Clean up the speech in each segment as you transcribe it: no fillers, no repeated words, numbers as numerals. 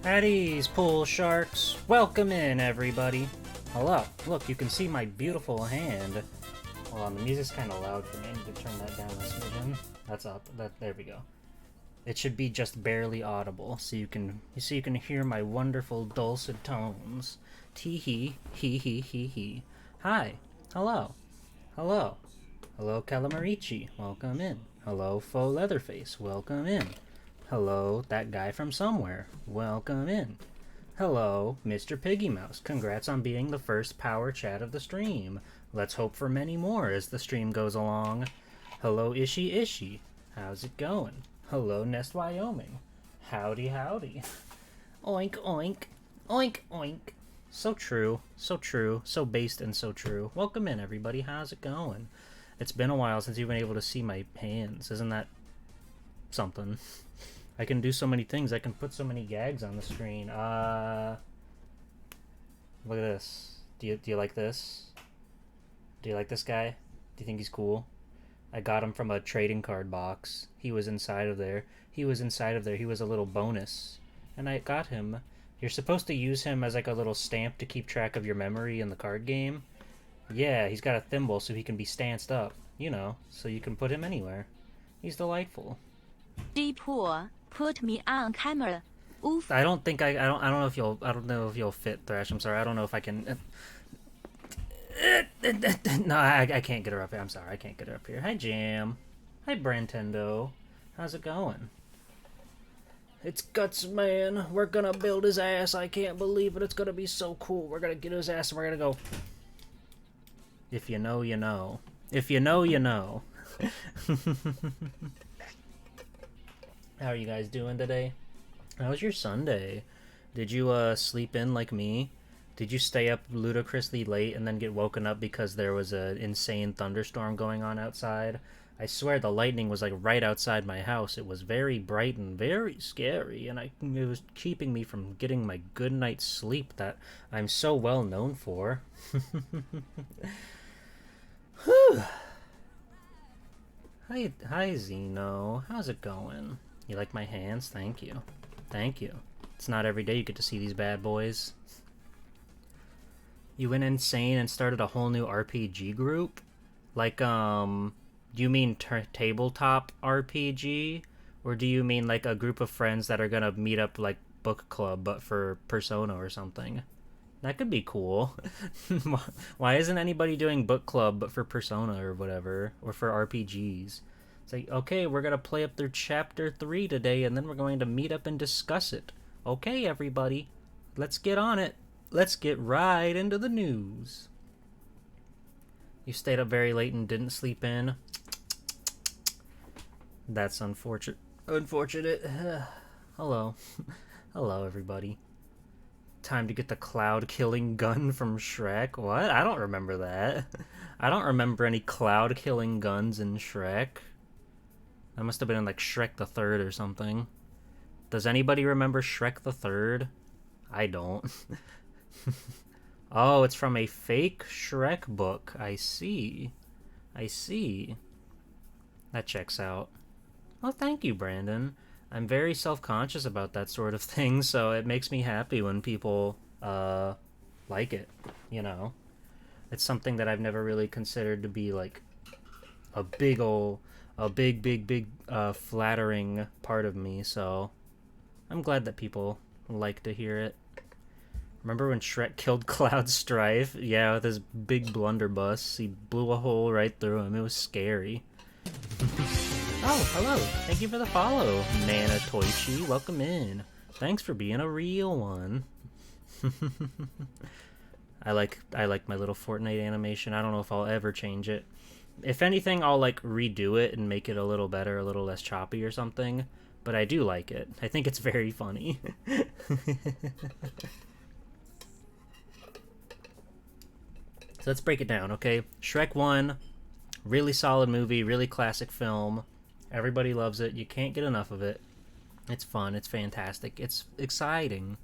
At ease, pool sharks. Welcome in, everybody. Hello. Look, you can see my beautiful hand. Hold on, the music's kind of loud for me. I need to turn that down a smidgen. That's up. There we go. It should be just barely audible, so you can hear my wonderful dulcet tones. Tee hee hee hee hee hee. Hi. Hello. Hello. Hello, Calamarici. Welcome in. Hello, Faux Leatherface. Welcome in. Hello, that guy from somewhere. Welcome in. Hello, Mr. Piggy Mouse. Congrats on being the first power chat of the stream. Let's hope for many more as the stream goes along. Hello, Ishi Ishi. How's it going? Hello, Nest Wyoming. Howdy howdy. Oink oink. Oink oink. So true. So true. So based and so true. Welcome in, everybody. How's it going? It's been a while since you've been able to see my hands. Isn't that something? I can do so many things. I can put so many gags on the screen. Look at this. Do you like this? Do you like this guy? Do you think he's cool? I got him from a trading card box. He was inside of there. He was a little bonus. And I got him. You're supposed to use him as like a little stamp to keep track of your memory in the card game. Yeah, he's got a thimble so he can be stanced up. You know, so you can put him anywhere. He's delightful. Deepool, put me on camera. Oof. I don't know if you'll fit, Thrash. I'm sorry. I don't know if I can. No, I can't get her up here. I'm sorry. I can't get her up here. Hi, Jam. Hi, Brantendo. How's it going? It's GUTSMAN. We're gonna build his ass. I can't believe it. It's gonna be so cool. We're gonna get his ass and we're gonna go. If you know, you know. If you know, you know. How are you guys doing today? How was your Sunday? Did you sleep in like me? Did you stay up ludicrously late and then get woken up because there was an insane thunderstorm going on outside? I swear the lightning was like right outside my house. It was very bright and very scary, and it was keeping me from getting my good night's sleep that I'm so well known for. Whew. Hi Zeno. How's it going? You like my hands? Thank you. Thank you. It's not every day you get to see these bad boys. You went insane and started a whole new RPG group? Like, do you mean tabletop RPG? Or do you mean like a group of friends that are gonna meet up like book club but for Persona or something? That could be cool. Why isn't anybody doing book club but for Persona or whatever? Or for RPGs? It's like, okay, we're going to play up through Chapter 3 today, and then we're going to meet up and discuss it. Okay, everybody, let's get on it. Let's get right into the news. You stayed up very late and didn't sleep in? That's unfortunate. Hello. Hello, everybody. Time to get the cloud-killing gun from Shrek? What? I don't remember that. I don't remember any cloud-killing guns in Shrek. That must have been in, like, Shrek the Third or something. Does anybody remember Shrek the Third? I don't. Oh, it's from a fake Shrek book. I see. I see. That checks out. Oh, thank you, Brandon. I'm very self-conscious about that sort of thing, so it makes me happy when people, like it, you know? It's something that I've never really considered to be, like, a big, flattering part of me, so I'm glad that people like to hear it. Remember when Shrek killed Cloud Strife? Yeah, with his big blunderbuss. He blew a hole right through him. It was scary. Oh, hello. Thank you for the follow, Nana Toichi. Welcome in. Thanks for being a real one. I like my little Fortnite animation. I don't know if I'll ever change it. If anything, I'll like redo it and make it a little better, a little less choppy or something. But I do like it. I think it's very funny. So let's break it down, okay? Shrek 1, really solid movie, really classic film. Everybody loves it. You can't get enough of it. It's fun. It's fantastic. It's exciting.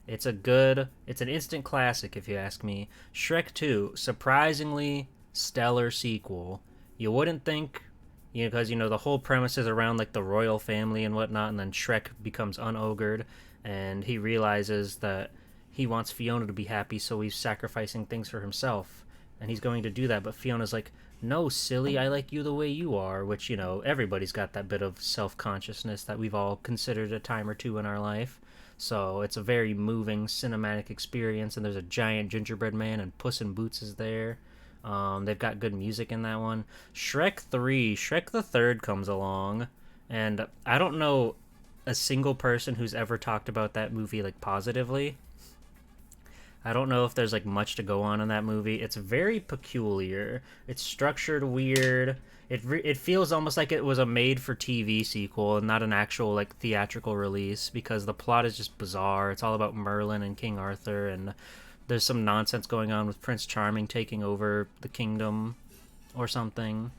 It's an instant classic, if you ask me. Shrek 2, surprisingly stellar sequel. You wouldn't think, because, the whole premise is around, like, the royal family and whatnot, and then Shrek becomes unogred, and he realizes that he wants Fiona to be happy, so he's sacrificing things for himself, and he's going to do that. But Fiona's like, no, silly, I like you the way you are, which, you know, everybody's got that bit of self-consciousness that we've all considered a time or two in our life. So it's a very moving cinematic experience, and there's a giant gingerbread man, and Puss in Boots is there. They've got good music in that one. Shrek 3, Shrek the Third comes along, and I don't know a single person who's ever talked about that movie, like, positively. I don't know if there's like much to go on in that movie. It's very peculiar. It's structured weird. It feels almost like it was a made-for-TV sequel and not an actual like theatrical release, because the plot is just bizarre. It's all about Merlin and King Arthur, and there's some nonsense going on with Prince Charming taking over the kingdom or something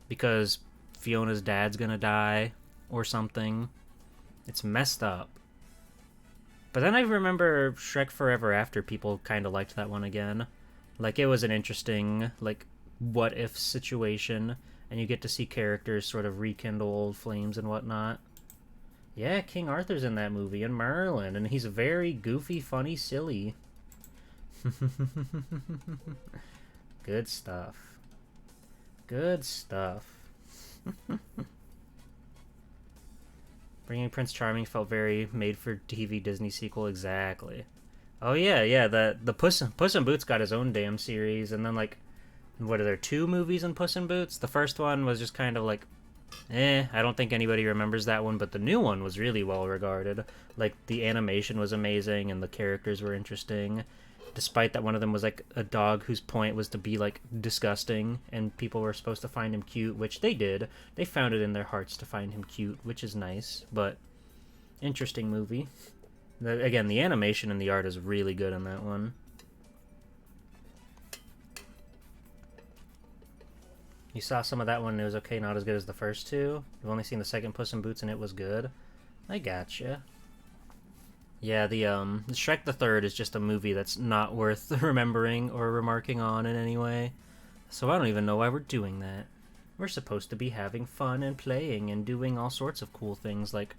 because Fiona's dad's gonna die or something. It's messed up. But then I remember Shrek Forever After, people kind of liked that one again. Like, it was an interesting, like, what-if situation, and you get to see characters sort of rekindle old flames and whatnot. Yeah, King Arthur's in that movie, and Merlin, and he's very goofy, funny, silly. Good stuff. Good stuff. Bringing Prince Charming felt very made-for-TV Disney sequel, exactly. Oh yeah, the Puss in Boots got his own damn series, and then like, what are there, 2 movies in Puss in Boots? The first one was just kind of like, I don't think anybody remembers that one, but the new one was really well regarded. Like, the animation was amazing, and the characters were interesting. Despite that one of them was like a dog whose point was to be like disgusting, and people were supposed to find him cute, which they did. They found it in their hearts to find him cute, which is nice, but interesting movie. Again, the animation and the art is really good in that one. You saw some of that one and it was okay, not as good as the first 2. You've only seen the second Puss in Boots and it was good. I gotcha. Yeah, the Shrek the Third is just a movie that's not worth remembering or remarking on in any way. So I don't even know why we're doing that. We're supposed to be having fun and playing and doing all sorts of cool things like...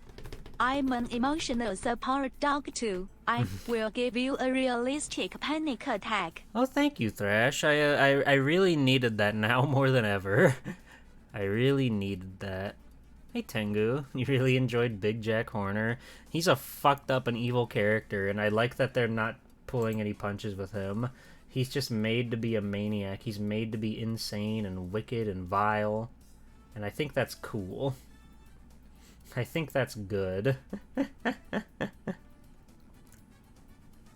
I'm an emotional support dog too. I will give you a realistic panic attack. Oh, thank you, Thrash. I really needed that now more than ever. I really needed that. Hey Tengu, you really enjoyed Big Jack Horner. He's a fucked up and evil character, and I like that they're not pulling any punches with him. He's just made to be a maniac. He's made to be insane and wicked and vile. And I think that's cool. I think that's good.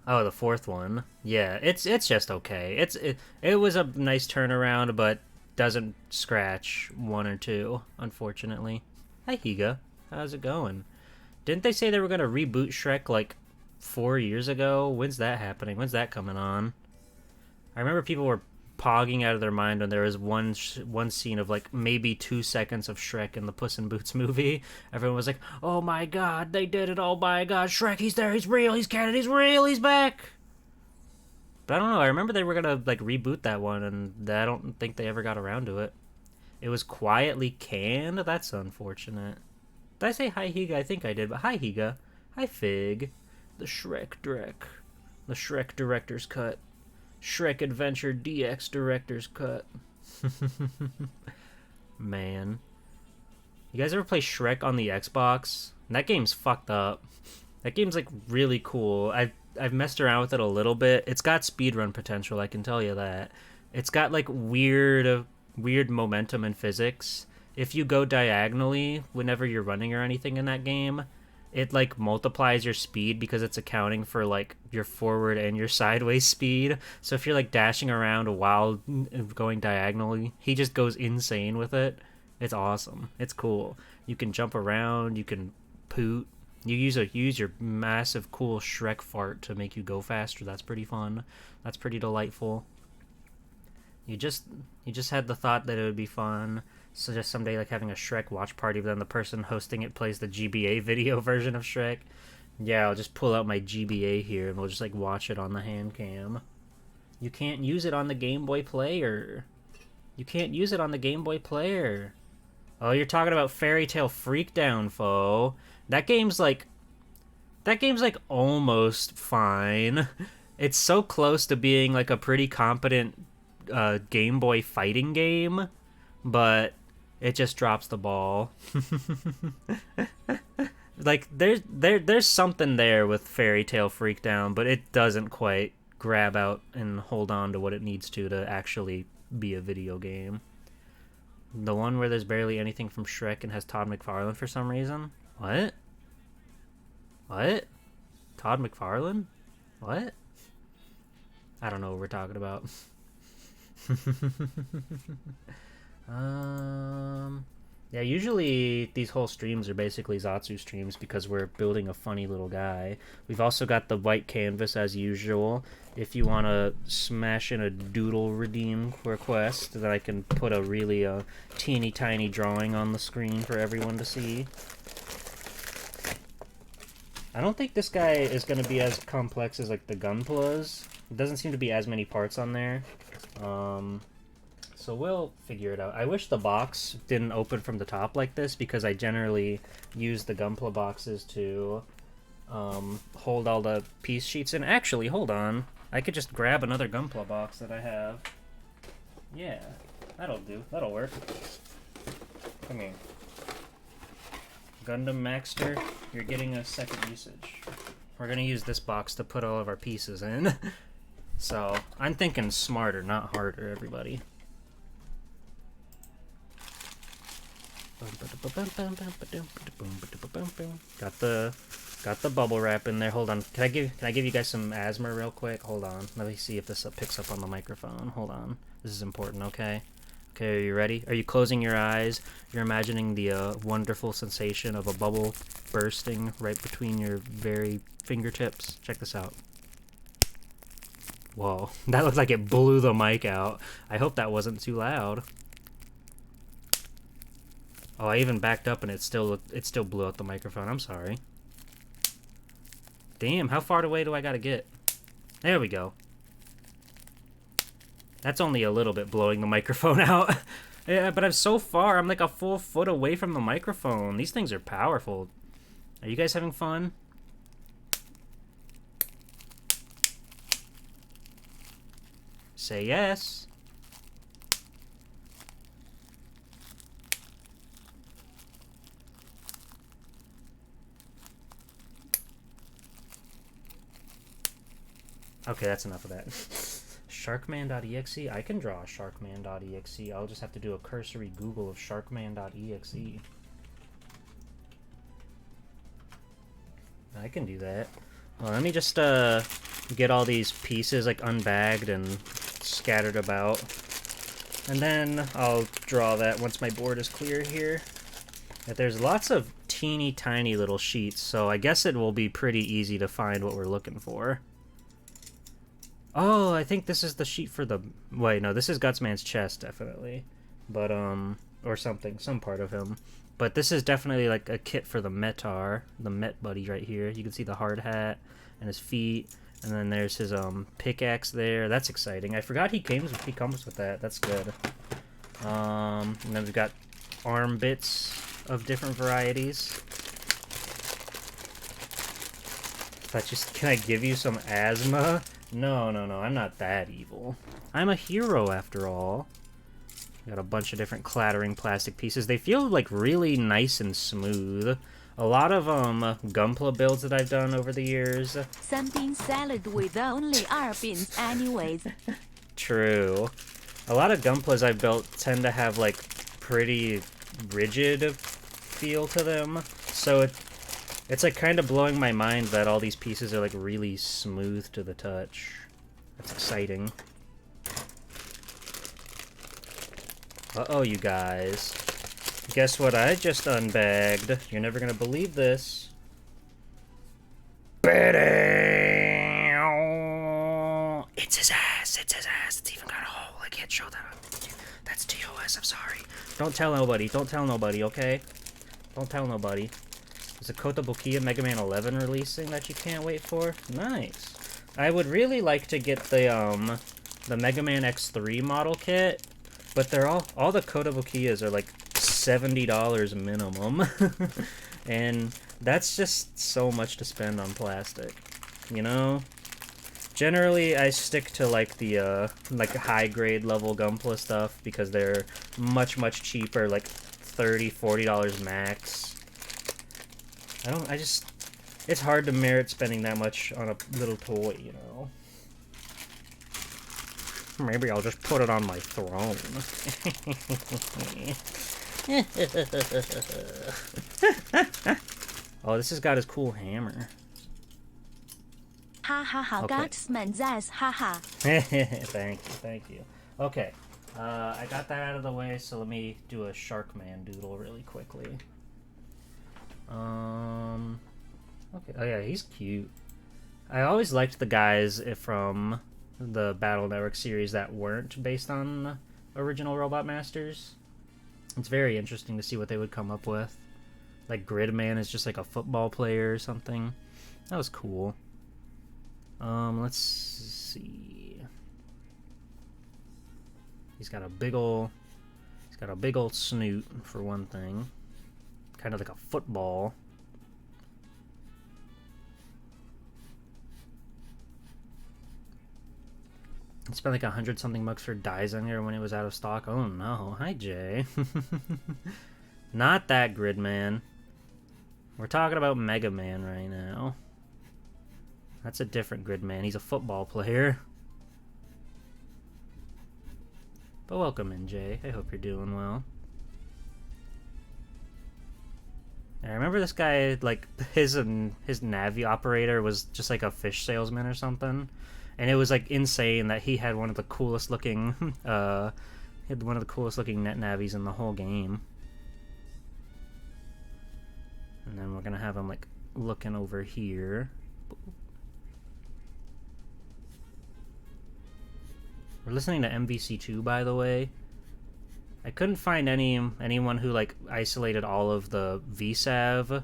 Oh, the 4th one. Yeah, it's just okay. It was a nice turnaround, but doesn't scratch 1 or 2, unfortunately. Hi, Higa. How's it going? Didn't they say they were going to reboot Shrek, like, 4 years ago? When's that happening? When's that coming on? I remember people were pogging out of their mind when there was one scene of, like, maybe 2 seconds of Shrek in the Puss in Boots movie. Everyone was like, oh my god, they did it, oh my god, Shrek, he's there, he's real, he's canon, he's real, he's back! But I don't know, I remember they were going to, like, reboot that one, and I don't think they ever got around to it. It was quietly canned? That's unfortunate. Did I say hi, Higa? I think I did, but hi, Higa. Hi, Fig. The Shrek Drek. The Shrek Director's Cut. Shrek Adventure DX Director's Cut. Man. You guys ever play Shrek on the Xbox? That game's fucked up. That game's, like, really cool. I've messed around with it a little bit. It's got speedrun potential, I can tell you that. It's got, like, weird momentum and physics. If you go diagonally whenever you're running or anything in that game, it like multiplies your speed because it's accounting for like your forward and your sideways speed. So if you're like dashing around while going diagonally, he just goes insane with it. It's awesome. It's cool. You can jump around, you can poot. You use your massive cool Shrek fart to make you go faster. That's pretty fun. That's pretty delightful. You just had the thought that it would be fun. So just someday like having a Shrek watch party, but then the person hosting it plays the GBA video version of Shrek. Yeah, I'll just pull out my GBA here and we'll just like watch it on the hand cam. You can't use it on the Game Boy Player. You can't use it on the Game Boy Player. Oh, you're talking about Fairy Tale Freakdown, foe. That game's like That game's like almost fine. It's so close to being like a pretty competent Game Boy fighting game, but it just drops the ball. Like there's something there with Fairy Tail Freakdown, but it doesn't quite grab out and hold on to what it needs to actually be a video game. The one where there's barely anything from Shrek and has Todd McFarlane for some reason? What? What? Todd McFarlane? What? I don't know what we're talking about. Yeah, usually these whole streams are basically Zatsu streams because we're building a funny little guy. We've also got the white canvas as usual. If you want to smash in a doodle redeem request, that I can put a really teeny tiny drawing on the screen for everyone to see. I don't think this guy is going to be as complex as like the Gunplas. It doesn't seem to be as many parts on there. So we'll figure it out. I wish the box didn't open from the top like this because I generally use the Gunpla boxes to hold all the piece sheets. And actually, hold on. I could just grab another Gunpla box that I have. Yeah, that'll do. That'll work. Come here. Gundam Maxter, you're getting a second usage. We're gonna use this box to put all of our pieces in. So, I'm thinking smarter, not harder, everybody. Got the bubble wrap in there. Hold on. Can I give you guys some asthma real quick? Hold on. Let me see if this picks up on the microphone. Hold on. This is important, okay? Okay, are you ready? Are you closing your eyes? You're imagining the wonderful sensation of a bubble bursting right between your very fingertips. Check this out. Whoa, that looked like it blew the mic out. I hope that wasn't too loud. Oh, I even backed up and it still blew out the microphone. I'm sorry. Damn, how far away do I gotta get? There we go. That's only a little bit blowing the microphone out. Yeah, but I'm so far. I'm like a full foot away from the microphone. These things are powerful. Are you guys having fun? Say yes. Okay, that's enough of that. Sharkman.exe? I can draw a Sharkman.exe. I'll just have to do a cursory Google of Sharkman.exe. I can do that. Well, let me just get all these pieces like unbagged and scattered about. And then I'll draw that once my board is clear here. But there's lots of teeny tiny little sheets, so I guess it will be pretty easy to find what we're looking for. Oh, I think this is the sheet for the... Wait, no, this is Gutsman's chest, definitely. But, or something, some part of him. But this is definitely, like, a kit for the Metar, the Met buddy right here. You can see the hard hat and his feet. And then there's his, pickaxe there. That's exciting. I forgot he comes with that. That's good. And then we've got arm bits of different varieties. Can I give you some asthma? No, I'm not that evil. I'm a hero, after all. Got a bunch of different clattering plastic pieces. They feel, like, really nice and smooth. A lot of, Gunpla builds that I've done over the years. Something salad with only 2 beans anyways. True. A lot of Gunplas I've built tend to have, like, pretty rigid feel to them. So it's like kind of blowing my mind that all these pieces are like really smooth to the touch. That's exciting. Uh-oh, you guys. Guess what I just unbagged? You're never gonna believe this. It's his ass, it's his ass. It's even got a hole. I can't show that. That's TOS, I'm sorry. Don't tell nobody, okay? Don't tell nobody. There's a Kotobukiya Mega Man 11 releasing that you can't wait for. Nice. I would really like to get the Mega Man X3 model kit, but they're all the Kotobukiyas are like $70 minimum. And that's just so much to spend on plastic, you know? Generally, I stick to like the like high grade level Gunpla stuff because they're much cheaper, like $30-$40 max. It's hard to merit spending that much on a little toy, you know? Maybe I'll just put it on my throne. Oh, this has got his cool hammer. Ha ha ha, Okay. GUTSMAN says, haha. Thank you. Okay, I got that out of the way, so let me do a Sharkman doodle really quickly. Okay, oh yeah, he's cute. I always liked the guys from the Battle Network series that weren't based on original Robot Masters. It's very interesting to see what they would come up with. Like Gridman is just like a football player or something. That was cool. Let's see. He's got a big ol' snoot for one thing. Kind of like a football. I spent like $100-something for dyes on here when it was out of stock. Oh no. Hi, Jay. Not that Gridman. We're talking about Mega Man right now. That's a different Gridman. He's a football player. But welcome in, Jay. I hope you're doing well. I remember this guy, like, his Navi operator was just like a fish salesman or something. And it was like insane that he had one of the coolest looking net navis in the whole game. And then we're gonna have him like looking over here. We're listening to MVC2, by the way. I couldn't find anyone who like isolated all of the VSAV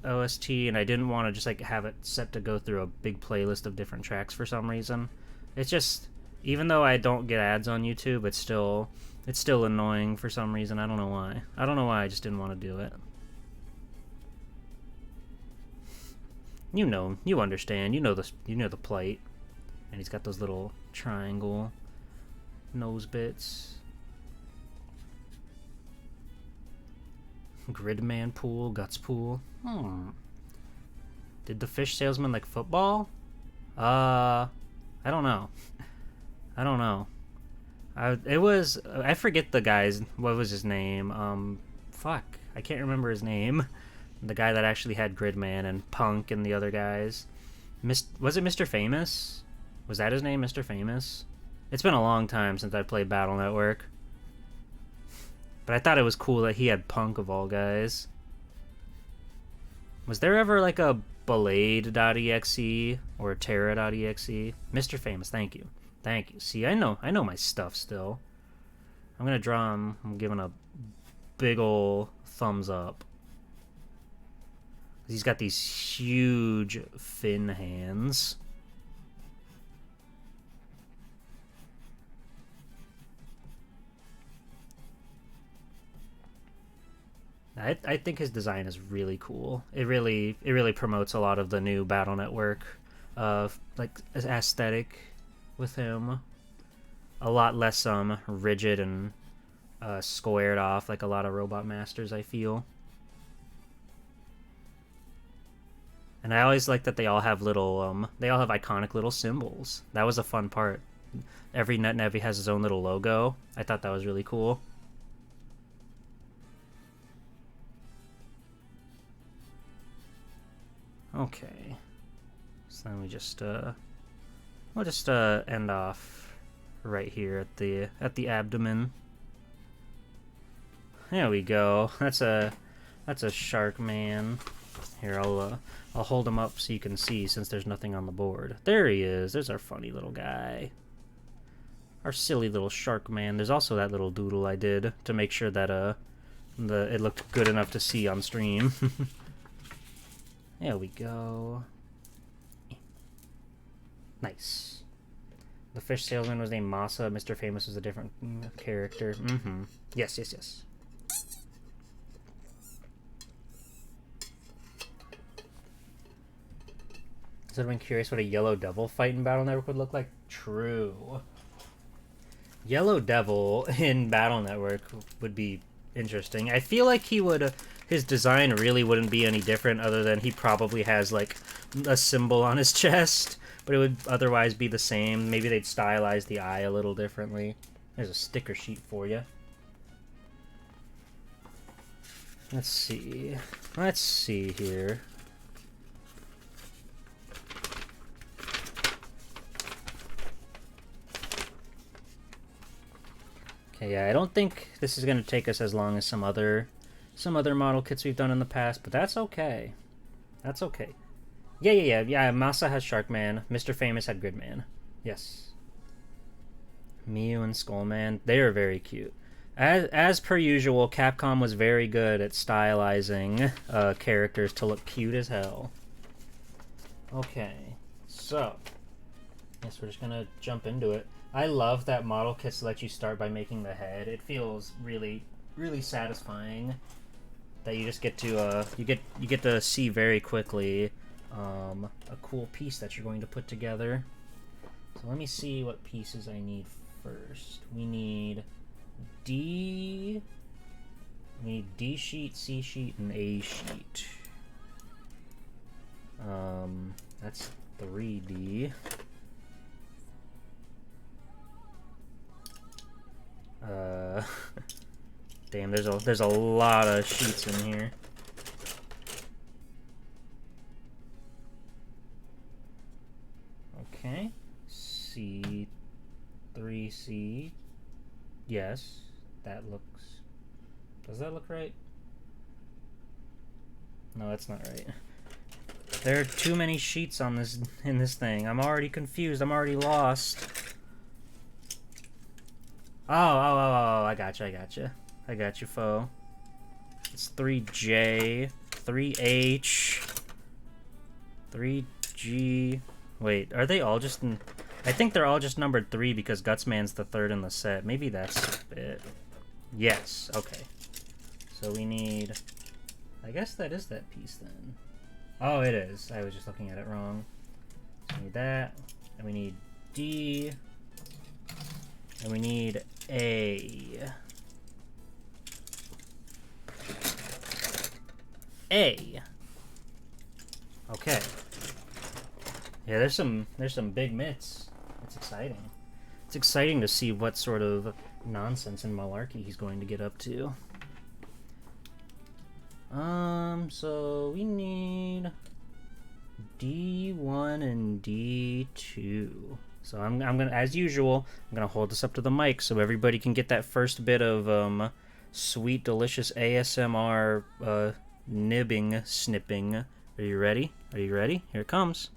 OST, and I didn't want to just like have it set to go through a big playlist of different tracks for some reason. It's just, even though I don't get ads on YouTube, it's still annoying for some reason. I don't know why. I just didn't want to do it. You know, you understand. You know the plight. And he's got those little triangle nose bits. Gridman pool, Guts pool. Did the fish salesman like football? I don't know. I forget the guy's, what was his name? Fuck. I can't remember his name. The guy that actually had Gridman and Punk and the other guys. Was it Mr. Famous? Was that his name, Mr. Famous? It's been a long time since I played Battle Network. But I thought it was cool that he had Punk of all guys. Was there ever like a Blade.exe or Terra.exe? Mr. Famous, thank you. Thank you. See, I know my stuff still. I'm gonna draw him. I'm giving a big ol' thumbs up. He's got these huge fin hands. I think his design is really cool. It really promotes a lot of the new Battle Network like aesthetic with him. A lot less rigid and squared off like a lot of Robot Masters, I feel. And I always like that they all have little they all have iconic little symbols. That was a fun part. Every Net Navi has his own little logo. I thought that was really cool. Okay, so then we'll just end off right here at the abdomen. There we go. That's a shark man. Here, I'll hold him up so you can see, since there's nothing on the board. There he is. There's our funny little guy. Our silly little shark man. There's also that little doodle I did to make sure that it looked good enough to see on stream. There we go. Nice. The fish salesman was named Masa. Mr. Famous was a different character. Yes. have been curious what a Yellow Devil fight in Battle Network would look like. True. Yellow Devil in Battle Network would be interesting. I feel like he would... his design really wouldn't be any different other than he probably has, like, a symbol on his chest. But it would otherwise be the same. Maybe they'd stylize the eye a little differently. There's a sticker sheet for you. Let's see. Let's see here. Okay, yeah, I don't think this is going to take us as long as some other model kits we've done in the past, but that's okay. That's okay. Yeah, Masa has Sharkman. Mr. Famous had Gridman. Yes. Miu and Skullman, they are very cute. As per usual, Capcom was very good at stylizing characters to look cute as hell. Okay, so I guess we're just gonna jump into it. I love that model kits let you start by making the head. It feels really, really satisfying that you just get to you get to see very quickly a cool piece that you're going to put together. So let me see what pieces I need first. We need D sheet, C sheet, and A sheet. That's 3D. Damn, there's a lot of sheets in here. Okay, C, 3C. Yes, that looks... does that look right? No, that's not right. There are too many sheets on this in this thing. I'm already confused. I'm already lost. Oh, I gotcha. I got you, foe. It's 3J, 3H, 3G. Wait, are they all just in... I think they're all just numbered 3 because Gutsman's the third in the set. Maybe that's it. Yes, okay. So we need... I guess that is that piece then. Oh, it is. I was just looking at it wrong. So we need that. And we need D. And we need A. A. Okay. Yeah, there's some big mitts. It's exciting. It's exciting to see what sort of nonsense and malarkey he's going to get up to. So we need D1 and D2. So I'm gonna, as usual, I'm gonna hold this up to the mic so everybody can get that first bit of sweet, delicious ASMR nibbing, snipping. Are you ready? Are you ready? Here it comes.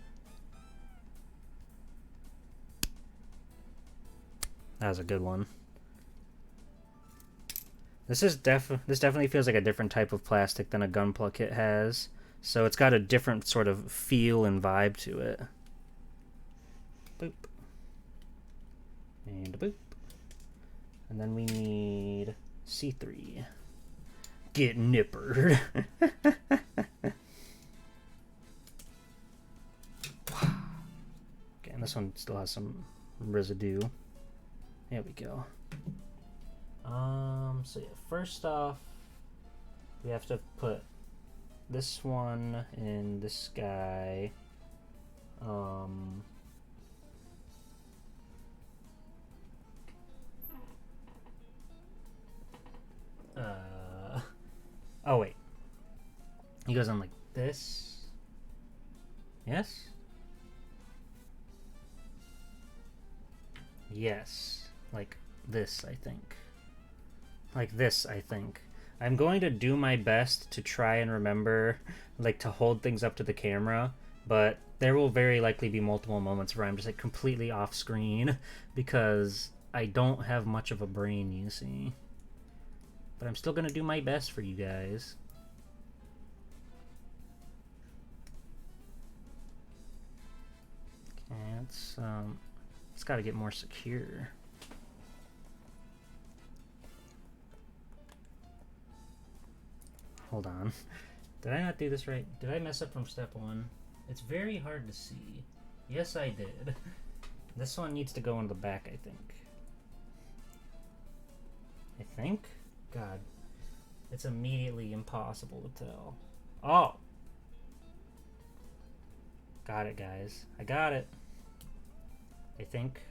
That was a good one. This definitely feels like a different type of plastic than a Gunpla kit has. So it's got a different sort of feel and vibe to it. Boop. And a boop. And then we need C3. Get nippered. Okay, and this one still has some residue. There we go. So yeah, first off, we have to put this one in this guy. Oh wait. He goes on like this. Yes? Yes. Like this, I think. Like this, I think. I'm going to do my best to try and remember, like, to hold things up to the camera, but there will very likely be multiple moments where I'm just, like, completely off screen because I don't have much of a brain, you see. But I'm still going to do my best for you guys. Okay, it's got to get more secure. Hold on. Did I not do this right? Did I mess up from step 1? It's very hard to see. Yes, I did. This one needs to go in the back, I think. I think? God. It's immediately impossible to tell. Oh! Got it, guys. I got it. I think.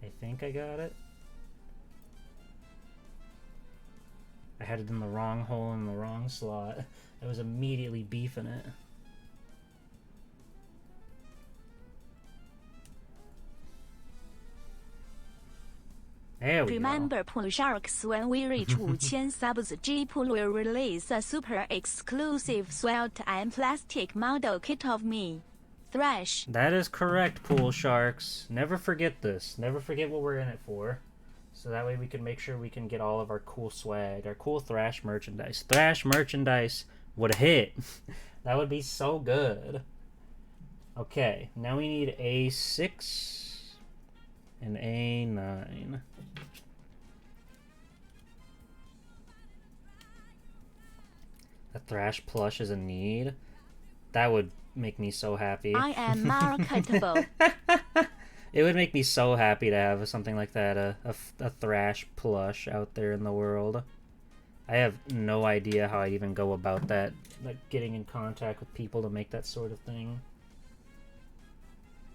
I think I got it. I had it in the wrong hole in the wrong slot. I was immediately beefing it. There we Remember, Pool Sharks, when we reach 5,000 subs, G-Pool will release a super exclusive sweat and plastic model kit of me, Thrash. That is correct, Pool Sharks. Never forget this. Never forget what we're in it for. So that way we can make sure we can get all of our cool swag, our cool Thrash merchandise. Thrash merchandise would hit. That would be so good. Okay, now we need A6 and A9. A Thrash plush is a need. That would make me so happy. I am marketable. It would make me so happy to have something like that, a Thrash plush out there in the world. I have no idea how I even go about that, like getting in contact with people to make that sort of thing.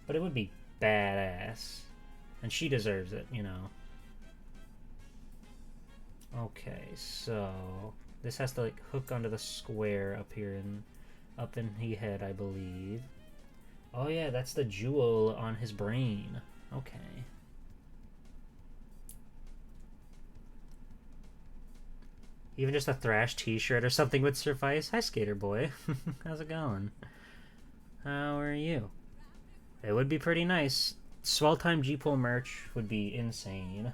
But it would be badass. And she deserves it, you know. Okay, so this has to like hook onto the square up here and up in his head, I believe. Oh yeah, that's the jewel on his brain. Okay. Even just a Thrash t-shirt or something would suffice. Hi, Skater Boy. How's it going? How are you? It would be pretty nice. Swell Time G-Pool merch would be insane.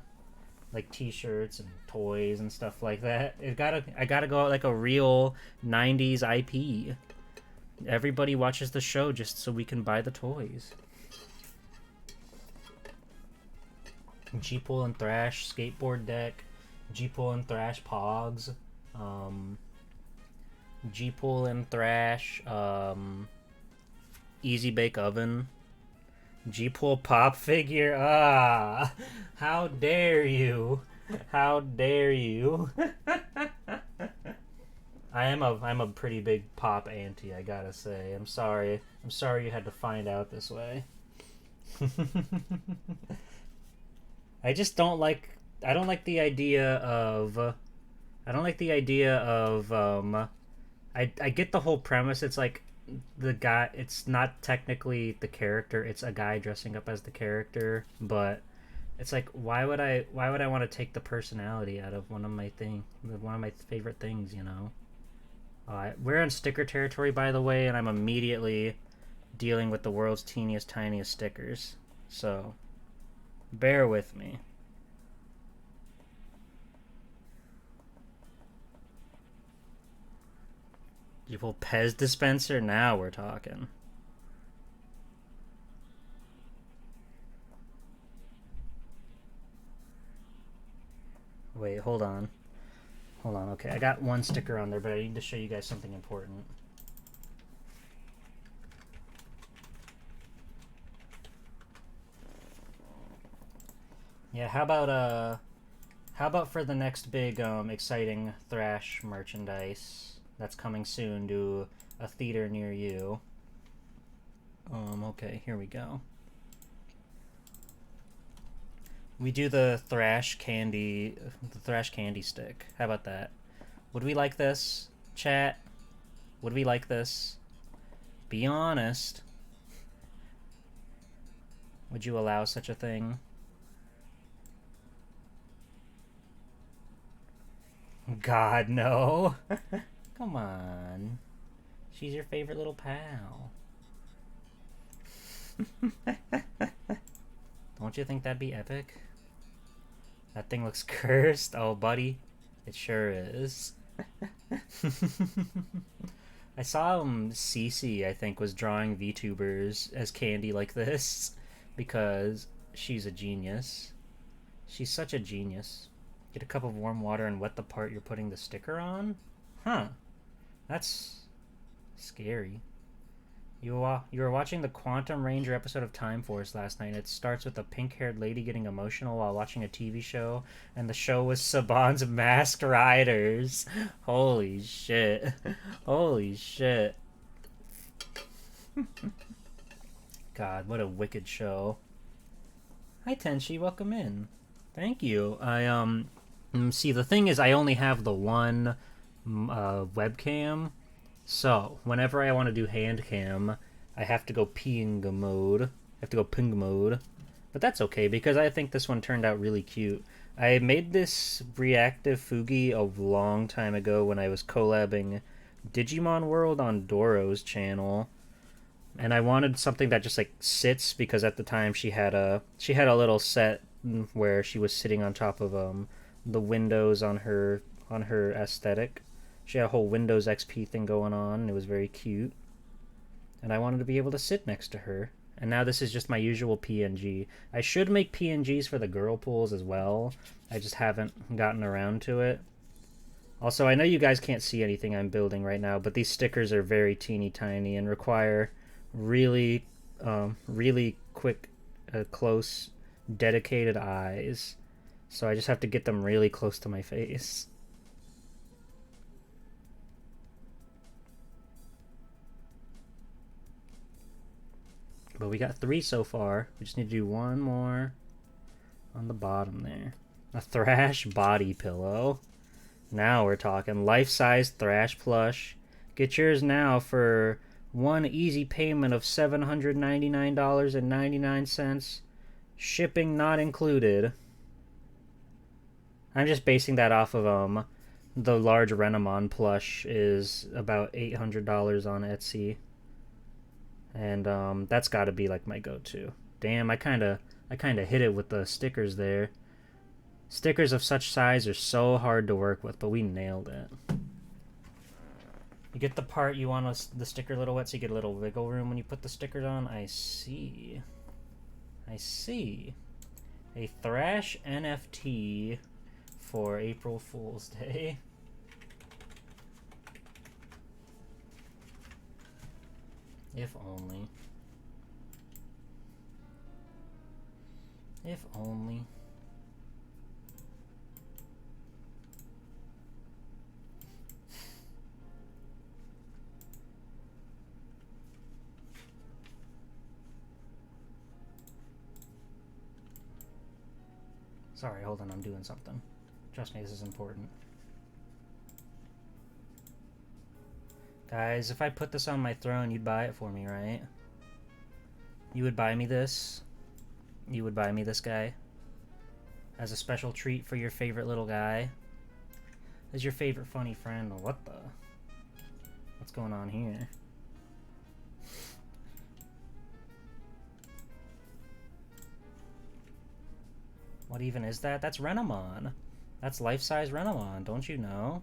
Like t-shirts and toys and stuff like that. I gotta go out like a real 90s IP. Everybody watches the show just so we can buy the toys. G-Pool and Thrash skateboard deck. G-Pool and Thrash pogs. G-Pool and Thrash Easy Bake Oven. G-Pool pop figure. Ah! How dare you? How dare you? I'm a pretty big pop auntie, I gotta say. I'm sorry you had to find out this way. I just don't like the idea of I get the whole premise. It's like the guy, it's not technically the character, it's a guy dressing up as the character, but it's like why would I want to take the personality out of one of my favorite things, you know? We're in sticker territory, by the way, and I'm immediately dealing with the world's teeniest, tiniest stickers. So, bear with me. You pull Pez dispenser? Now we're talking. Wait, hold on. Hold on, okay. I got one sticker on there, but I need to show you guys something important. Yeah, how about for the next big exciting Thrash merchandise that's coming soon to a theater near you? Okay, here we go. We do the Thrash candy stick. How about that? Would we like this, chat? Would we like this? Be honest. Would you allow such a thing? God, no. Come on. She's your favorite little pal. Don't you think that'd be epic? That thing looks cursed. Oh, buddy. It sure is. I saw Cece, I think, was drawing VTubers as candy like this because she's a genius. She's such a genius. Get a cup of warm water and wet the part you're putting the sticker on? Huh. That's scary. You were watching the Quantum Ranger episode of Time Force last night. It starts with a pink-haired lady getting emotional while watching a TV show, and the show was Saban's Masked Riders. Holy shit. Holy shit. God, what a wicked show. Hi Tenshi, welcome in. Thank you. See, the thing is I only have the one webcam. So, whenever I want to do hand cam, I have to go ping mode. I have to go ping mode. But that's okay, because I think this one turned out really cute. I made this reactive Fugi a long time ago when I was collabing Digimon World on Doro's channel. And I wanted something that just, like, sits, because at the time she had a little set where she was sitting on top of, the windows on her aesthetic. She had a whole Windows XP thing going on, and it was very cute. And I wanted to be able to sit next to her. And now this is just my usual PNG. I should make PNGs for the girl pools as well. I just haven't gotten around to it. Also, I know you guys can't see anything I'm building right now, but these stickers are very teeny tiny and require really, really quick, close, dedicated eyes. So I just have to get them really close to my face. But we got 3 so far. We just need to do one more on the bottom there. A Thrash body pillow. Now we're talking life-size Thrash plush. Get yours now for one easy payment of $799.99. Shipping not included. I'm just basing that off of the large Renamon plush is about $800 on Etsy. And that's got to be like my go-to. Damn, I kind of hit it with the stickers there. Stickers of such size are so hard to work with, but we nailed it. You get the part you want the sticker a little wet, so you get a little wiggle room when you put the stickers on. I see. I see. A Thrash NFT for April Fool's Day. If only. If only. Sorry, hold on, I'm doing something. Trust me, this is important. Guys, if I put this on my throne, you'd buy it for me, right? You would buy me this? You would buy me this guy? As a special treat for your favorite little guy? As your favorite funny friend? What the? What's going on here? What even is that? That's Renamon. That's life-size Renamon, don't you know?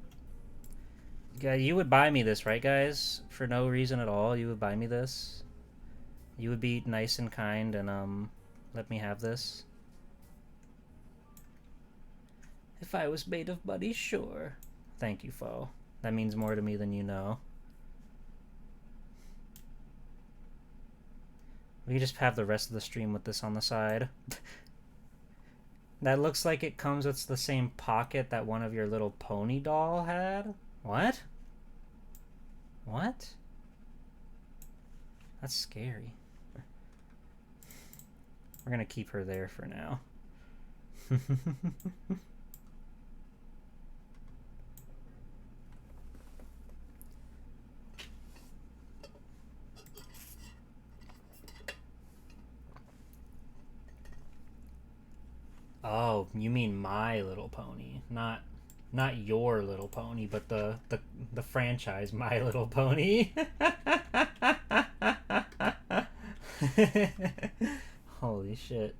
Yeah, you would buy me this, right, guys? For no reason at all, you would buy me this? You would be nice and kind and, let me have this? If I was made of money, sure. Thank you, Fo. That means more to me than you know. We could just have the rest of the stream with this on the side. That looks like it comes with the same pocket that one of your little pony doll had? What? What? That's scary. We're gonna keep her there for now. Oh, you mean My Little Pony, not your Little Pony, but the franchise My Little Pony. Holy shit.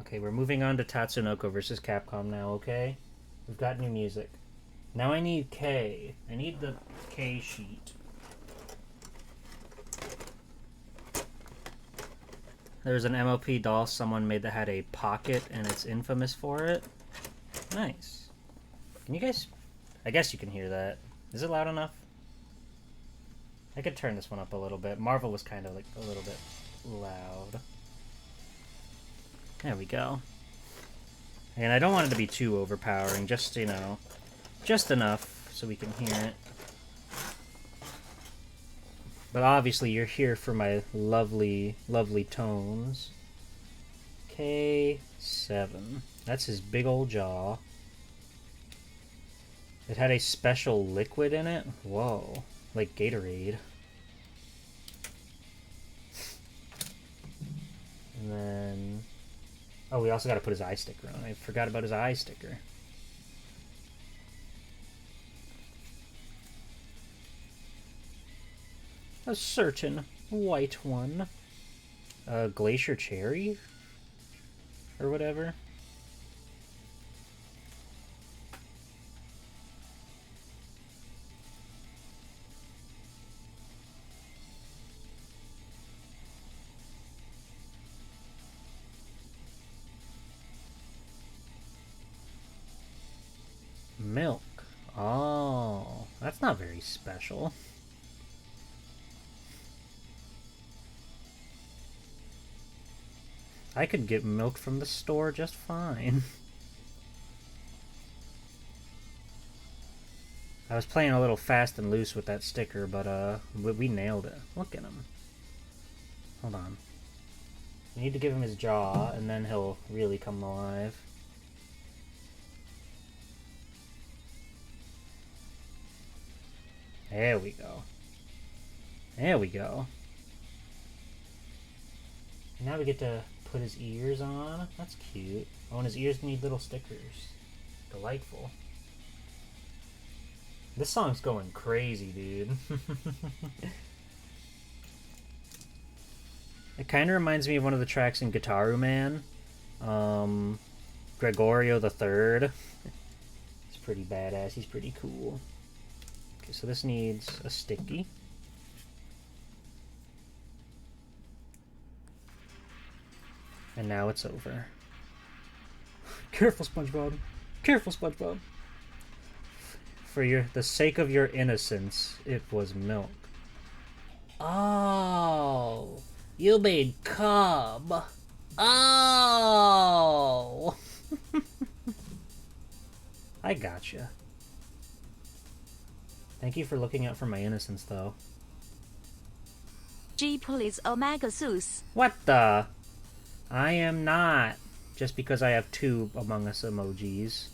Okay, we're moving on to Tatsunoko versus Capcom now, okay? We've got new music. Now I need K. I need the K sheet. There's an MLP doll someone made that had a pocket, and it's infamous for it. Nice. Can you guys... I guess you can hear that. Is it loud enough? I could turn this one up a little bit. Marvel was kind of like a little bit loud. There we go. And I don't want it to be too overpowering, just, you know, just enough so we can hear it. But obviously you're here for my lovely, lovely tones. K7. That's his big old jaw. It had a special liquid in it? Whoa. Like Gatorade. And then... oh, we also gotta put his eye sticker on. I forgot about his eye sticker. A certain white one. Glacier Cherry? Or whatever. Milk. Oh, that's not very special. I could get milk from the store just fine. I was playing a little fast and loose with that sticker, but we nailed it. Look at him. Hold on. We need to give him his jaw, and then he'll really come alive. There we go. There we go. Now we get to put his ears on. That's cute. Oh, and his ears need little stickers. Delightful. This song's going crazy, dude. It kind of reminds me of one of the tracks in Guitar Man. Gregorio the Third. He's pretty badass. He's pretty cool. Okay, so this needs a sticky. And now it's over. Careful, SpongeBob. Careful, SpongeBob. For the sake of your innocence, it was milk. Oh, you made cub. Oh. I gotcha. Thank you for looking out for my innocence, though. G please Omega Zeus. What the? I am not. Just because I have 2 Among Us emojis.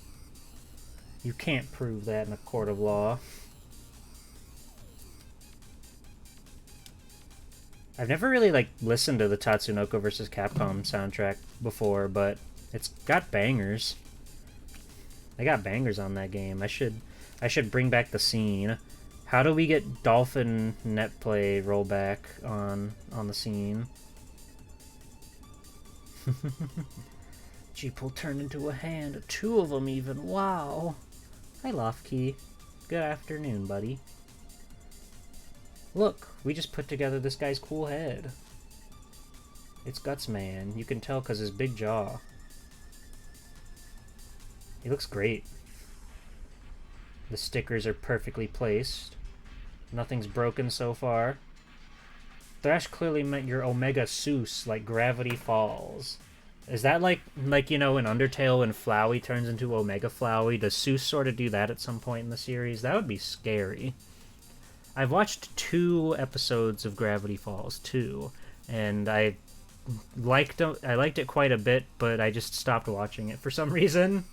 You can't prove that in a court of law. I've never really, like, listened to the Tatsunoko vs. Capcom soundtrack before, but it's got bangers. They got bangers on that game. I should bring back the scene. How do we get Dolphin Netplay rollback on the scene? Jeeple turned into a hand. 2 of them even. Wow. Hi, Loftkey. Good afternoon, buddy. Look, we just put together this guy's cool head. It's GUTSMAN. You can tell because his big jaw. He looks great. The stickers are perfectly placed. Nothing's broken so far. Thrash clearly meant your Omega Zeus, like Gravity Falls. Is that like you know, in Undertale when Flowey turns into Omega Flowey? Does Zeus sort of do that at some point in the series? That would be scary. I've watched 2 episodes of Gravity Falls, too, and I liked it quite a bit, but I just stopped watching it for some reason.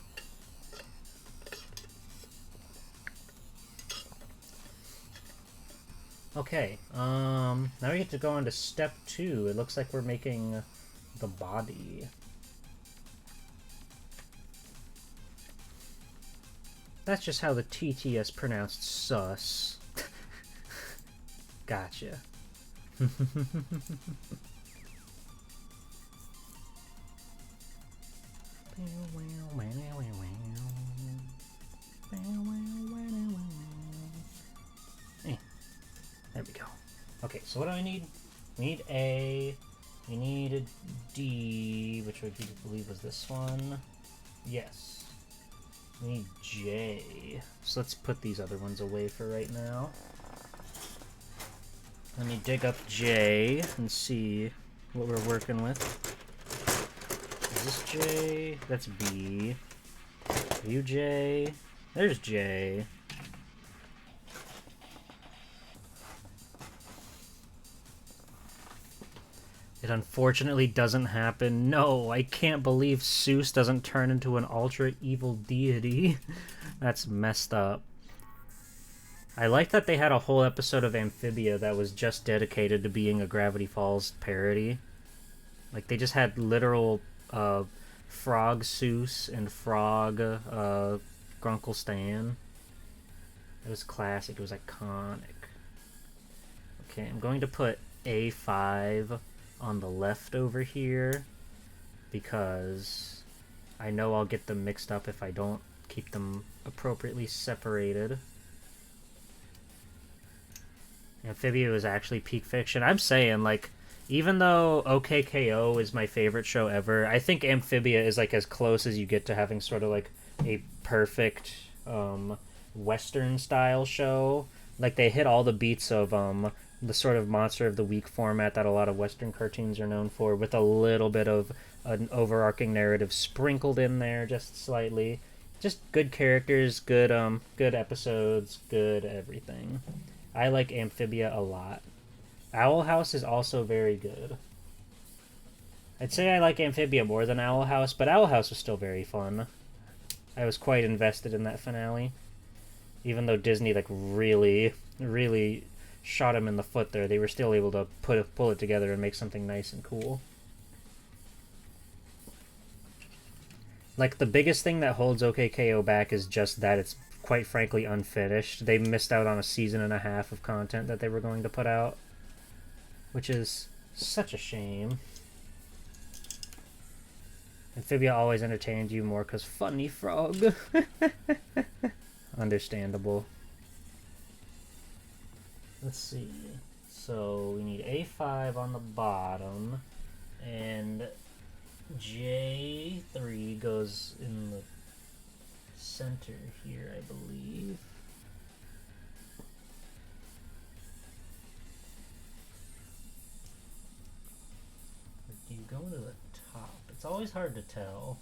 Okay, now we get to go on to step 2. It looks like we're making the body. That's just how the TTS pronounced sus. Gotcha. There we go. Okay, so what do I need? We need a We need a D, which I believe was this one. Yes. We need J. So let's put these other ones away for right now. Let me dig up J and see what we're working with. Is this J? That's B. View J. There's J. It unfortunately doesn't happen. No, I can't believe Seuss doesn't turn into an ultra evil deity. That's messed up. I like that they had a whole episode of Amphibia that was just dedicated to being a Gravity Falls parody. Like, they just had literal Frog Seuss and Frog Grunkle Stan. It was classic. It was iconic. Okay, I'm going to put A5 on the left over here because I know I'll get them mixed up if I don't keep them appropriately separated. Amphibia was actually peak fiction. I'm saying, like, even though OKKO is my favorite show ever, I think Amphibia is, like, as close as you get to having sort of, like, a perfect Western-style show. Like, they hit all the beats of the sort of Monster of the Week format that a lot of Western cartoons are known for, with a little bit of an overarching narrative sprinkled in there, just slightly. Just good characters, good episodes, good everything. I like Amphibia a lot. Owl House is also very good. I'd say I like Amphibia more than Owl House, but Owl House was still very fun. I was quite invested in that finale. Even though Disney, like, really, really shot him in the foot there, they were still able to pull it together and make something nice and cool. Like, the biggest thing that holds OKKO back is just that it's quite frankly unfinished. They missed out on a season and a half of content that they were going to put out, which is such a shame. Amphibia always entertained you more because funny frog. Understandable. Let's see. So we need A5 on the bottom, and J3 goes in the center here, I believe. Or do you go to the top? It's always hard to tell.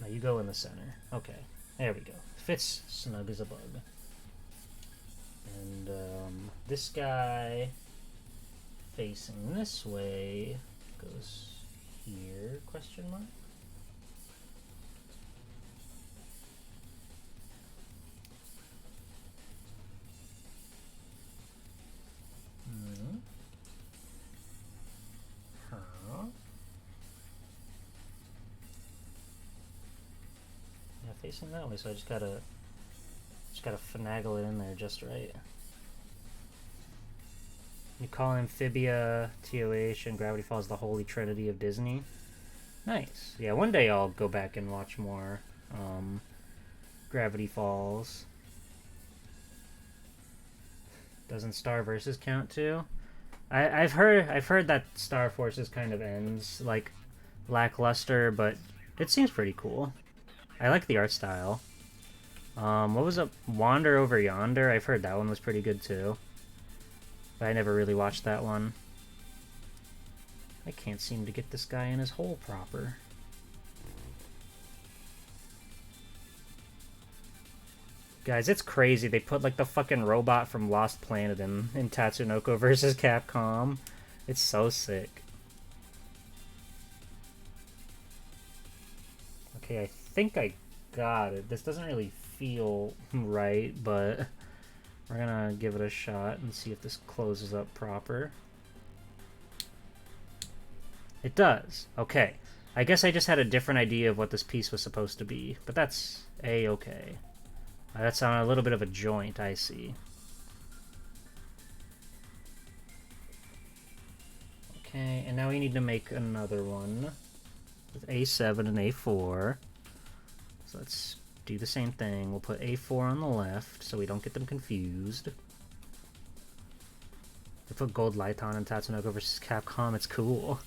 No, you go in the center. Okay, there we go. Fits snug as a bug. And this guy facing this way goes here, question mark? Huh? Yeah, facing that way, so I just gotta finagle it in there just right. You call Amphibia, TOH, and Gravity Falls the Holy Trinity of Disney? Nice. Yeah, one day I'll go back and watch more Gravity Falls. Doesn't Star Versus count too? I've heard that Star Forces kind of ends like lackluster, but it seems pretty cool. I like the art style. What was it? Wander Over Yonder? I've heard that one was pretty good too. But I never really watched that one. I can't seem to get this guy in his hole proper. Guys, it's crazy. They put like the fucking robot from Lost Planet in Tatsunoko versus Capcom. It's so sick. Okay, I think I got it. This doesn't really feel right, but we're gonna give it a shot and see if this closes up proper. It does. Okay. I guess I just had a different idea of what this piece was supposed to be, but that's A-okay. That's on a little bit of a joint, I see. Okay, and now we need to make another one with A7 and A4. So let's do the same thing. We'll put A4 on the left so we don't get them confused. put Gold Lighton in Tatsunoko vs. Capcom. It's cool.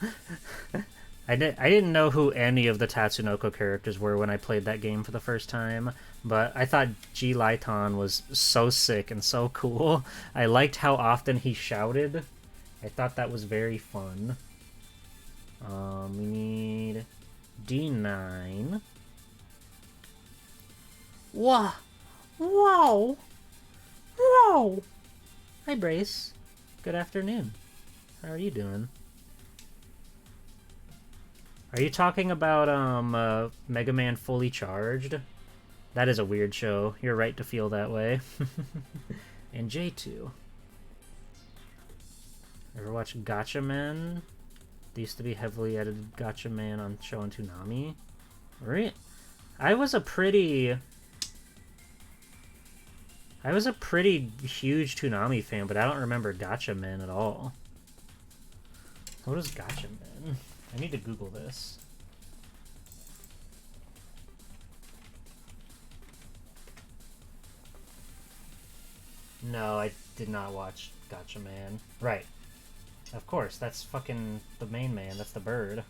I didn't know who any of the Tatsunoko characters were when I played that game for the first time, but I thought G Lighton was so sick and so cool. I liked how often he shouted. I thought that was very fun. We need D9. Whoa! Whoa! Whoa! Hi, Brace. Good afternoon. How are you doing? Are you talking about Mega Man Fully Charged? That is a weird show. You're right to feel that way. And J2. Ever watch GUTSMAN? They used to be heavily edited GUTSMAN on show on Toonami. Right? I was a pretty huge Toonami fan, but I don't remember GUTSMAN at all. What is GUTSMAN? I need to Google this. No, I did not watch GUTSMAN. Right. Of course, that's fucking the main man. That's the bird.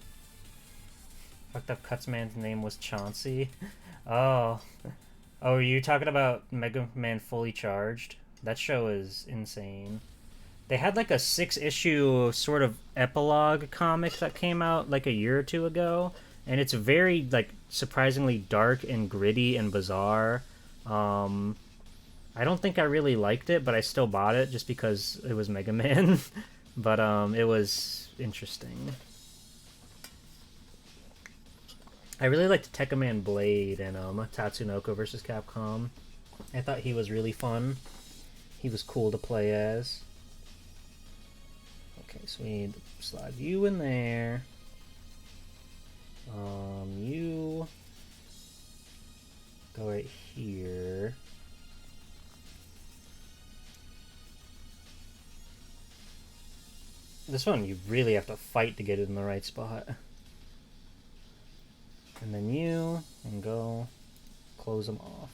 Fucked up Cutsman's name was Chauncey. Oh. Oh, are you talking about Mega Man Fully Charged? That show is insane. They had like a 6-issue sort of epilogue comic that came out like a year or two ago, and it's very like surprisingly dark and gritty and bizarre. I don't think I really liked it, but I still bought it just because it was Mega Man. But it was interesting. I really liked Tekka Man Blade and Tatsunoko vs. Capcom. I thought he was really fun. He was cool to play as. Okay, so we need to slide you in there. You go right here. This one you really have to fight to get it in the right spot. And then you and go close them off.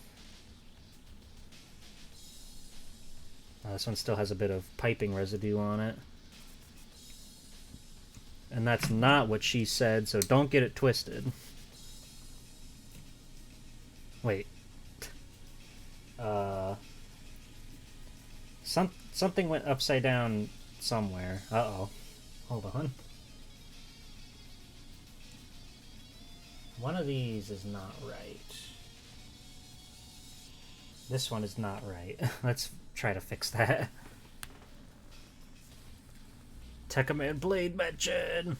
This one still has a bit of piping residue on it. And that's not what she said, so don't get it twisted. Wait. Something went upside down somewhere. Uh-oh. Hold on. One of these is not right. This one is not right. Let's try to fix that. Tekka Man Blade mention!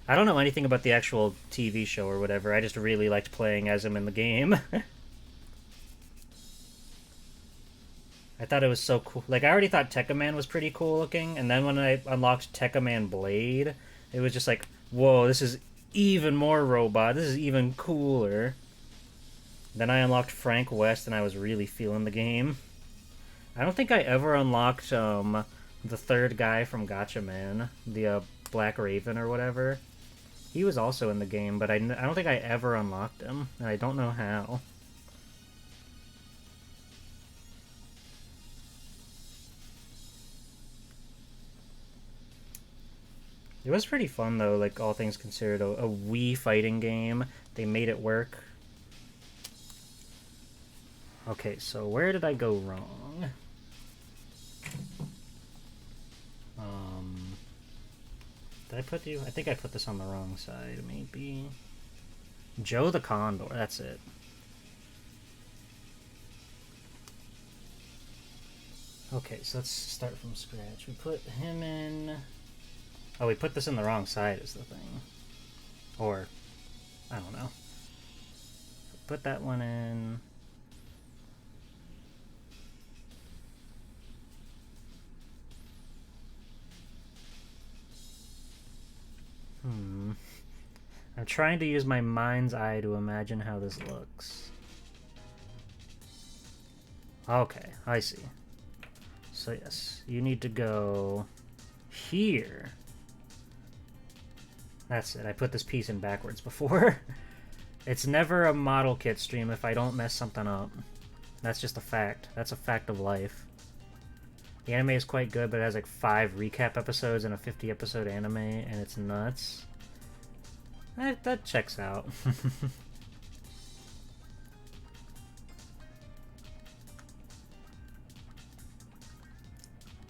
I don't know anything about the actual TV show or whatever. I just really liked playing as him in the game. I thought it was so cool. Like, I already thought Tekka Man was pretty cool looking, and then when I unlocked Tekka Man Blade, it was just like, whoa, this is even more robot. This is even cooler. Then I unlocked Frank West, and I was really feeling the game. I don't think I ever unlocked the third guy from GUTSMAN, the Black Raven or whatever. He was also in the game, but I don't think I ever unlocked him, and I don't know how. It was pretty fun, though, like, all things considered. A Wii fighting game. They made it work. Okay, so where did I go wrong? Did I put you? I think I put this on the wrong side, maybe. Joe the Condor, that's it. Okay, so let's start from scratch. We put him in... Oh, we put this in the wrong side is the thing. Or, I don't know. Put that one in. I'm trying to use my mind's eye to imagine how this looks. Okay, I see. So yes, you need to go here. That's it. I put this piece in backwards before. It's never a model kit stream if I don't mess something up. That's just a fact. That's a fact of life. The anime is quite good, but it has like 5 recap episodes and a 50-episode anime, and it's nuts. That checks out.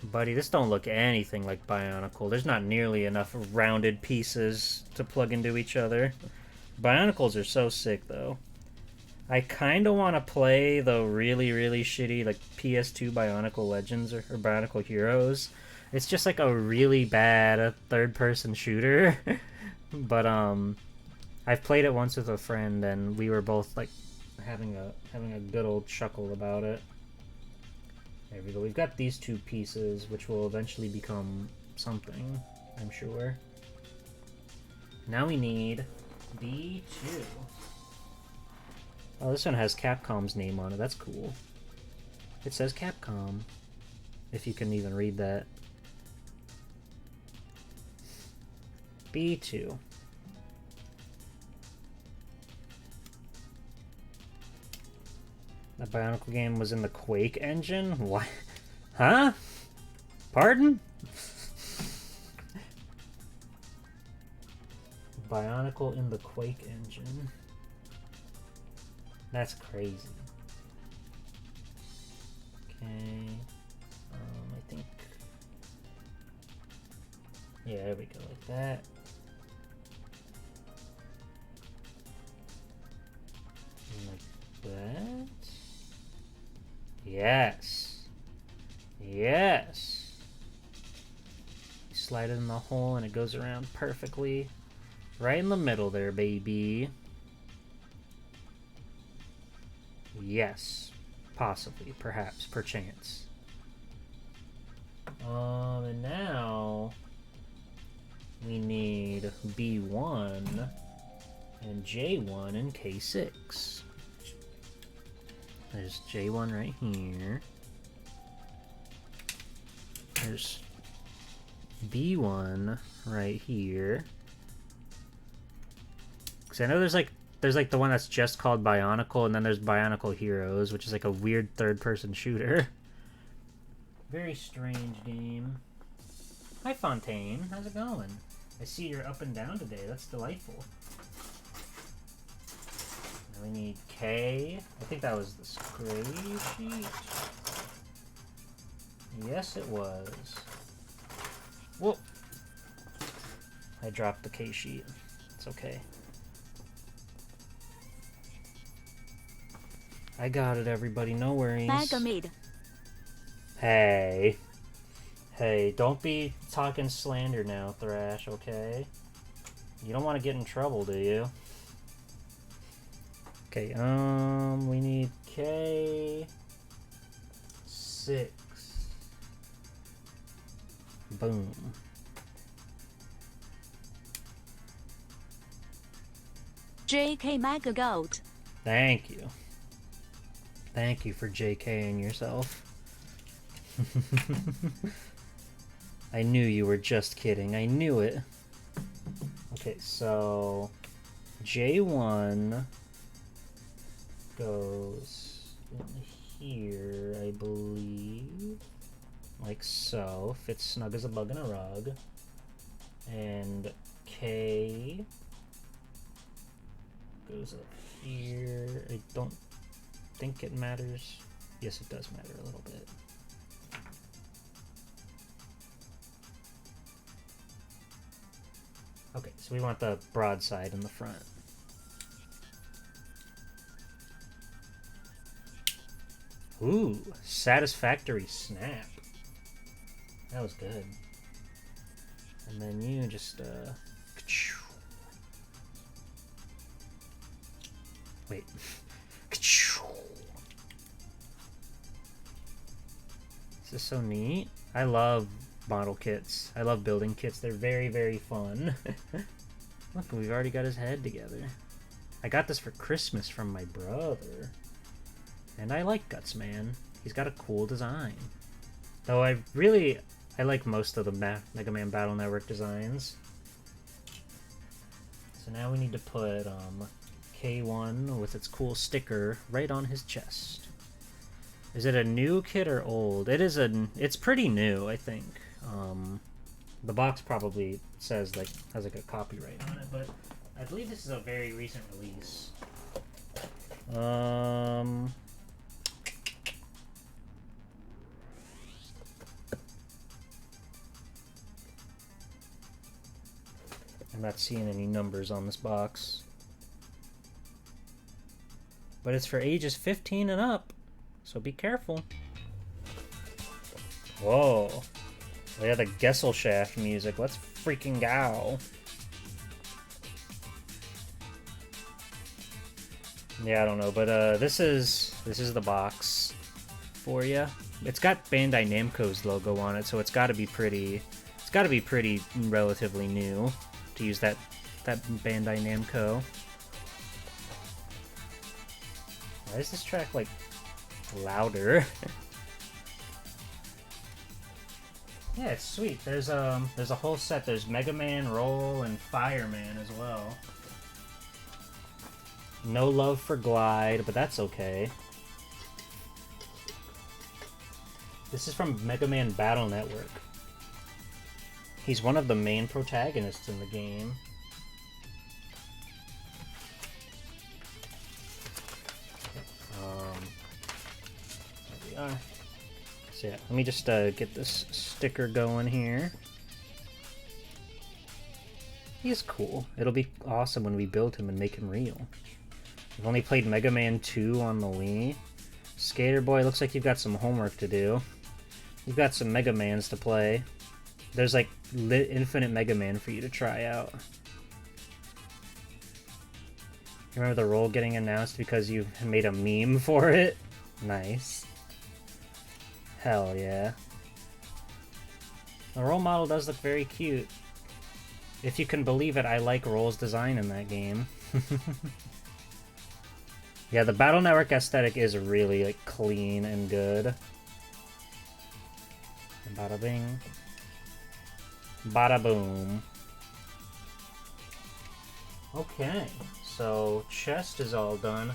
Buddy, this don't look anything like Bionicle. There's not nearly enough rounded pieces to plug into each other. Bionicles are so sick, though. I kind of want to play the really, really shitty like PS2 Bionicle Legends or Bionicle Heroes. It's just like a really bad third-person shooter. But I've played it once with a friend, and we were both like having a good old chuckle about it. There we go. We've got these 2 pieces, which will eventually become something, I'm sure. Now we need B2. Oh, this one has Capcom's name on it. That's cool. It says Capcom, if you can even read that. B2. That Bionicle game was in the Quake engine? What? Huh? Pardon? Bionicle in the Quake engine. That's crazy. Okay. I think... Yeah, there we go, like that. And like that. Yes. Yes. You slide it in the hole and it goes around perfectly. Right in the middle there, baby. Yes. Possibly. Perhaps. Perchance. And now we need B1 and J1 in K6. There's J1 right here. There's B1 right here. Because I know there's like the one that's just called Bionicle, and then there's Bionicle Heroes, which is like a weird third-person shooter. Very strange game. Hi, Fontaine. How's it going? I see you're up and down today. That's delightful. Now we need K. I think that was the spray sheet. Yes, it was. Whoa. I dropped the K sheet. It's okay. I got it, everybody. No worries. Hey. Hey, don't be talking slander now, Thrash, okay? You don't want to get in trouble, do you? Okay, we need K6. Boom. JK Mega Goat. Thank you. Thank you for JKing yourself. I knew you were just kidding. I knew it. Okay, so J1 goes in here, I believe. Like so. Fits snug as a bug in a rug. And K goes up here. I don't think it matters. Yes, it does matter a little bit. Okay, so we want the broadside in the front. Ooh, satisfactory snap. That was good. And then you just, wait. This is so neat. I love model kits. I love building kits. They're very, very fun. Look, we've already got his head together. I got this for Christmas from my brother. And I like GUTSMAN. He's got a cool design. Though I like most of the Mega Man Battle Network designs. So now we need to put K1 with its cool sticker right on his chest. Is it a new kit or old? It's pretty new, I think. The box probably says like has like a copyright on it, but I believe this is a very recent release. I'm not seeing any numbers on this box. But it's for ages 15 and up, so be careful. Whoa. We have the Gesellschaft music. Let's freaking go. Yeah, I don't know, but this is the box for you. It's got Bandai Namco's logo on it, so it's got to be pretty. It's got to be pretty relatively new to use that Bandai Namco. Why is this track like louder? Yeah, it's sweet. There's a whole set. There's Mega Man, Roll, and Fireman as well. No love for Glide, but that's okay. This is from Mega Man Battle Network. He's one of the main protagonists in the game. There we are. So yeah, let me just get this sticker going here. He's cool. It'll be awesome when we build him and make him real. I've only played Mega Man 2 on the Wii. Skater Boy, looks like you've got some homework to do. You've got some Mega Mans to play. There's like infinite Mega Man for you to try out. Remember the role getting announced because you made a meme for it? Nice. Hell yeah. The role model does look very cute. If you can believe it, I like Roll's design in that game. Yeah, the Battle Network aesthetic is really like clean and good. Bada bing. Bada boom. Okay, so chest is all done.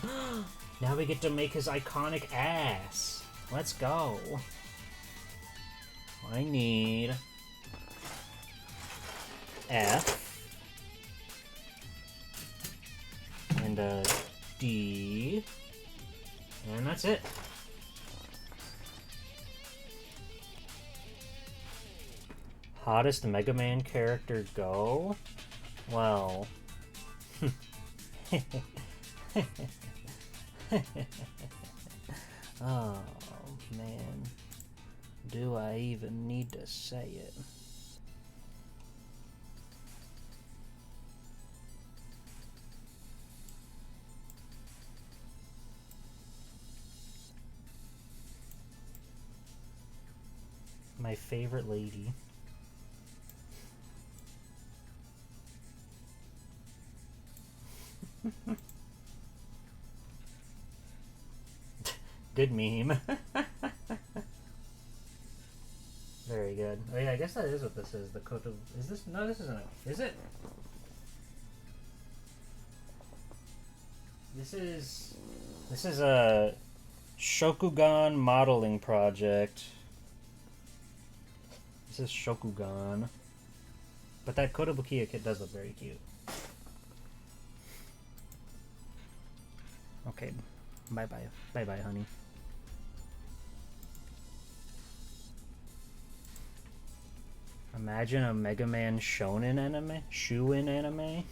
Now we get to make his iconic ass. Let's go. I need F and a D, and that's it. Hottest Mega Man character go? Well. Oh, man. Do I even need to say it? My favorite lady. Good meme. Very good. Oh yeah, I guess that is what this is. The coat of... Is this... No, this isn't it. Is it? This is a Shokugan modeling project. This is Shokugan. But that Kotobukiya kit does look very cute. Okay. Bye-bye. Bye-bye, honey. Imagine a Mega Man shonen anime? Shuin anime?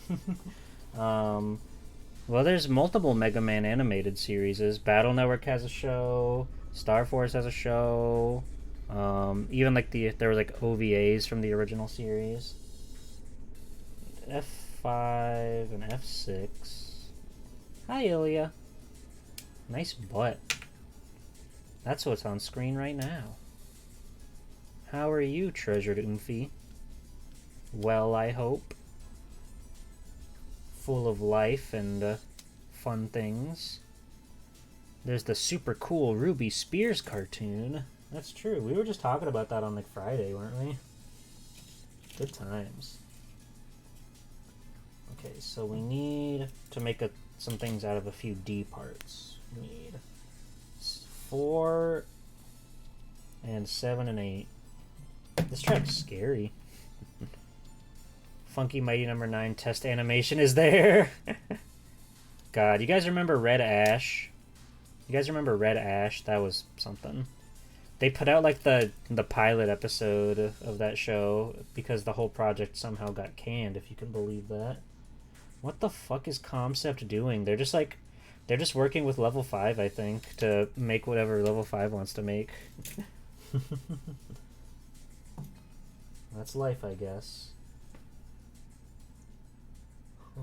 Well, there's multiple Mega Man animated series. Battle Network has a show. Star Force has a show. Even like there were like OVAs from the original series. F5 and F6. Hi, Ilya. Nice butt. That's what's on screen right now. How are you, treasured Oomphy? Well, I hope. Full of life and fun things. There's the super cool Ruby Spears cartoon. That's true. We were just talking about that on like Friday, weren't we? Good times. Okay, so we need to make some things out of a few D parts. We need 4 and 7 and 8. This track's scary. Funky Mighty number 9 test animation is there. God, you guys remember Red Ash? You guys remember Red Ash? That was something. They put out like the pilot episode of that show because the whole project somehow got canned, if you can believe that. What the fuck is Concept doing? They're just working with Level 5, I think, to make whatever Level 5 wants to make. That's life, I guess.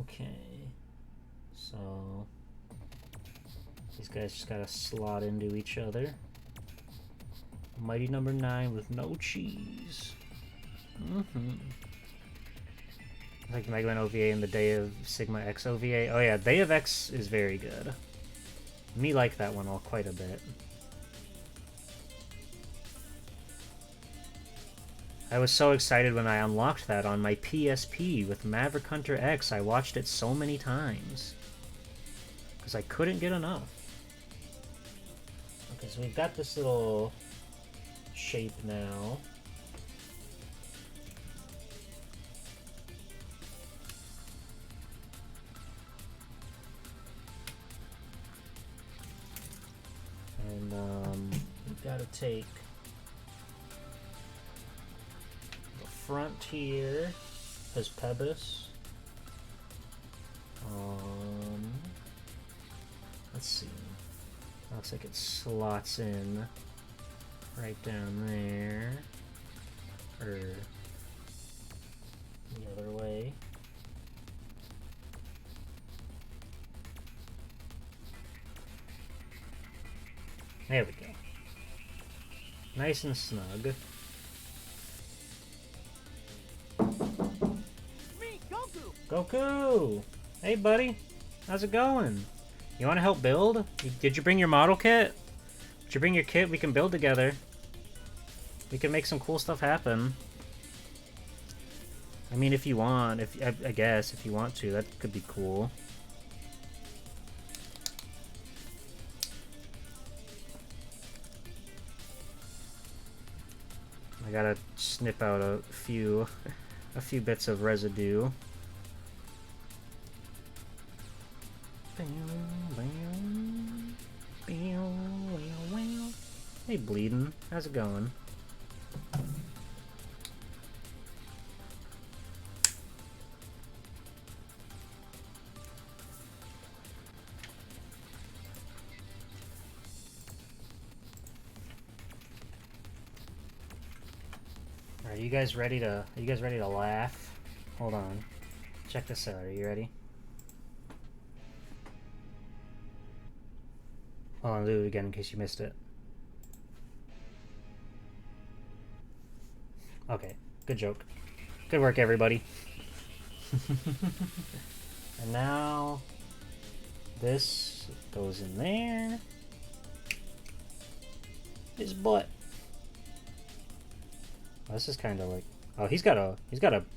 Okay. So these guys just gotta slot into each other. Mighty number 9 with no cheese. Like the Mega Man OVA and the Day of Sigma X OVA. Oh yeah, Day of X is very good. Me like that one all quite a bit. I was so excited when I unlocked that on my PSP with Maverick Hunter X. I watched it so many times. Because I couldn't get enough. Okay, so we've got this little shape now. And we've got to take the front here as Pebis. Let's see. Looks like it slots in right down there, or the other way. There we go. Nice and snug. Me, Goku! Goku! Hey buddy, how's it going? You want to help build? Did you bring your model kit? Did you bring your kit? We can build together. We can make some cool stuff happen. I mean, if you want, I guess if you want to, that could be cool. I gotta snip out a few bits of residue. Hey, Bleeding. How's it going? Are you guys ready to laugh? Hold on. Check this out. Are you ready? I'll do it again in case you missed it. Okay, good joke. Good work, everybody. And now this goes in there. His butt. Oh, this is kind of like, oh, he's got a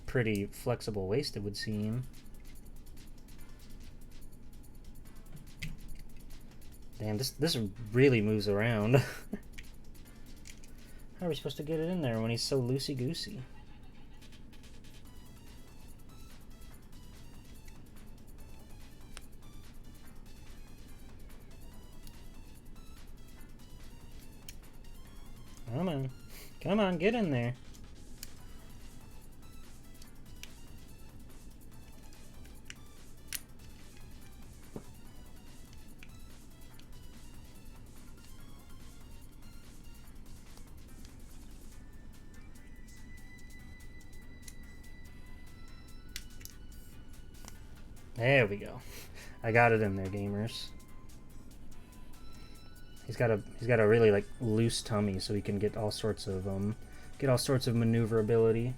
pretty flexible waist, it would seem. Damn, this really moves around. How are we supposed to get it in there when he's so loosey-goosey? Come on. Come on, get in there. There we go. I got it in there, gamers. He's got a really like loose tummy, so he can get all sorts of maneuverability.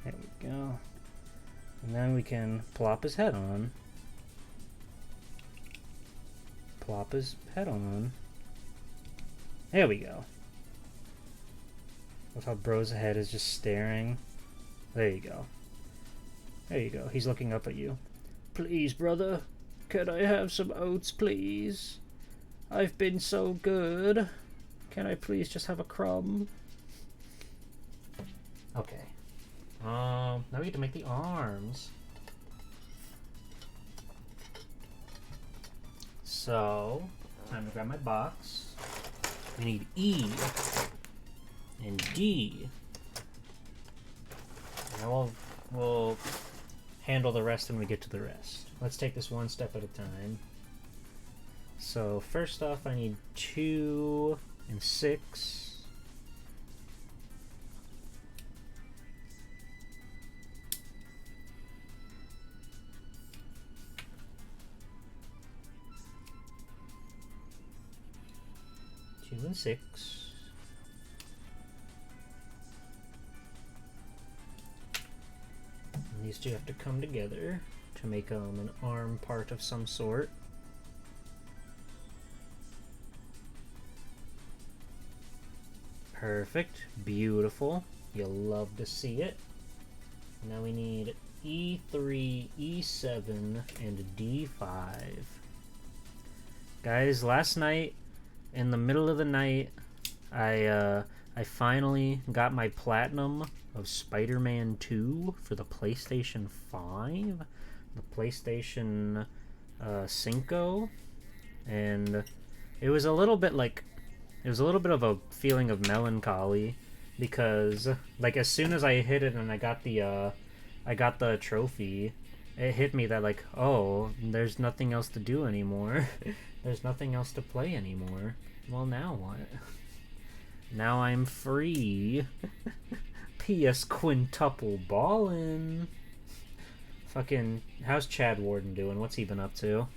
There we go. And then we can plop his head on. Plop his head on. There we go. With how bro's head is just staring. There you go. There you go. He's looking up at you. Please, brother, can I have some oats, please? I've been so good. Can I please just have a crumb? Okay. Now we get to make the arms. So, time to grab my box. We need E and D. Now we'll handle the rest when we get to the rest. Let's take this one step at a time. So first off, I need 2 and 6. Two and 6. And these two have to come together to make an arm part of some sort. Perfect. Beautiful. You'll love to see it. Now we need E3, E7, and D5. Guys, last night, in the middle of the night, I finally got my platinum of Spider-Man 2 for the PlayStation 5, the PlayStation 5, and it was a little bit of a feeling of melancholy because like as soon as I hit it and I got the trophy, it hit me that like, oh, there's nothing else to do anymore. There's nothing else to play anymore. Well, now what? Now I'm free. PS quintuple ballin'. Fucking, how's Chad Warden doing? What's he been up to?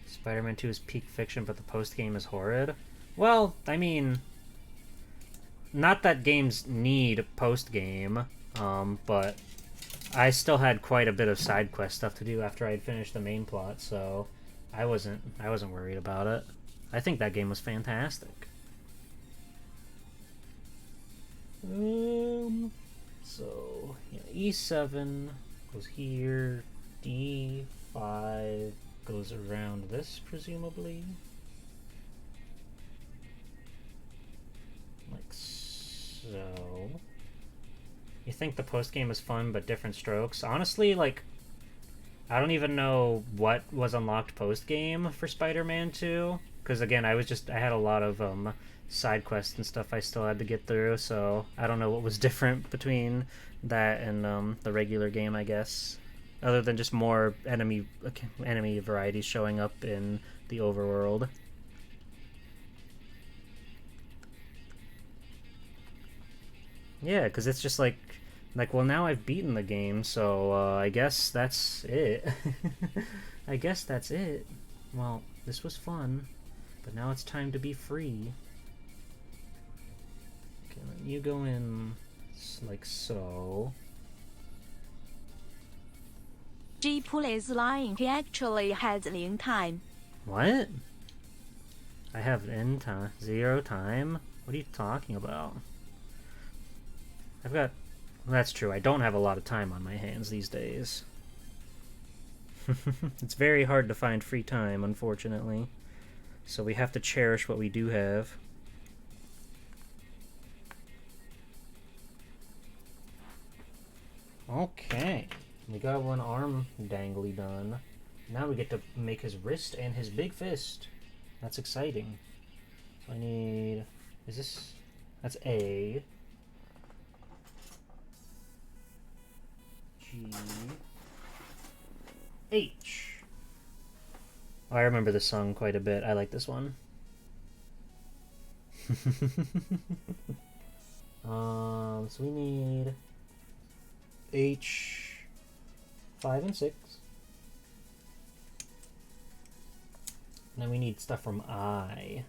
Spider-Man 2 is peak fiction, but the post-game is horrid. Well, I mean, not that games need post-game, but I still had quite a bit of side quest stuff to do after I had finished the main plot, so I wasn't worried about it. I think that game was fantastic. So yeah, E7 goes here, D5 goes around this, presumably. Like so. You think the post-game is fun, but different strokes? Honestly, like, I don't even know what was unlocked post-game for Spider-Man 2. Because, again, I had a lot of side quests and stuff I still had to get through, so I don't know what was different between that and the regular game, I guess. Other than just more enemy varieties showing up in the overworld. Yeah, because it's just like, well, now I've beaten the game, so I guess that's it. I guess that's it. Well, this was fun, but now it's time to be free. Okay, let you go in like so. G-Pool is lying. He actually has Ling time. What? I have N time, 0 time? What are you talking about? I've got... Well, that's true, I don't have a lot of time on my hands these days. It's very hard to find free time, unfortunately. So we have to cherish what we do have. Okay. We got one arm dangly done. Now we get to make his wrist and his big fist. That's exciting. So I need... Is this... That's A. G. H. Oh, I remember this song quite a bit. I like this one. So we need H, 5 and 6. And then we need stuff from I,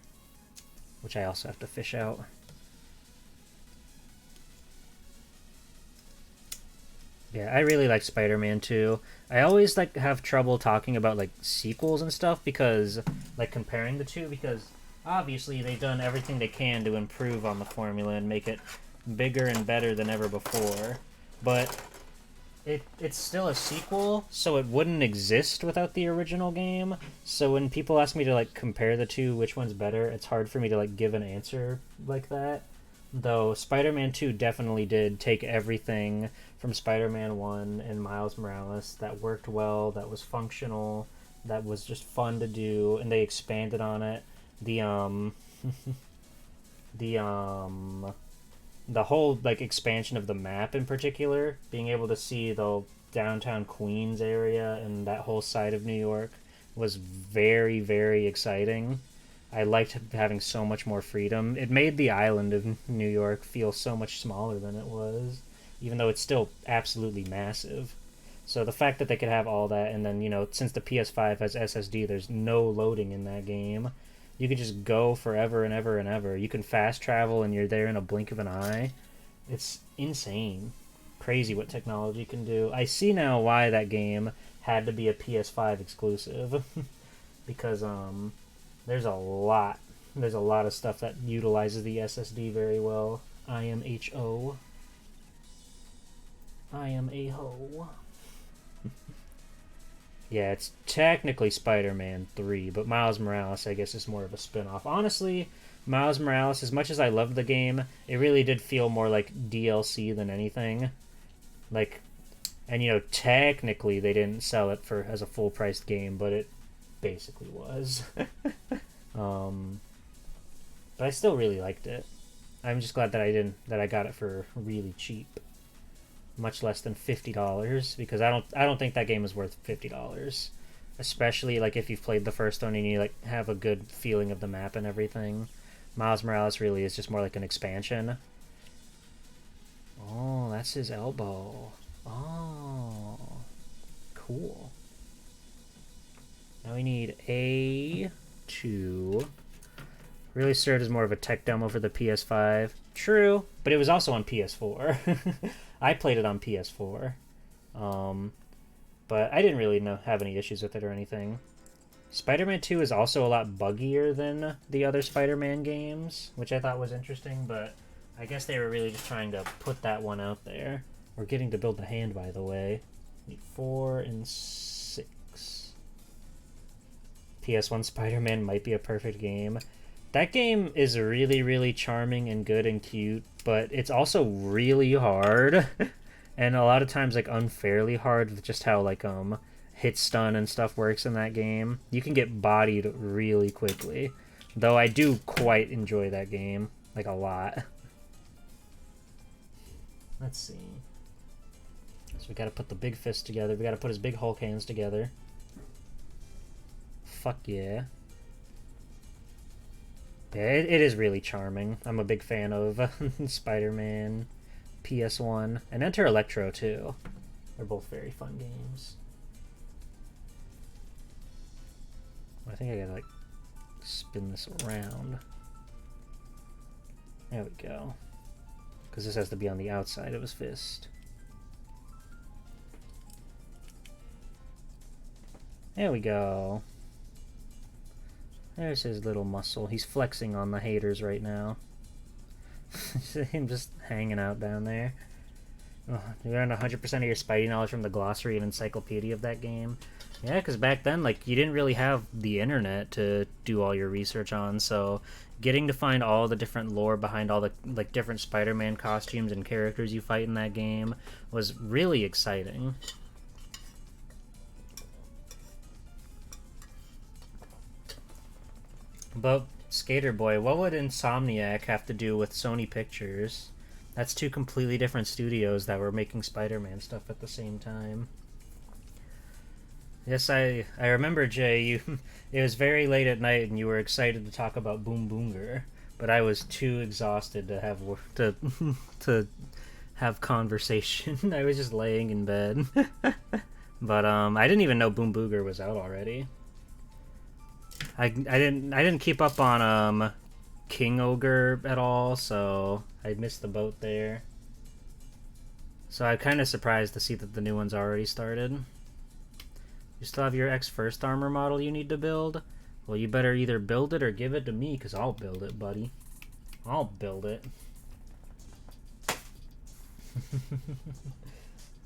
which I also have to fish out. Yeah, I really like Spider-Man 2. I always have trouble talking about sequels and stuff because comparing the two, because obviously they've done everything they can to improve on the formula and make it bigger and better than ever before. But it's still a sequel, so it wouldn't exist without the original game. So when people ask me to like compare the two, which one's better, it's hard for me to like give an answer like that. Though Spider-Man 2 definitely did take everything from Spider-Man 1 and Miles Morales that worked well, that was functional, that was just fun to do, and they expanded on it. The the the whole like expansion of the map in particular, being able to see the downtown Queens area and that whole side of New York was very, very exciting. I liked having so much more freedom. It made the island of New York feel so much smaller than it was, even though it's still absolutely massive. So the fact that they could have all that, and then, you know, since the PS5 has SSD, there's no loading in that game. You can just go forever and ever and ever. You can fast travel and you're there in a blink of an eye. It's insane. Crazy what technology can do. I see now why that game had to be a PS5 exclusive. Because there's a lot of stuff that utilizes the SSD very well. I am HO. I am a ho. Yeah, it's technically Spider-Man 3, but Miles Morales, I guess, is more of a spin-off. Honestly, Miles Morales, as much as I loved the game, it really did feel more like DLC than anything. Like, and you know, technically they didn't sell it for as a full-priced game, but it basically was. But I still really liked it. I'm just glad that I got it for really cheap. Much less than $50, because I don't think that game is worth $50, especially like if you've played the first one and you like have a good feeling of the map and everything. Miles Morales really is just more like an expansion. Oh, that's his elbow. Oh, cool. Now we need A2. Really served as more of a tech demo for the PS5. True, but it was also on PS4. I played it on PS4. But I didn't really have any issues with it or anything. Spider-Man 2 is also a lot buggier than the other Spider-Man games, which I thought was interesting, but I guess they were really just trying to put that one out there. We're getting to build the hand, by the way. Need 4 and 6. PS1 Spider-Man might be a perfect game. That game is really, really charming and good and cute, but it's also really hard. And a lot of times, like, unfairly hard with just how, like, hit stun and stuff works in that game. You can get bodied really quickly. Though I do quite enjoy that game. Like, a lot. Let's see. So we gotta put the big fist together. We gotta put his big Hulk hands together. Fuck yeah. Yeah, it is really charming. I'm a big fan of Spider-Man, PS1, and Enter Electro too. They're both very fun games. I think I gotta like spin this around. There we go. Because this has to be on the outside of his fist. There we go. There's his little muscle. He's flexing on the haters right now. Him just hanging out down there. Oh, you learned 100% of your Spidey knowledge from the glossary and encyclopedia of that game. Yeah, because back then, like, you didn't really have the internet to do all your research on, so getting to find all the different lore behind all the, like, different Spider-Man costumes and characters you fight in that game was really exciting. But, Skater Boy, what would Insomniac have to do with Sony Pictures? That's two completely different studios that were making Spider-Man stuff at the same time. Yes, I remember, Jay, it was very late at night and you were excited to talk about Boom Boonger, but I was too exhausted to have to have conversation. I was just laying in bed. But I didn't even know Boom Booger was out already. I didn't keep up on King Ogre at all, so I missed the boat there. So I'm kind of surprised to see that the new one's already started. You still have your X First Armor model you need to build? Well, you better either build it or give it to me, because I'll build it, buddy. I'll build it.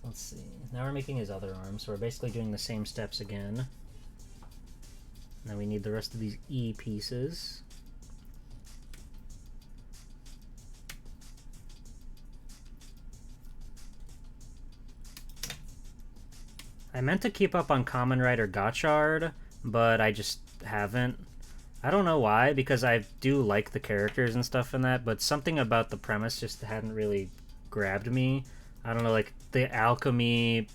Let's see. Now we're making his other arm, so we're basically doing the same steps again. Now we need the rest of these E pieces. I meant to keep up on Kamen Rider Gotchard, but I just haven't. I don't know why, because I do like the characters and stuff in that, but something about the premise just hadn't really grabbed me. I don't know, like the alchemy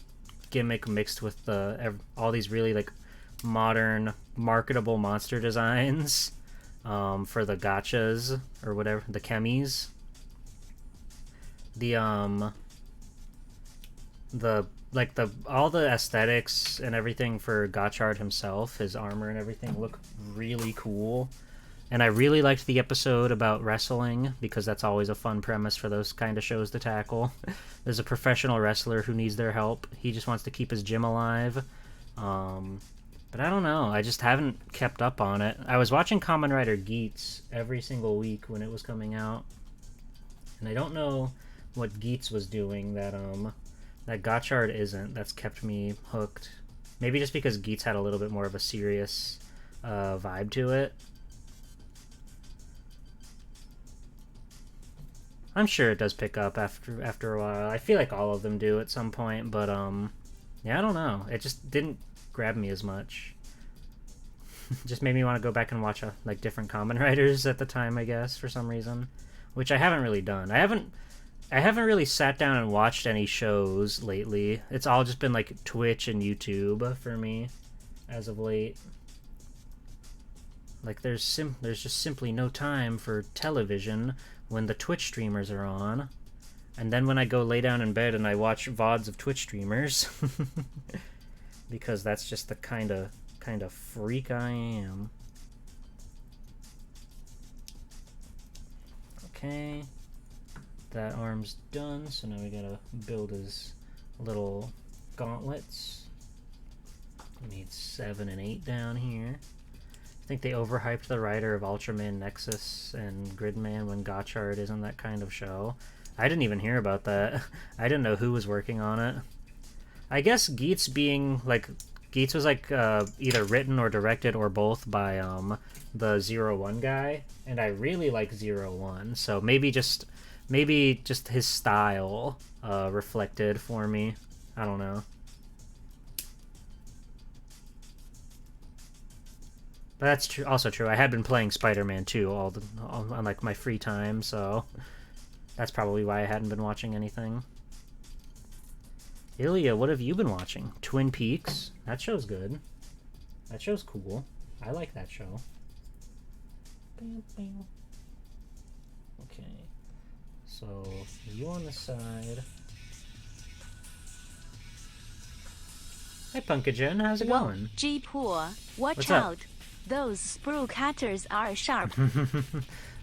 gimmick mixed with all these really like modern marketable monster designs for the gotchas or whatever, the chemis. All the aesthetics and everything for Gotchard himself, his armor and everything look really cool. And I really liked the episode about wrestling, because that's always a fun premise for those kind of shows to tackle. There's a professional wrestler who needs their help. He just wants to keep his gym alive. But I don't know. I just haven't kept up on it. I was watching Kamen Rider GUTS every single week when it was coming out. And I don't know what GUTS was doing that Gotchard isn't. That's kept me hooked. Maybe just because GUTS had a little bit more of a serious vibe to it. I'm sure it does pick up after a while. I feel like all of them do at some point, but yeah, I don't know. It just didn't grab me as much. Just made me want to go back and watch like different Kamen Riders at the time, I guess, for some reason, which I haven't really done. I haven't really sat down and watched any shows lately. It's all just been like Twitch and YouTube for me as of late. Like there's just simply no time for television when the Twitch streamers are on. And then when I go lay down in bed and I watch VODs of Twitch streamers because that's just the kind of freak I am. Okay. That arm's done, so now we gotta build his little gauntlets. We need 7 and 8 down here. I think they overhyped the writer of Ultraman Nexus and Gridman when Gotchard isn't that kind of show. I didn't even hear about that. I didn't know who was working on it. I guess GUTS was like either written or directed or both by the 01 guy, and I really like 01, so maybe just his style reflected for me. I don't know. But that's also true. I had been playing Spider-Man 2 on like my free time, so that's probably why I hadn't been watching anything. Ilya, what have you been watching? Twin Peaks? That show's good. That show's cool. I like that show. Okay. So, you on the side. Hi, Punkagen. How's it going? G-Poor, watch What's out. up? Those sprue cutters are sharp.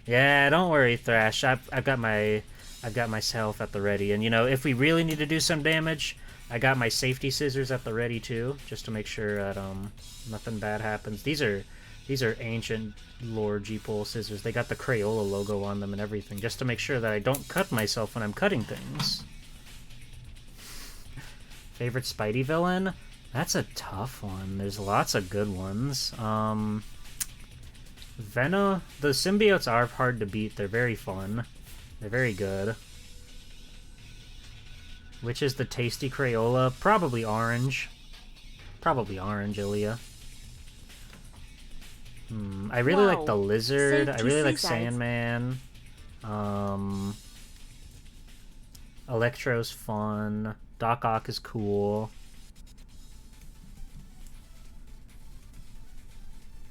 Yeah, don't worry, Thrash. I've got myself at the ready, and you know, if we really need to do some damage, I got my safety scissors at the ready too, just to make sure that nothing bad happens. These are ancient lore G-Pole scissors. They got the Crayola logo on them and everything, just to make sure that I don't cut myself when I'm cutting things. Favorite Spidey villain? That's a tough one. There's lots of good ones. Venom, the symbiotes are hard to beat. They're very fun. They're very good. Which is the tasty Crayola? Probably orange. Probably orange, Ilya. I really like the Lizard. I really like Sandman. Electro's fun. Doc Ock is cool.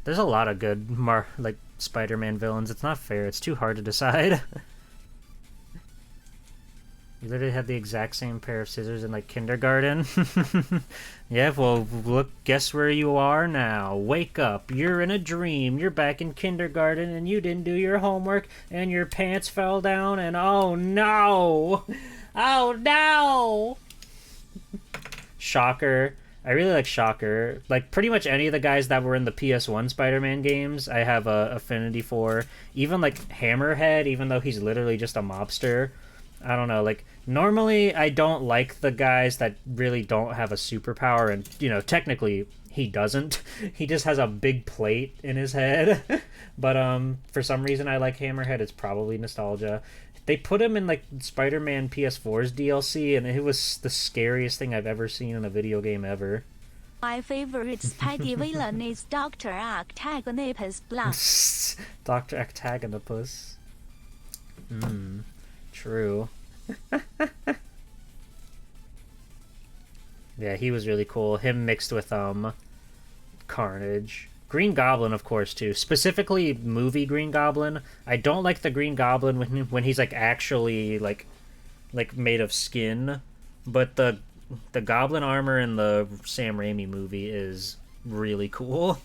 There's a lot of good Spider-Man villains. It's not fair. It's too hard to decide. You literally had the exact same pair of scissors in like kindergarten. Yeah, well, look, guess where you are now. Wake up. You're in a dream. You're back in kindergarten and you didn't do your homework and your pants fell down and oh no! Oh no! Shocker. I really like Shocker. Like, pretty much any of the guys that were in the PS1 Spider-Man games, I have a affinity for. Even, like, Hammerhead, even though he's literally just a mobster. I don't know, like, normally I don't like the guys that really don't have a superpower, and, you know, technically he doesn't. He just has a big plate in his head. But, for some reason I like Hammerhead. It's probably nostalgia. They put him in, like, Spider-Man PS4's DLC, and it was the scariest thing I've ever seen in a video game ever. My favorite Spidey villain is Dr. Octagonopus Plus. Dr. Octagonopus. True. Yeah, he was really cool. Him mixed with Carnage. Green Goblin, of course, too. Specifically, movie Green Goblin. I don't like the Green Goblin when he's like actually like made of skin, but the Goblin armor in the Sam Raimi movie is really cool.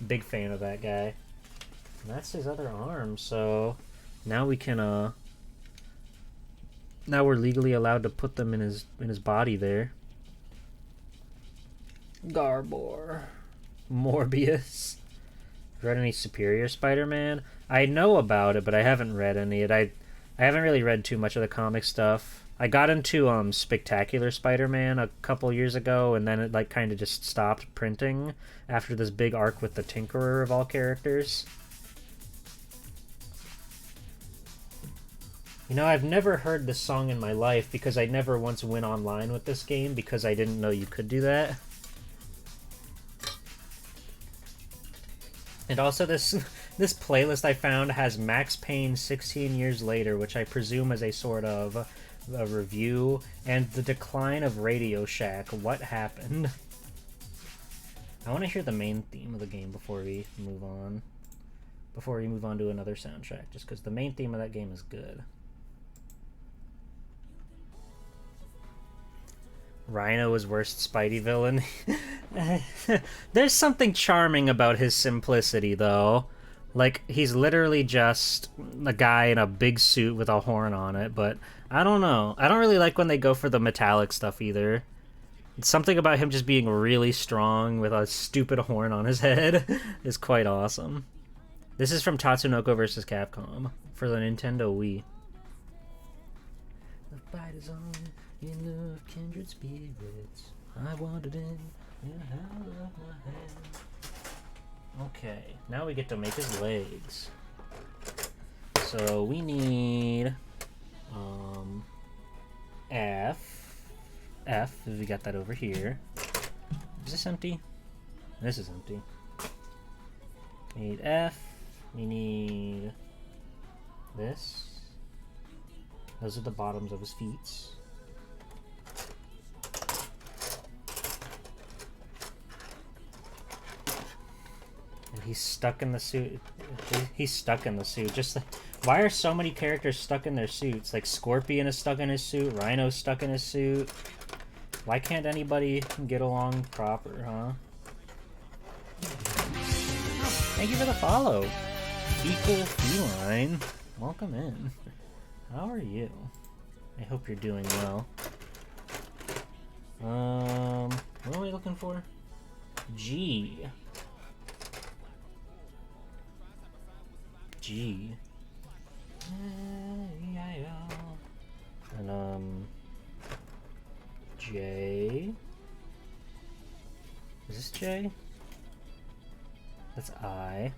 Big fan of that guy. And that's his other arm. So now we can now we're legally allowed to put them in his body there. Garbor. Morbius. Read any Superior Spider-Man? I know about it, but I haven't read any. I haven't really read too much of the comic stuff. I got into Spectacular Spider-Man a couple years ago, and then it like kind of just stopped printing after this big arc with the Tinkerer of all characters. You know, I've never heard this song in my life because I never once went online with this game because I didn't know you could do that. And also this playlist I found has Max Payne 16 Years Later, which I presume is a sort of a review, and The Decline of Radio Shack. What happened? I want to hear the main theme of the game before we move on. Before we move on to another soundtrack, just because the main theme of that game is good. Rhino is worst Spidey villain. There's something charming about his simplicity, though. Like, he's literally just a guy in a big suit with a horn on it, but I don't know. I don't really like when they go for the metallic stuff, either. It's something about him just being really strong with a stupid horn on his head is quite awesome. This is from Tatsunoko vs. Capcom for the Nintendo Wii. The fight is on. In love, kindred spirits, I wandered in the hollow of my hand. Okay, now we get to make his legs. So we need F. We got that over here. Is this empty? This is empty. We need F. We need this. Those are the bottoms of his feet. And he's stuck in the suit. He's stuck in the suit. Just like, why are so many characters stuck in their suits? Like Scorpion is stuck in his suit. Rhino's stuck in his suit. Why can't anybody get along proper, huh? Oh, thank you for the follow. Equal Feline. Welcome in. How are you? I hope you're doing well. What are we looking for? G. And J. Is this J? That's I.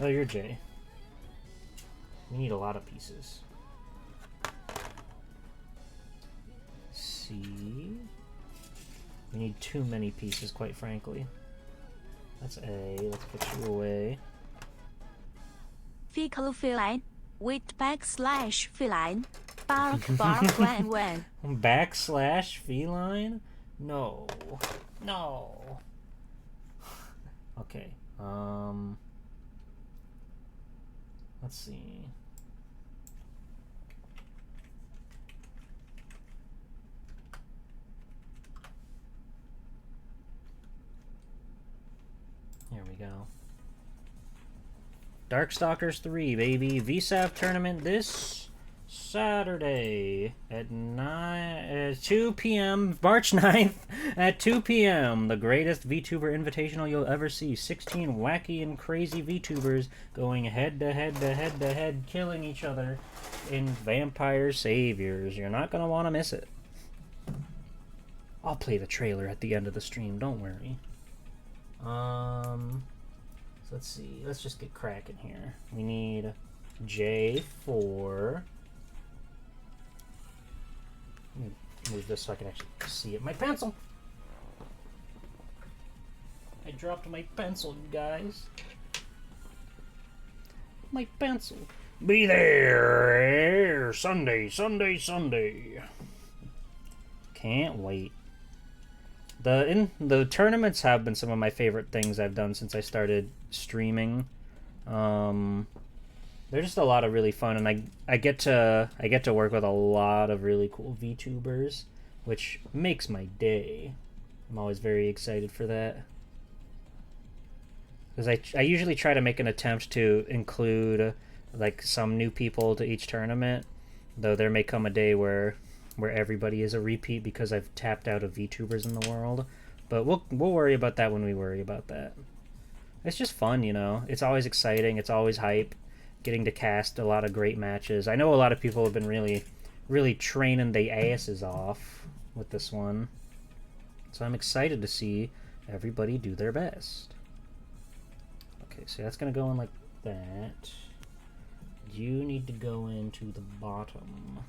Oh, you're J. We need a lot of pieces. C. We need too many pieces, quite frankly. That's A. Let's put you away. Fecal feline. With backslash feline. Bark bark when. Backslash feline? No. No. Okay. Let's see. Here we go. Darkstalkers 3, baby. VSAV tournament this Saturday at 2 p.m. March 9th at 2 p.m. The greatest VTuber invitational you'll ever see. 16 wacky and crazy VTubers going head to head to head to head, killing each other in Vampire Saviors. You're not gonna want to miss it. I'll play the trailer at the end of the stream, don't worry. So let's see. Let's just get cracking here. We need J4. Let me move this so I can actually see it. My pencil! I dropped my pencil, you guys. My pencil. Be there! Sunday, Sunday, Sunday. Can't wait. The tournaments have been some of my favorite things I've done since I started streaming. They're just a lot of really fun, and I get to work with a lot of really cool VTubers, which makes my day. I'm always very excited for that. Because I usually try to make an attempt to include like some new people to each tournament, though there may come a day where everybody is a repeat because I've tapped out of VTubers in the world. But we'll worry about that when we worry about that. It's just fun, you know. It's always exciting. It's always hype. Getting to cast a lot of great matches. I know a lot of people have been really training their asses off with this one. So I'm excited to see everybody do their best. Okay, so that's going to go in like that. You need to go into the bottom.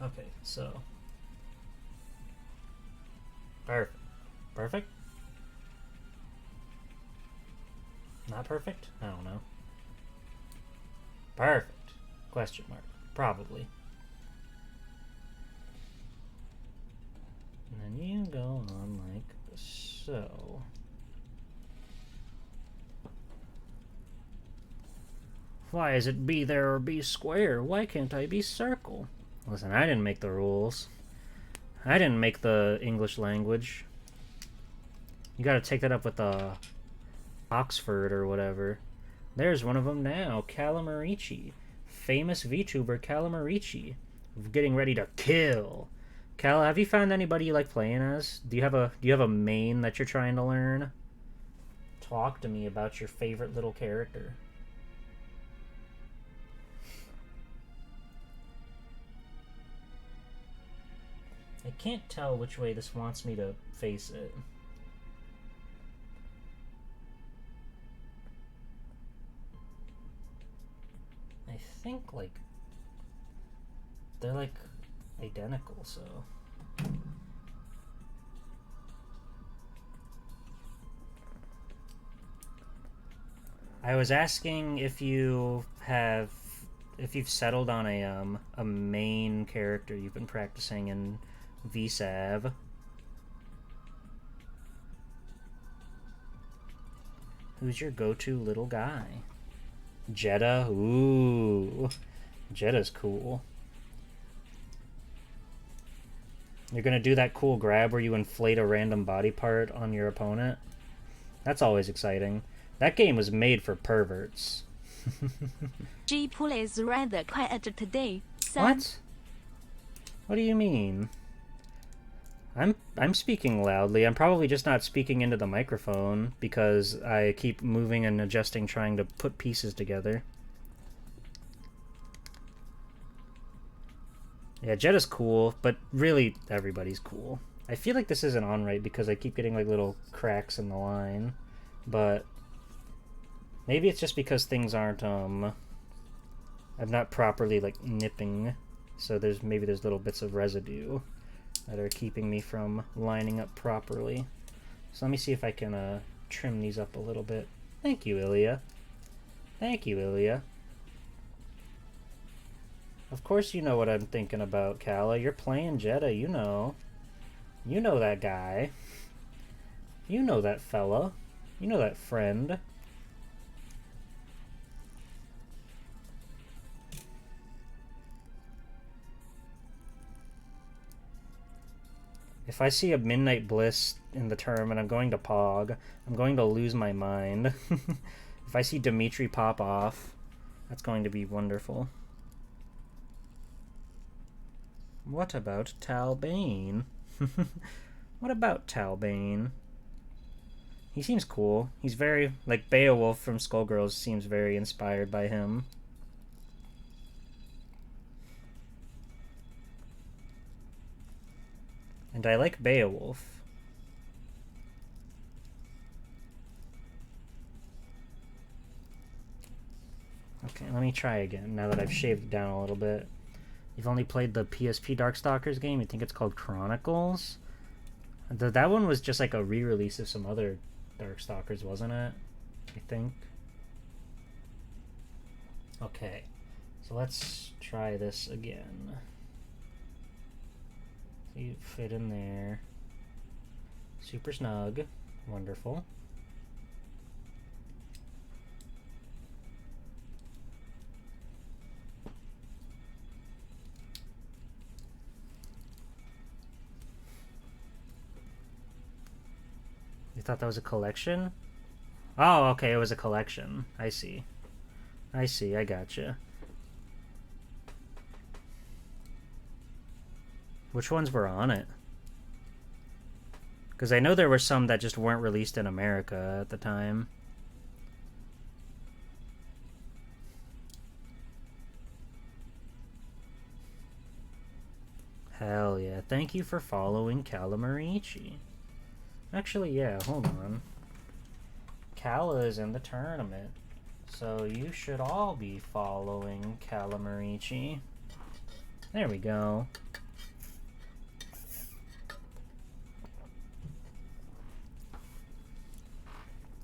Okay, so perfect. Perfect? Not perfect? I don't know. Perfect. Question mark. Probably. And then you go on like so. Why is it be there or be square? Why can't I be circle? Listen, I didn't make the rules. I didn't make the English language. You gotta take that up with Oxford or whatever. There's one of them now, Calamarici. Famous VTuber Calamarici. Getting ready to kill. Cal, have you found anybody you like playing as? Do you have a main that you're trying to learn? Talk to me about your favorite little character. I can't tell which way this wants me to face it. I think, like, they're, like, identical, so... I was asking if you've settled on a main character you've been practicing in VSAV. Who's your go-to little guy? Jeddah? Ooh. Jeddah's cool. You're gonna do that cool grab where you inflate a random body part on your opponent? That's always exciting. That game was made for perverts. G-Pool is rather quiet today. What? What do you mean? I'm speaking loudly. I'm probably just not speaking into the microphone because I keep moving and adjusting trying to put pieces together. Yeah, Jeddah's cool, but really everybody's cool. I feel like this isn't on right because I keep getting like little cracks in the line, but maybe it's just because things aren't I'm not properly like nipping, so maybe there's little bits of residue that are keeping me from lining up properly. So let me see if I can trim these up a little bit. Thank you, Ilya. Thank you, Ilya. Of course you know what I'm thinking about, Kala. You're playing Jeddah, you know. You know that guy. You know that fella. You know that friend. If I see a Midnight Bliss in the term and I'm going to Pog, I'm going to lose my mind. If I see Dimitri pop off, that's going to be wonderful. What about Talbane? What about Talbane? He seems cool. He's very, like, Beowulf from Skullgirls seems very inspired by him. And I like Beowulf. Okay, let me try again now that I've shaved it down a little bit. You've only played the PSP Darkstalkers game? You think it's called Chronicles? That one was just like a re-release of some other Darkstalkers, wasn't it? I think. Okay, so let's try this again. So you fit in there. Super snug. Wonderful. You thought that was a collection? Oh, okay, it was a collection. I see. I see, I gotcha. Which ones were on it? Because I know there were some that just weren't released in America at the time. Hell yeah. Thank you for following Calamarici. Actually, yeah, hold on. Cala is in the tournament. So you should all be following Calamarici. There we go.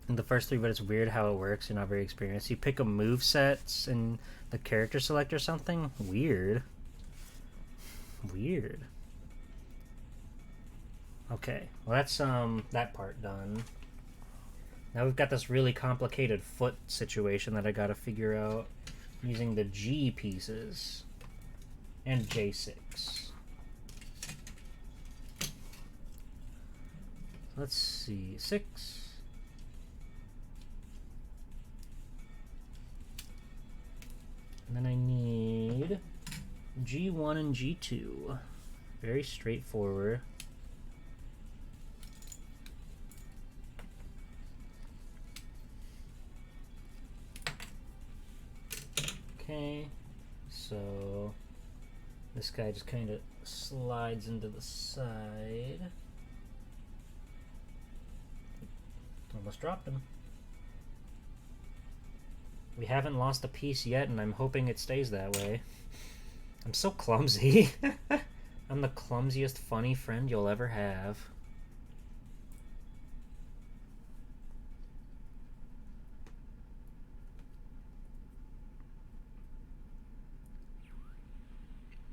In the first 3, but it's weird how it works. You're not very experienced. You pick a move sets and the character select or something? Weird. Weird. Okay, well that's that part done. Now we've got this really complicated foot situation that I gotta figure out using the G pieces and J6. Let's see, 6. And then I need G1 and G2. Very straightforward. Okay, so this guy just kind of slides into the side. Almost dropped him. We haven't lost a piece yet, and I'm hoping it stays that way. I'm so clumsy. I'm the clumsiest funny friend you'll ever have.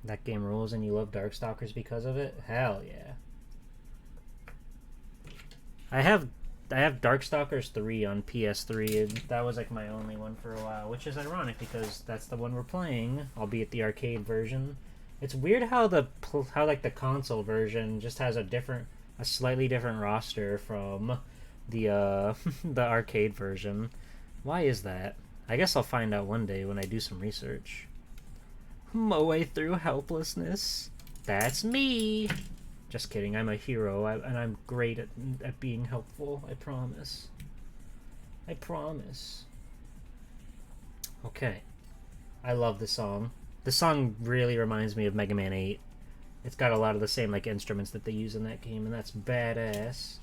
That game rules and you love Darkstalkers because of it? Hell yeah. I have Darkstalkers 3 on PS3, and that was like my only one for a while, which is ironic because that's the one we're playing, albeit the arcade version. It's weird how the console version just has a slightly different roster from the the arcade version. Why is that? I guess I'll find out one day when I do some research. Moe through helplessness. That's me. Just kidding, I'm a hero, and I'm great at being helpful, I promise. I promise. Okay. I love this song. This song really reminds me of Mega Man 8. It's got a lot of the same like instruments that they use in that game, and that's badass.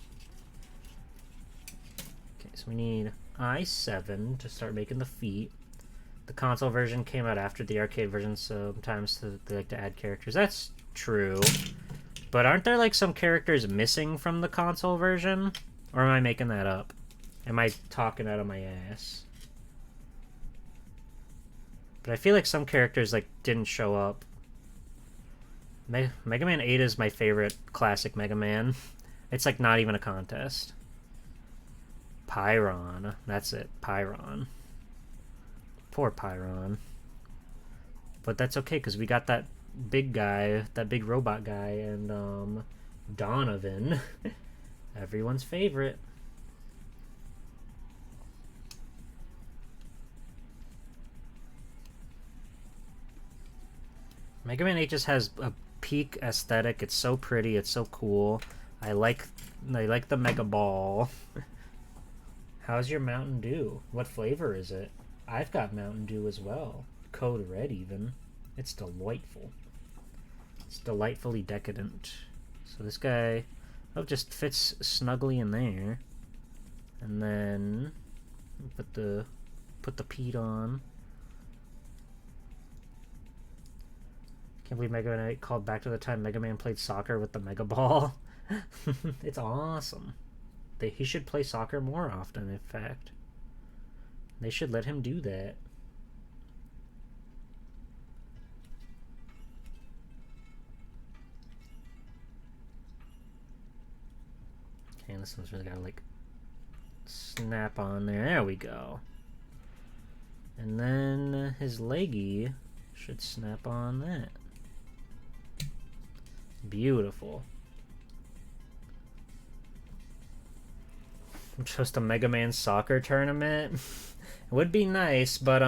Okay, so we need I7 to start making the feet. The console version came out after the arcade version, so sometimes they like to add characters. That's true. But aren't there like some characters missing from the console version? Or am I making that up? Am I talking out of my ass? But I feel like some characters like didn't show up. Mega Man 8 is my favorite classic Mega Man. It's like not even a contest. Pyron. That's it. Pyron. Poor Pyron. But that's okay because we got that big guy, that big robot guy, and Donovan. Everyone's favorite. Mega Man 8 just has a peak aesthetic. It's so pretty. It's so cool. I like the Mega Ball. How's your Mountain Dew? What flavor is it? I've got Mountain Dew as well. Code Red even. It's delightful. It's delightfully decadent. So this guy just fits snugly in there. And then put the peat on. Can't believe Mega Man 8 called back to the time Mega Man played soccer with the Mega Ball. It's awesome. He should play soccer more often, in fact. They should let him do that. Okay, this one's really gotta, like, snap on there. There we go. And then his leggy should snap on that. Beautiful. Just a Mega Man soccer tournament. It would be nice, but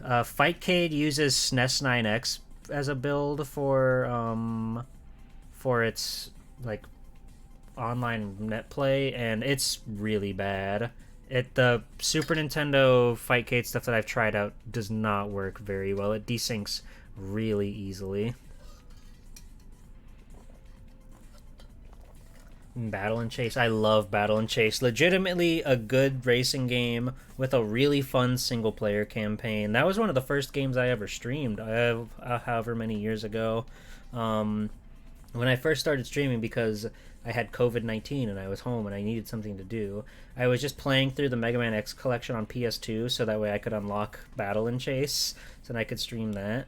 Fightcade uses SNES 9X as a build for its like online net play, and it's really bad. The Super Nintendo Fightcade stuff that I've tried out does not work very well. It desyncs really easily. Battle and Chase. I love Battle and Chase. Legitimately a good racing game with a really fun single-player campaign. That was one of the first games I ever streamed, however many years ago. When I first started streaming, because I had COVID-19 and I was home and I needed something to do, I was just playing through the Mega Man X collection on PS2 so that way I could unlock Battle and Chase, so then I could stream that.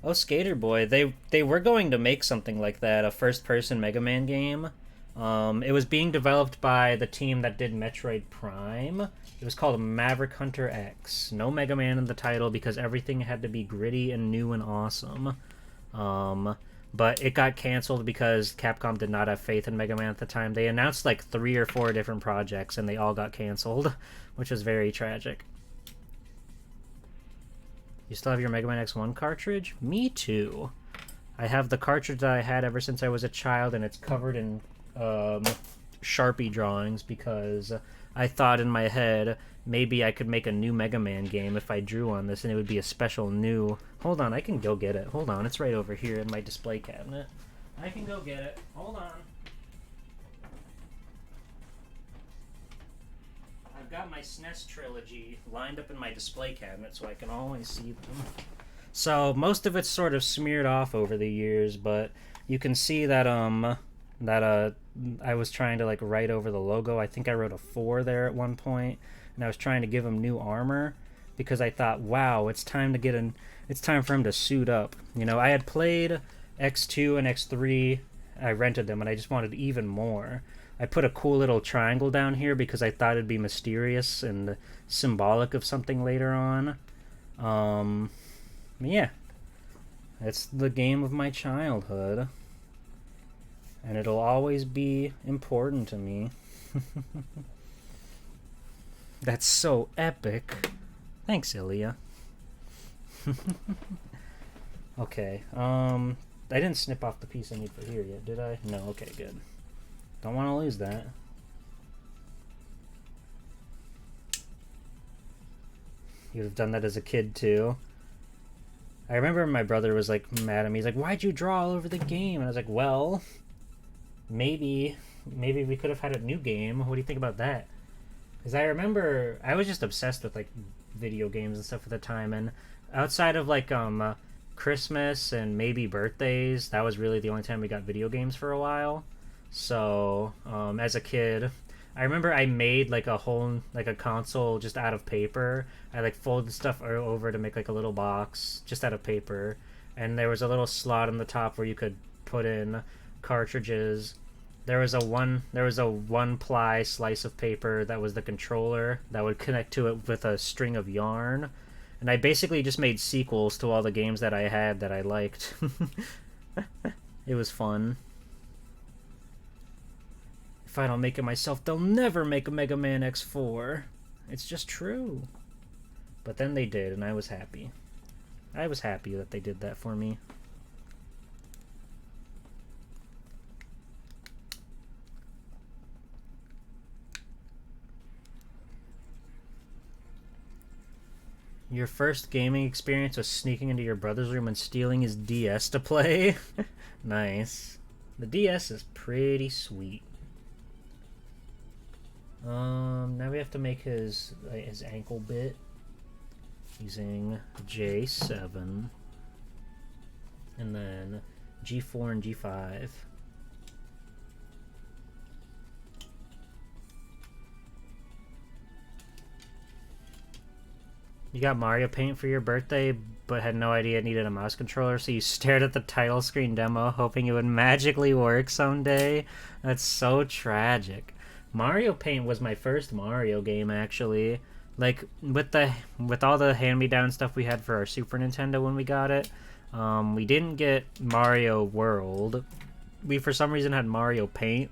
Oh, Skater Boy, they were going to make something like that, a first-person Mega Man game. It was being developed by the team that did Metroid Prime. It was called Maverick Hunter X. No Mega Man in the title because everything had to be gritty and new and awesome. But it got canceled because Capcom did not have faith in Mega Man at the time. They announced like 3 or 4 different projects and they all got canceled, which was very tragic. You still have your Mega Man X1 cartridge? Me too. I have the cartridge that I had ever since I was a child, and it's covered in Sharpie drawings because I thought in my head maybe I could make a new Mega Man game if I drew on this, and it would be a special new... Hold on, I can go get it. Hold on, it's right over here in my display cabinet. I can go get it. Hold on. I've got my SNES trilogy lined up in my display cabinet so I can always see them. So most of it's sort of smeared off over the years, but you can see that I was trying to like write over the logo. I think I wrote a 4 there at one point, and I was trying to give him new armor because I thought, wow, it's time for him to suit up. You know, I had played X2 and X3. I rented them, and I just wanted even more. I put a cool little triangle down here because I thought it'd be mysterious and symbolic of something later on. Yeah. It's the game of my childhood. And it'll always be important to me. That's so epic. Thanks, Ilya. Okay, I didn't snip off the piece I need for here yet, did I? No, okay, good. Don't want to lose that. You would have done that as a kid too. I remember my brother was like mad at me. He's like, "Why'd you draw all over the game?" And I was like, "Well, maybe we could have had a new game. What do you think about that?" Because I remember I was just obsessed with like video games and stuff at the time, and outside of like Christmas and maybe birthdays, that was really the only time we got video games for a while. So, as a kid, I remember I made like a whole, like a console just out of paper. I like folded stuff over to make like a little box just out of paper. And there was a little slot on the top where you could put in cartridges. There was a one ply slice of paper that was the controller that would connect to it with a string of yarn. And I basically just made sequels to all the games that I had that I liked. It was fun. If I don't make it myself, they'll never make a Mega Man X4. It's just true. But then they did, and I was happy. I was happy that they did that for me. Your first gaming experience was sneaking into your brother's room and stealing his DS to play? Nice. The DS is pretty sweet. Now we have to make his ankle bit using J7 and then G4 and G5. You got Mario Paint for your birthday, but had no idea it needed a mouse controller, so you stared at the title screen demo hoping it would magically work someday? That's so tragic. Mario Paint was my first Mario game, actually. Like, with all the hand-me-down stuff we had for our Super Nintendo when we got it, we didn't get Mario World. We, for some reason, had Mario Paint.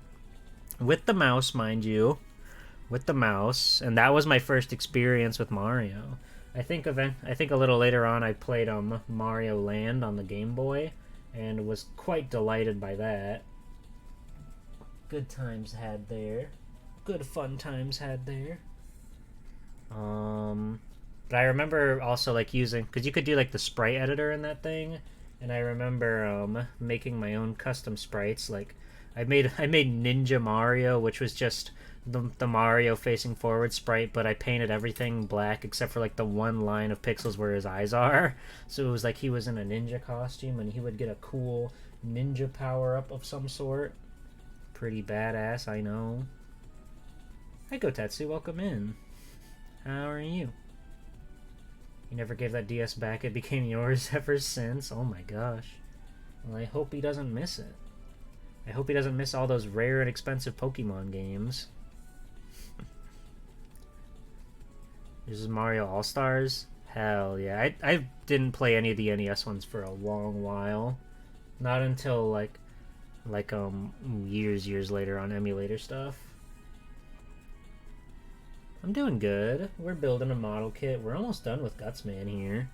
With the mouse, mind you. With the mouse. And that was my first experience with Mario. I think a little later on I played Mario Land on the Game Boy and was quite delighted by that. Good times had there. Good fun times had there. But I remember also like using, because you could do like the sprite editor in that thing, and I remember making my own custom sprites. Like I made Ninja Mario, which was just the Mario facing forward sprite, but I painted everything black except for like the one line of pixels where his eyes are. So it was like he was in a ninja costume and he would get a cool ninja power up of some sort. Pretty badass, I know. Hi Gotetsu, welcome in. How are you? You never gave that DS back, it became yours ever since? Oh my gosh. Well, I hope he doesn't miss it. I hope he doesn't miss all those rare and expensive Pokemon games. This is Mario All-Stars? Hell yeah. I didn't play any of the NES ones for a long while. Not until like years later on emulator stuff. I'm doing good. We're building a model kit. We're almost done with GUTSMAN here.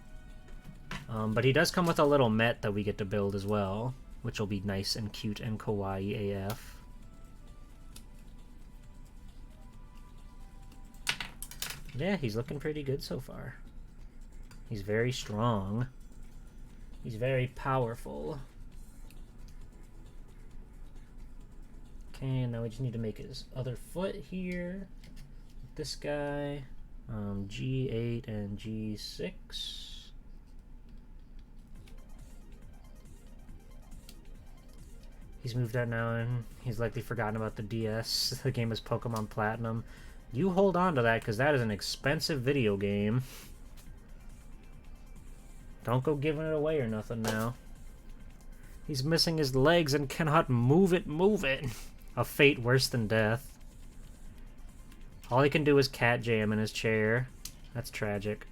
But he does come with a little Met that we get to build as well, which will be nice and cute and kawaii AF. Yeah, he's looking pretty good so far. He's very strong. He's very powerful. Okay, now we just need to make his other foot here. This guy. G8 and G6. He's moved out now and he's likely forgotten about the DS. The game is Pokemon Platinum. You hold on to that because that is an expensive video game. Don't go giving it away or nothing now. He's missing his legs and cannot move it, move it. A fate worse than death. All he can do is cat jam in his chair. That's tragic.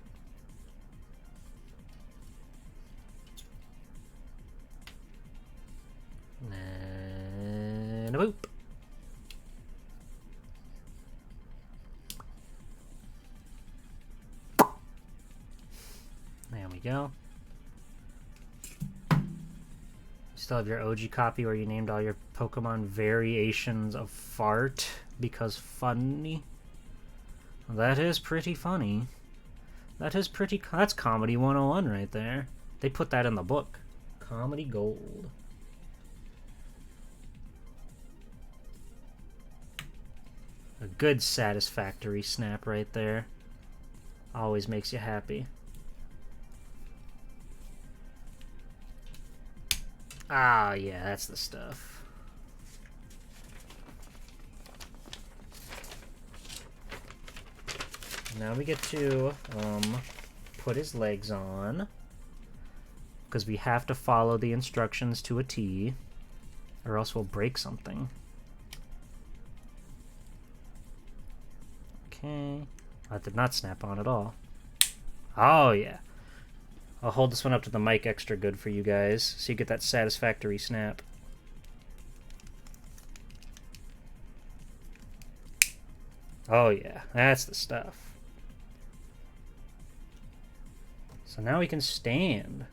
And a boop. There we go. You still have your OG copy where you named all your Pokemon variations of fart because funny. That is pretty funny. That's Comedy 101 right there. They put that in the book. Comedy gold. A good satisfactory snap right there. Always makes you happy. Ah, yeah, that's the stuff. Now we get to put his legs on, because we have to follow the instructions to a T, or else we'll break something. Okay. That did not snap on at all. Oh, yeah. I'll hold this one up to the mic extra good for you guys, so you get that satisfactory snap. Oh yeah, that's the stuff. So now he can stand.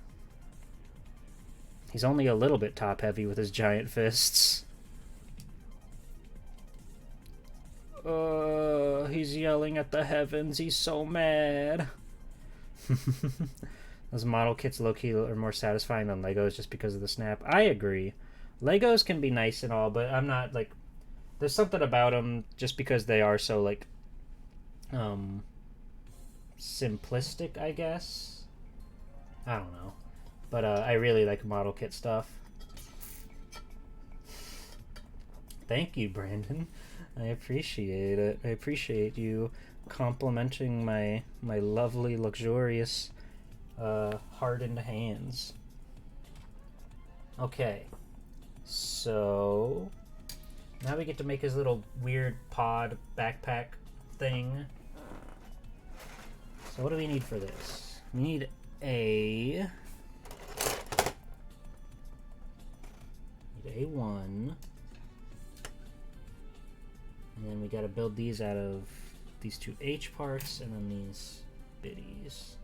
He's only a little bit top-heavy with his giant fists. He's yelling at the heavens. He's so mad. Those model kits low-key are more satisfying than Legos just because of the snap. I agree. Legos can be nice and all, but I'm not, like... There's something about them just because they are so, like... simplistic, I guess? I don't know. But I really like model kit stuff. Thank you, Brandon. I appreciate it. I appreciate you complimenting my lovely, luxurious, hardened hands. Okay. So... Now we get to make his little weird pod backpack thing. So what do we need for this? We need a... A1. And then we gotta build these out of these two H parts and then these biddies.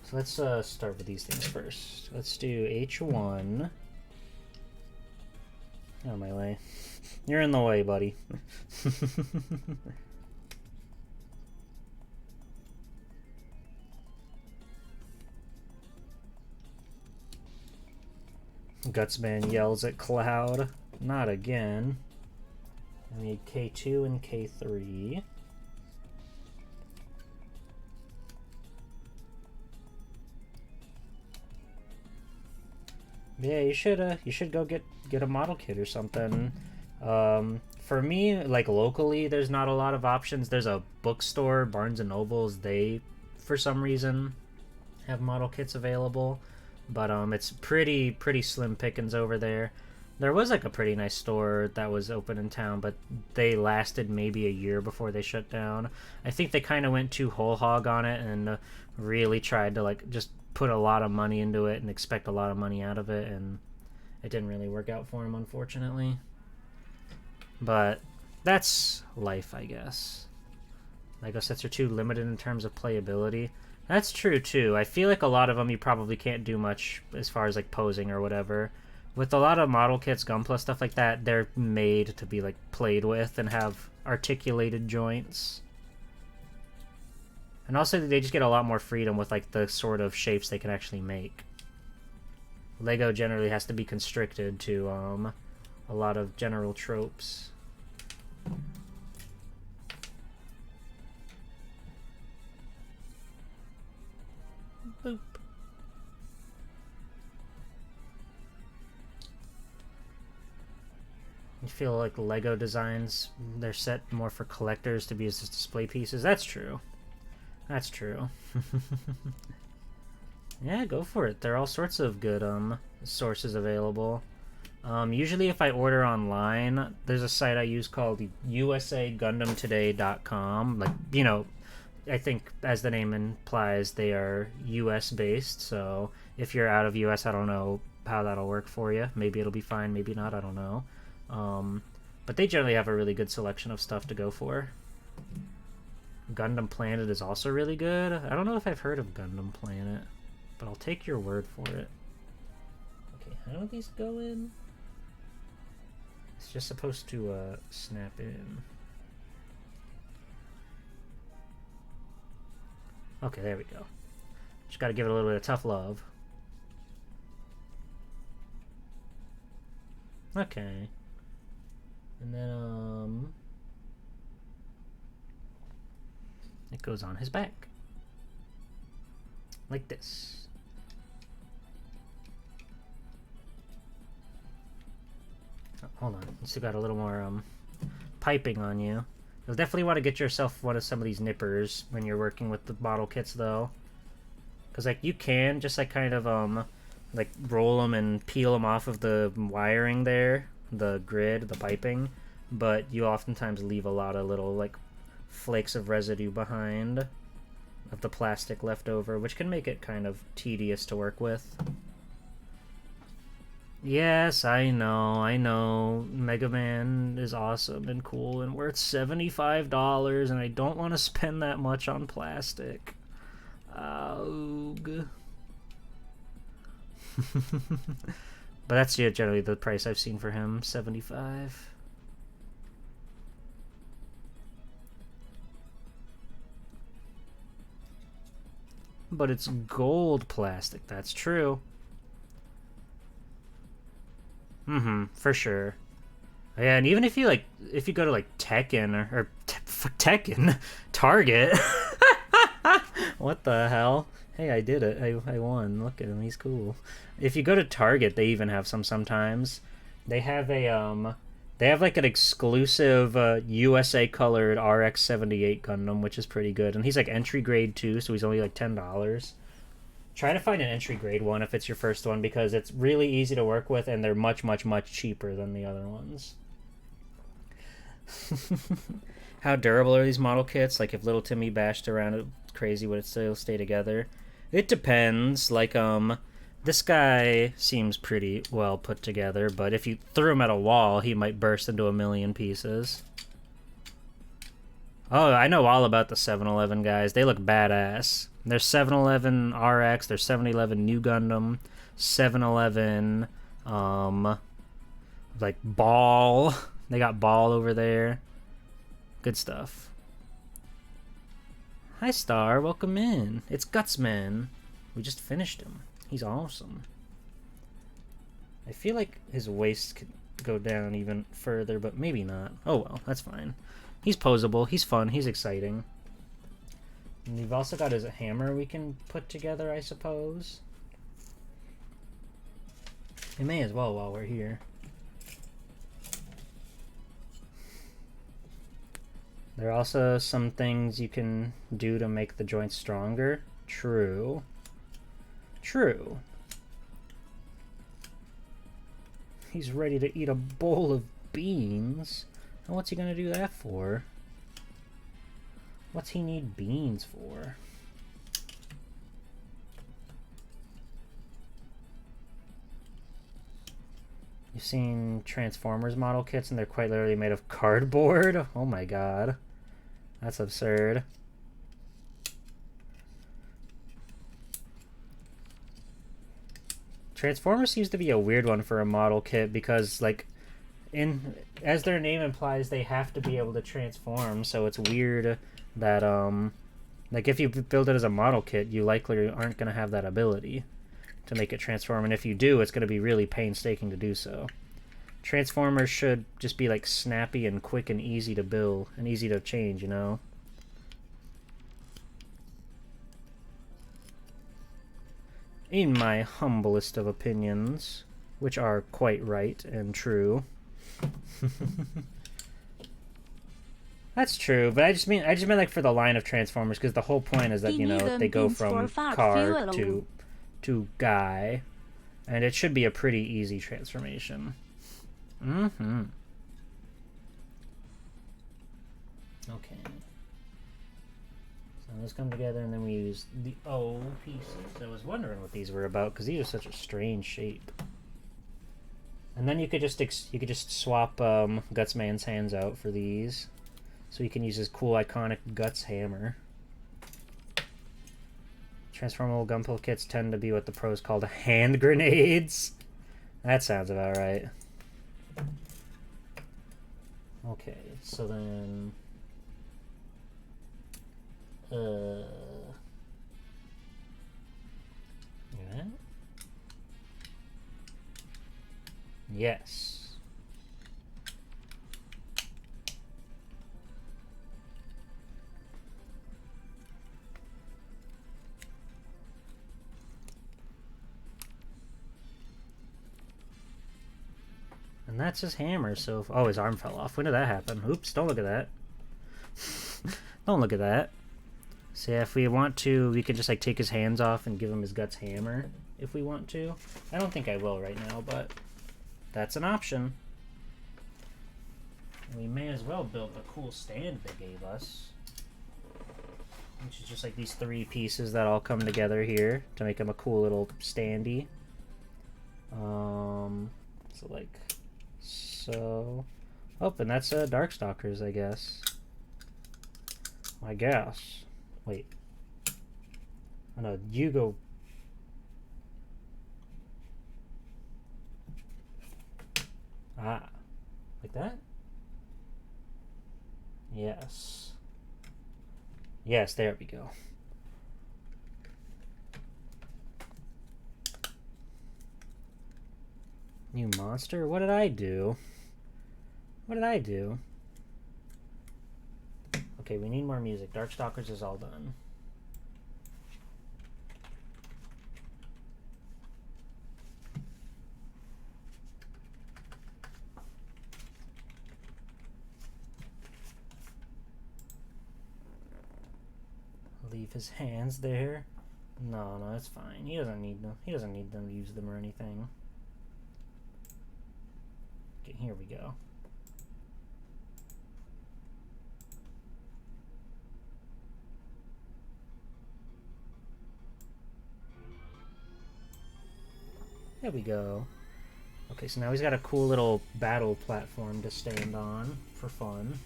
So let's start with these things first. Let's do H1. Out of my way. You're in the way, buddy. Gutsman yells at Cloud. Not again. I need K2 and K3. Yeah, you should go get a model kit or something. For me, like locally, there's not a lot of options. There's a bookstore, Barnes and Nobles. They, for some reason, have model kits available, but it's pretty slim pickings over there. There was like a pretty nice store that was open in town, but they lasted maybe a year before they shut down. I think they kind of went too whole hog on it and really tried to like just put a lot of money into it and expect a lot of money out of it, and it didn't really work out for him, unfortunately. But that's life, I guess. Lego sets are too limited in terms of playability. That's true too. I feel like a lot of them you probably can't do much as far as like posing or whatever. With a lot of model kits, Gunpla, stuff like that, they're made to be like played with and have articulated joints. And also they just get a lot more freedom with like the sort of shapes they can actually make. Lego generally has to be constricted to a lot of general tropes. Boop. You feel like Lego designs, they're set more for collectors to be as display pieces. That's true. That's true. Yeah, go for it. There are all sorts of good sources available. Usually if I order online, there's a site I use called usagundamtoday.com. Like, you know, I think as the name implies, they are US based, so if you're out of US, I don't know how that'll work for you. Maybe it'll be fine, maybe not, I don't know. But they generally have a really good selection of stuff to go for. Gundam Planet is also really good. I don't know if I've heard of Gundam Planet, but I'll take your word for it. Okay, how do these go in? It's just supposed to snap in. Okay, there we go. Just gotta give it a little bit of tough love. Okay. And then, it goes on his back. Like this. Oh, hold on. You still got a little more, piping on you. You'll definitely want to get yourself one of some of these nippers when you're working with the model kits, though. Because, like, you can just, like, kind of, like, roll them and peel them off of the wiring there. The grid, the piping. But you oftentimes leave a lot of little, like, flakes of residue behind of the plastic left over, which can make it kind of tedious to work with. Yes, I know. Mega Man is awesome and cool and worth $75, and I don't want to spend that much on plastic. Oug. But that's generally the price I've seen for him, 75. But it's gold plastic, that's true. For sure. Yeah, and even if you go to like Tekken or Tekken, Target. What the hell? Hey, I did it. I won. Look at him. He's cool. If you go to Target, they even have some sometimes. They have they have like an exclusive USA colored RX-78 Gundam, which is pretty good. And he's like entry grade too, so he's only like $10. Try to find an entry grade one if it's your first one, because it's really easy to work with and they're much, much, much cheaper than the other ones. How durable are these model kits? Like if little Timmy bashed around it crazy, would it still stay together? It depends. Like this guy seems pretty well put together, but if you threw him at a wall, he might burst into a million pieces. Oh, I know all about the 7-Eleven guys. They look badass. There's 7-Eleven RX, there's 7-Eleven New Gundam, 7-Eleven, like Ball. They got Ball over there. Good stuff. Hi, Star. Welcome in. It's GUTSMAN. We just finished him. He's awesome. I feel like his waist could go down even further, but maybe not. Oh well, that's fine. He's posable. He's fun. He's exciting. And we've also got his hammer we can put together, I suppose. We may as well while we're here. There are also some things you can do to make the joints stronger. True. True. He's ready to eat a bowl of beans. And what's he gonna do that for? What's he need beans for? You've seen Transformers model kits and they're quite literally made of cardboard? Oh my god. That's absurd. Transformers seems to be a weird one for a model kit because, like, as their name implies, they have to be able to transform, so it's weird that, like, if you build it as a model kit, you likely aren't going to have that ability to make it transform, and if you do, it's going to be really painstaking to do so. Transformers should just be, like, snappy and quick and easy to build, and easy to change, you know? In my humblest of opinions, which are quite right and true. That's true, but I just mean like for the line of Transformers, because the whole point is that, you know, they go from car to guy, and it should be a pretty easy transformation. Okay. So those come together, and then we use the O pieces. I was wondering what these were about, because these are such a strange shape. And then you could just swap GUTSMAN's hands out for these, so he can use his cool iconic Guts hammer. Transformable gunpowder kits tend to be what the pros call hand grenades. That sounds about right. Okay, so then yeah. Yes. And that's his hammer, so... Oh, his arm fell off. When did that happen? Oops, don't look at that. Don't look at that. So yeah, if we want to, we can just like take his hands off and give him his Guts hammer, if we want to. I don't think I will right now, but that's an option. And we may as well build the cool stand they gave us, which is just like these 3 pieces that all come together here to make him a cool little standee. So like, so. Oh, and that's Darkstalkers, I guess. I guess. Wait. Oh no, you go. Ah. Like that? Yes. Yes, there we go. New monster? What did I do? What did I do? Okay, we need more music. Darkstalkers is all done. Leave his hands there. No, it's fine. He doesn't need them. He doesn't need them to use them or anything. Okay, here we go. There we go. Okay, so now he's got a cool little battle platform to stand on for fun.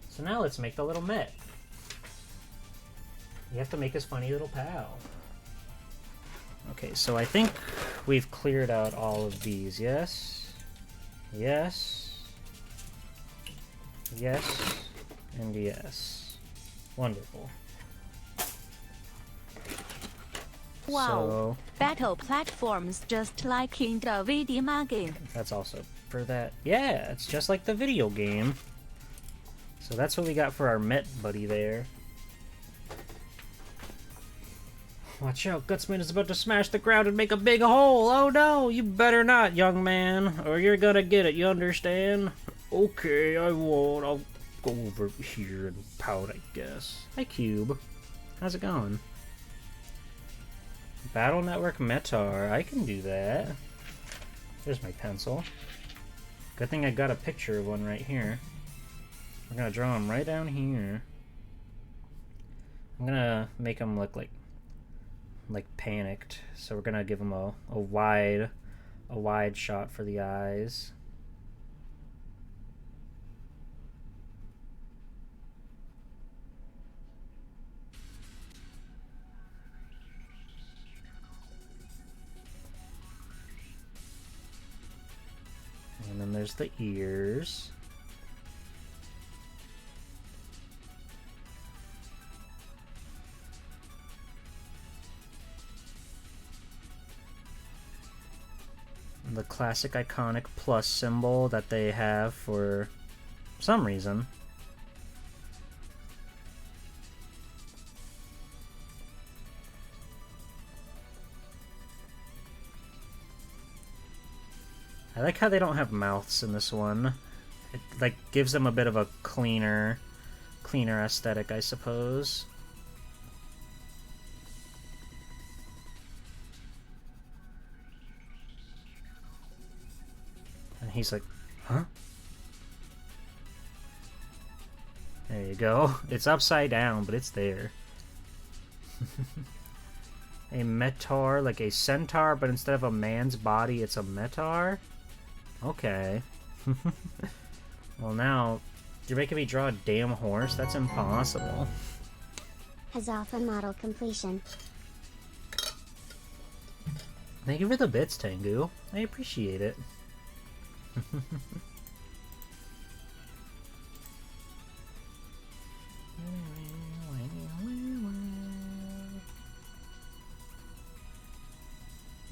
So now let's make the little Met. You have to make his funny little pal. Okay, so I think we've cleared out all of these. Yes. Yes. Yes. And yes. Wonderful. Wow. So, battle platforms just like in the video game. That's also for that. Yeah, it's just like the video game. So that's what we got for our Met buddy there. Watch out, Gutsman is about to smash the ground and make a big hole. Oh no, you better not, young man, or you're gonna get it, you understand? Okay, I won't. I'll go over here and pout, I guess. Hi, Cube. How's it going? Battle Network Metar. I can do that. There's my pencil. Good thing I got a picture of one right here. We're gonna draw him right down here. I'm gonna make him look like panicked. So we're gonna give him a wide shot for the eyes. And then there's the ears. The classic iconic plus symbol that they have for some reason. I like how they don't have mouths in this one. It like gives them a bit of a cleaner aesthetic, I suppose. And he's like, huh? There you go. It's upside down, but it's there. A Metar, like a centaur, but instead of a man's body, it's a Metar? Okay. Well, now, you're making me draw a damn horse? That's impossible. Huzzah model completion. Thank you for the bits, Tengu. I appreciate it.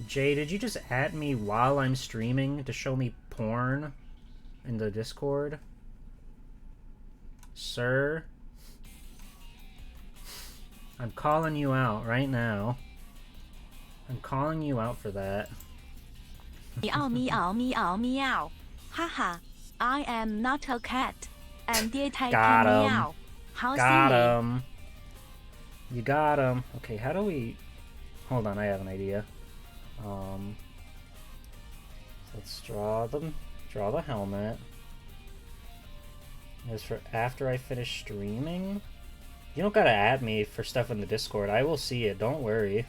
Jay, did you just at me while I'm streaming to show me porn in the Discord? Sir? I'm calling you out right now. I'm calling you out for that. Meow meow meow meow. Haha. I am not a cat. And yet I Got can him. meow. How Got silly. him. You got him. Okay, how do we... Hold on, I have an idea. Let's draw the helmet. As for after I finish streaming, You don't gotta at me for stuff in the Discord. I will see it, don't worry.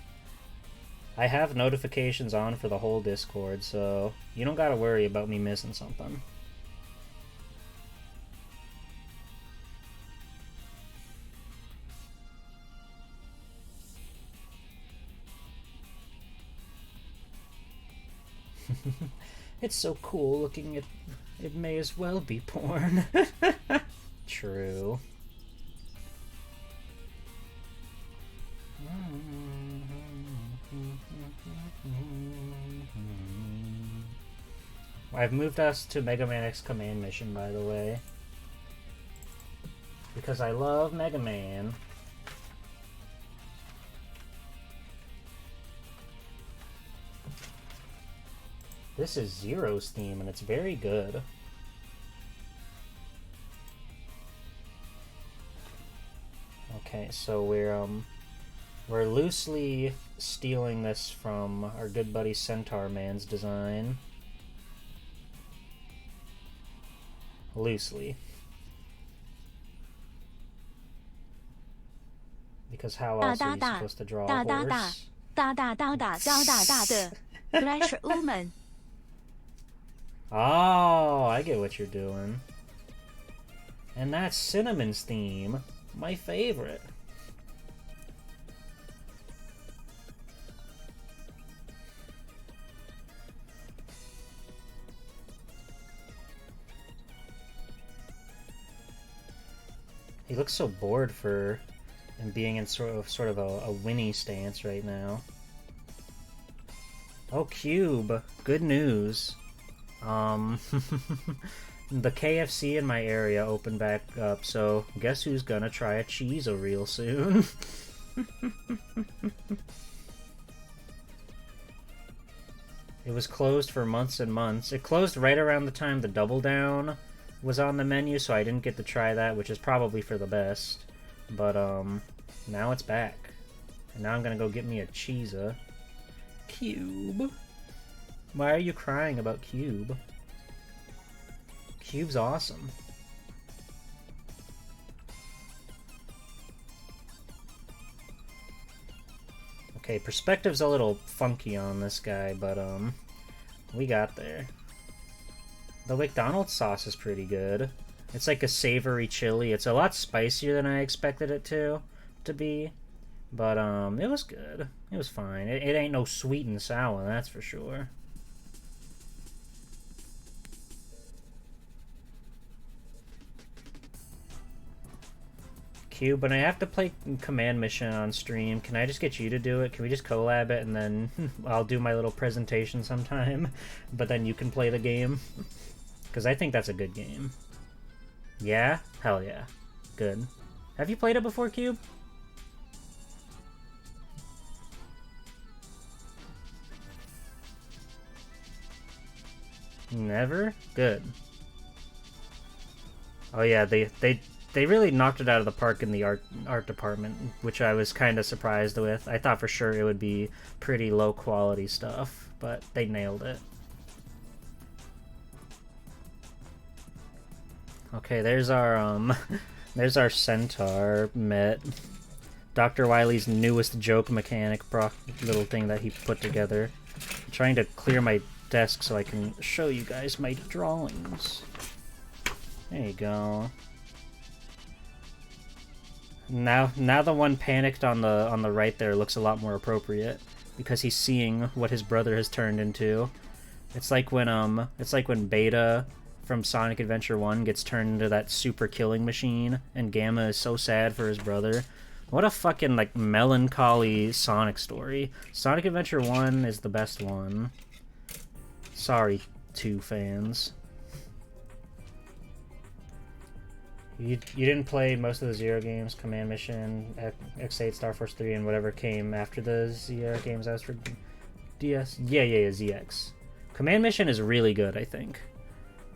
I have notifications on for the whole Discord, so you don't gotta worry about me missing something. It's so cool looking at it may as well be porn. True. I've moved us to Mega Man X Command Mission, by the way. Because I love Mega Man. This is Zero's theme, and it's very good. Okay, so we're loosely stealing this from our good buddy Centaur Man's design. Loosely. Because how else are you supposed to draw a horse? 大大大大高大大的 Flash Woman. Oh, I get what you're doing. And that's Cinnamon's theme. My favorite. He looks so bored for and being in sort of a Winnie stance right now. Oh, Cube. Good news. The KFC in my area opened back up, so guess who's gonna try a cheezo real soon? It was closed for months and months. It closed right around the time the Double Down was on the menu, so I didn't get to try that, which is probably for the best. But, now it's back. And now I'm gonna go get me a cheesa. Cube. Why are you crying about Cube? Cube's awesome. Okay, perspective's a little funky on this guy, but, we got there. The McDonald's sauce is pretty good. It's like a savory chili. It's a lot spicier than I expected it to be. But, it was good. It was fine. It ain't no sweet and sour, that's for sure. Cube, but I have to play Command Mission on stream. Can I just get you to do it? Can we just collab it and then I'll do my little presentation sometime, but then you can play the game? Because I think that's a good game. Yeah? Hell yeah. Good. Have you played it before, Cube? Never? Good. Oh yeah, they really knocked it out of the park in the art department, which I was kind of surprised with. I thought for sure it would be pretty low quality stuff, but they nailed it. Okay, there's our there's our Centaur met. Dr. Wily's newest joke mechanic little thing that he put together. I'm trying to clear my desk so I can show you guys my drawings. There you go. Now the one panicked on the right there looks a lot more appropriate because he's seeing what his brother has turned into. It's like when Beta from Sonic Adventure 1 gets turned into that super killing machine and Gamma is so sad for his brother. What a fucking like melancholy Sonic story. Sonic Adventure 1 is the best one. Sorry, 2 fans. You didn't play most of the Zero games, Command Mission, X8, Star Force 3, and whatever came after the Zero games. That was for DS? Yeah, ZX. Command Mission is really good, I think.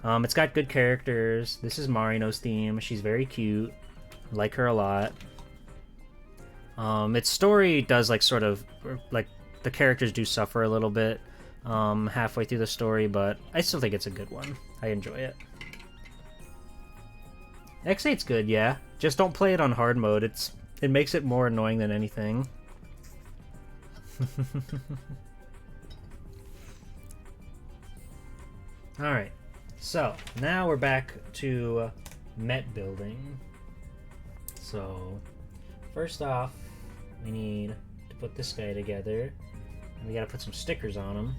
It's got good characters. This is Marino's theme. She's very cute. I like her a lot. Its story does, like, sort of, like, the characters do suffer a little bit halfway through the story, but I still think it's a good one. I enjoy it. X8's good, yeah. Just don't play it on hard mode. It makes it more annoying than anything. Alright, so now we're back to Met building. So, first off, we need to put this guy together. And we gotta put some stickers on him.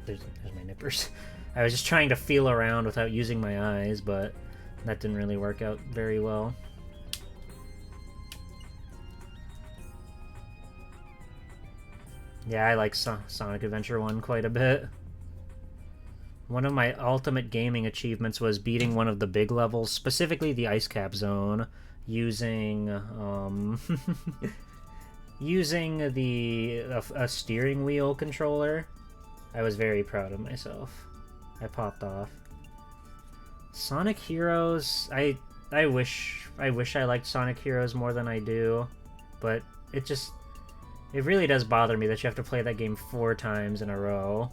There's my nippers. I was just trying to feel around without using my eyes, but that didn't really work out very well. Yeah, I like Sonic Adventure 1 quite a bit. One of my ultimate gaming achievements was beating one of the big levels, specifically the Ice Cap Zone, using using a steering wheel controller. I was very proud of myself. I popped off. Sonic Heroes, I wish I liked Sonic Heroes more than I do, but it really does bother me that you have to play that game 4 times in a row.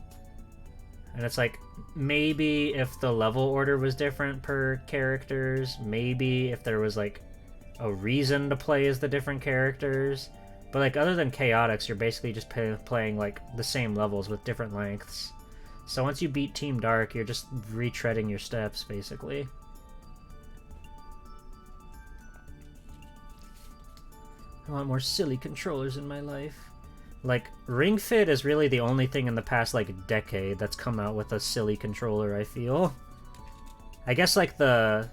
And it's like, maybe if the level order was different per characters, maybe if there was like a reason to play as the different characters, but like other than Chaotix, you're basically just playing like the same levels with different lengths. So once you beat Team Dark, you're just retreading your steps, basically. I want more silly controllers in my life. Like, Ring Fit is really the only thing in the past, like, decade that's come out with a silly controller, I feel. I guess, like, I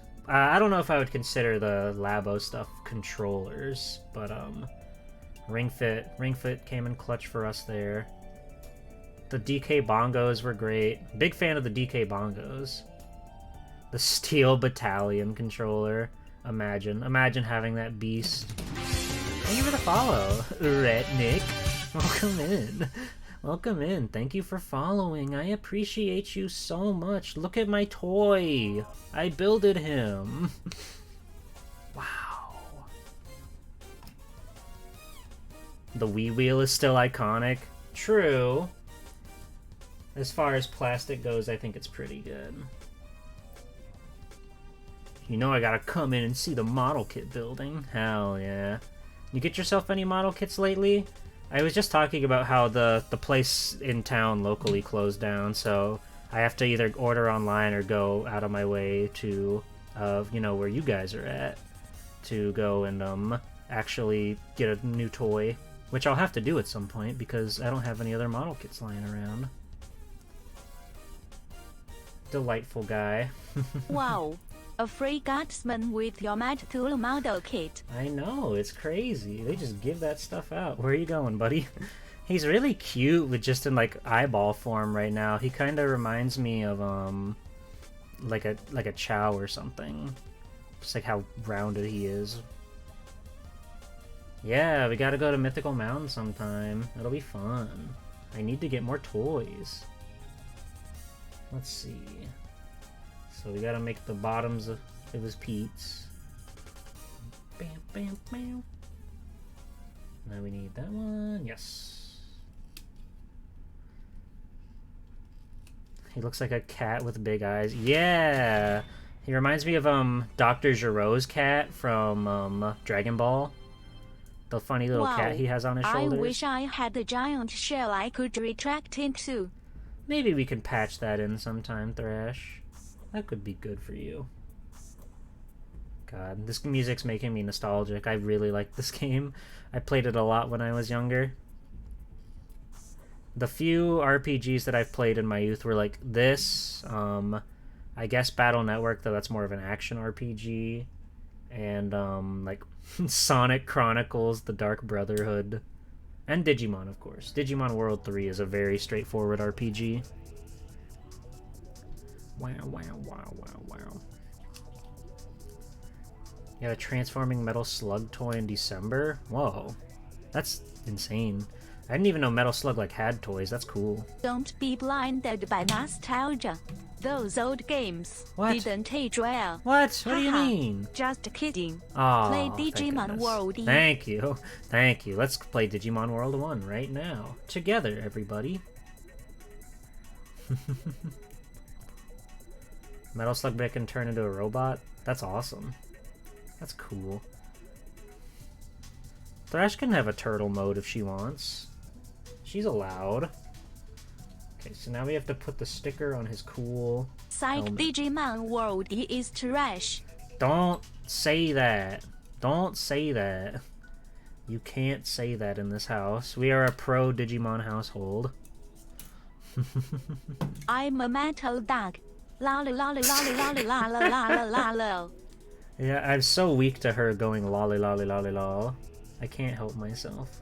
don't know if I would consider the Labo stuff controllers, but, Ring Fit came in clutch for us there. The DK bongos were great. Big fan of the DK bongos. The Steel Battalion controller. Imagine having that beast. Thank you for the follow, Retnik. Welcome in. Welcome in. Thank you for following. I appreciate you so much. Look at my toy. I builded him. Wow. The Wii Wheel is still iconic. True. As far as plastic goes, I think it's pretty good. You know I gotta come in and see the model kit building. Hell yeah. You get yourself any model kits lately? I was just talking about how the place in town locally closed down, so I have to either order online or go out of my way to, you know, where you guys are at, to go and actually get a new toy, which I'll have to do at some point because I don't have any other model kits lying around. Delightful guy. Wow, a free GUTSMAN with your Matt Tool model kit. I know, it's crazy. They just give that stuff out. Where are you going, buddy? He's really cute with just in like eyeball form right now. He kind of reminds me of like a Chow or something. Just like how rounded he is. Yeah, we gotta go to Mythical Mountain sometime. It'll be fun. I need to get more toys. Let's see. So we gotta make the bottoms of his Pete's. Bam, bam, bam. Now we need that one. Yes. He looks like a cat with big eyes. Yeah! He reminds me of Dr. Giro's cat from Dragon Ball. The funny little cat he has on his shoulders. I wish I had a giant shell I could retract into. Maybe we can patch that in sometime, Thrash. That could be good for you. God, this music's making me nostalgic. I really like this game. I played it a lot when I was younger. The few RPGs that I've played in my youth were like this, I guess Battle Network, though that's more of an action RPG, and like Sonic Chronicles, The Dark Brotherhood. And Digimon, of course. Digimon World 3 is a very straightforward RPG. Wow, wow, wow, wow, wow. Yeah, a transforming Metal Slug toy in December? Whoa. That's insane. I didn't even know Metal Slug like had toys. That's cool. Don't be blinded by nostalgia. Those old games didn't age well. What do you mean? Just kidding. Oh, play Digimon World. Thank you. Thank you. Let's play Digimon World 1 right now. Together, everybody. Metal Slug can turn into a robot? That's awesome. That's cool. Thrash can have a turtle mode if she wants. She's allowed. Okay, so now we have to put the sticker on his cool Psych helmet. Digimon world is trash. Don't say that. Don't say that. You can't say that in this house. We are a pro Digimon household. I'm a metal dog. Lolly lolly lolly lolly la la la la la la. Yeah, I'm so weak to her going lolly lolly lolly lol. I can't help myself.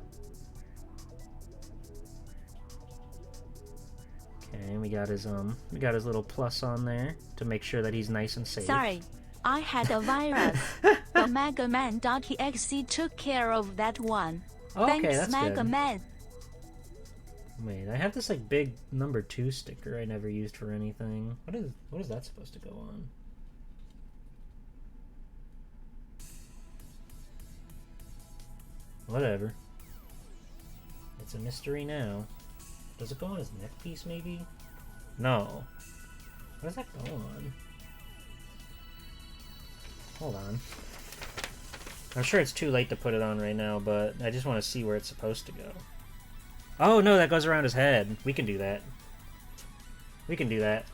Okay, we got his little plus on there to make sure that he's nice and safe. Sorry, I had a virus. But Mega Man.exe took care of that one. Okay, Thanks, that's Mega good. Man. Wait, I have this like big number 2 sticker I never used for anything. What is that supposed to go on? Whatever. It's a mystery now. Does it go on his neck piece maybe? No. What does that go on? Hold on. I'm sure it's too late to put it on right now, but I just want to see where it's supposed to go. Oh no, that goes around his head. We can do that. We can do that.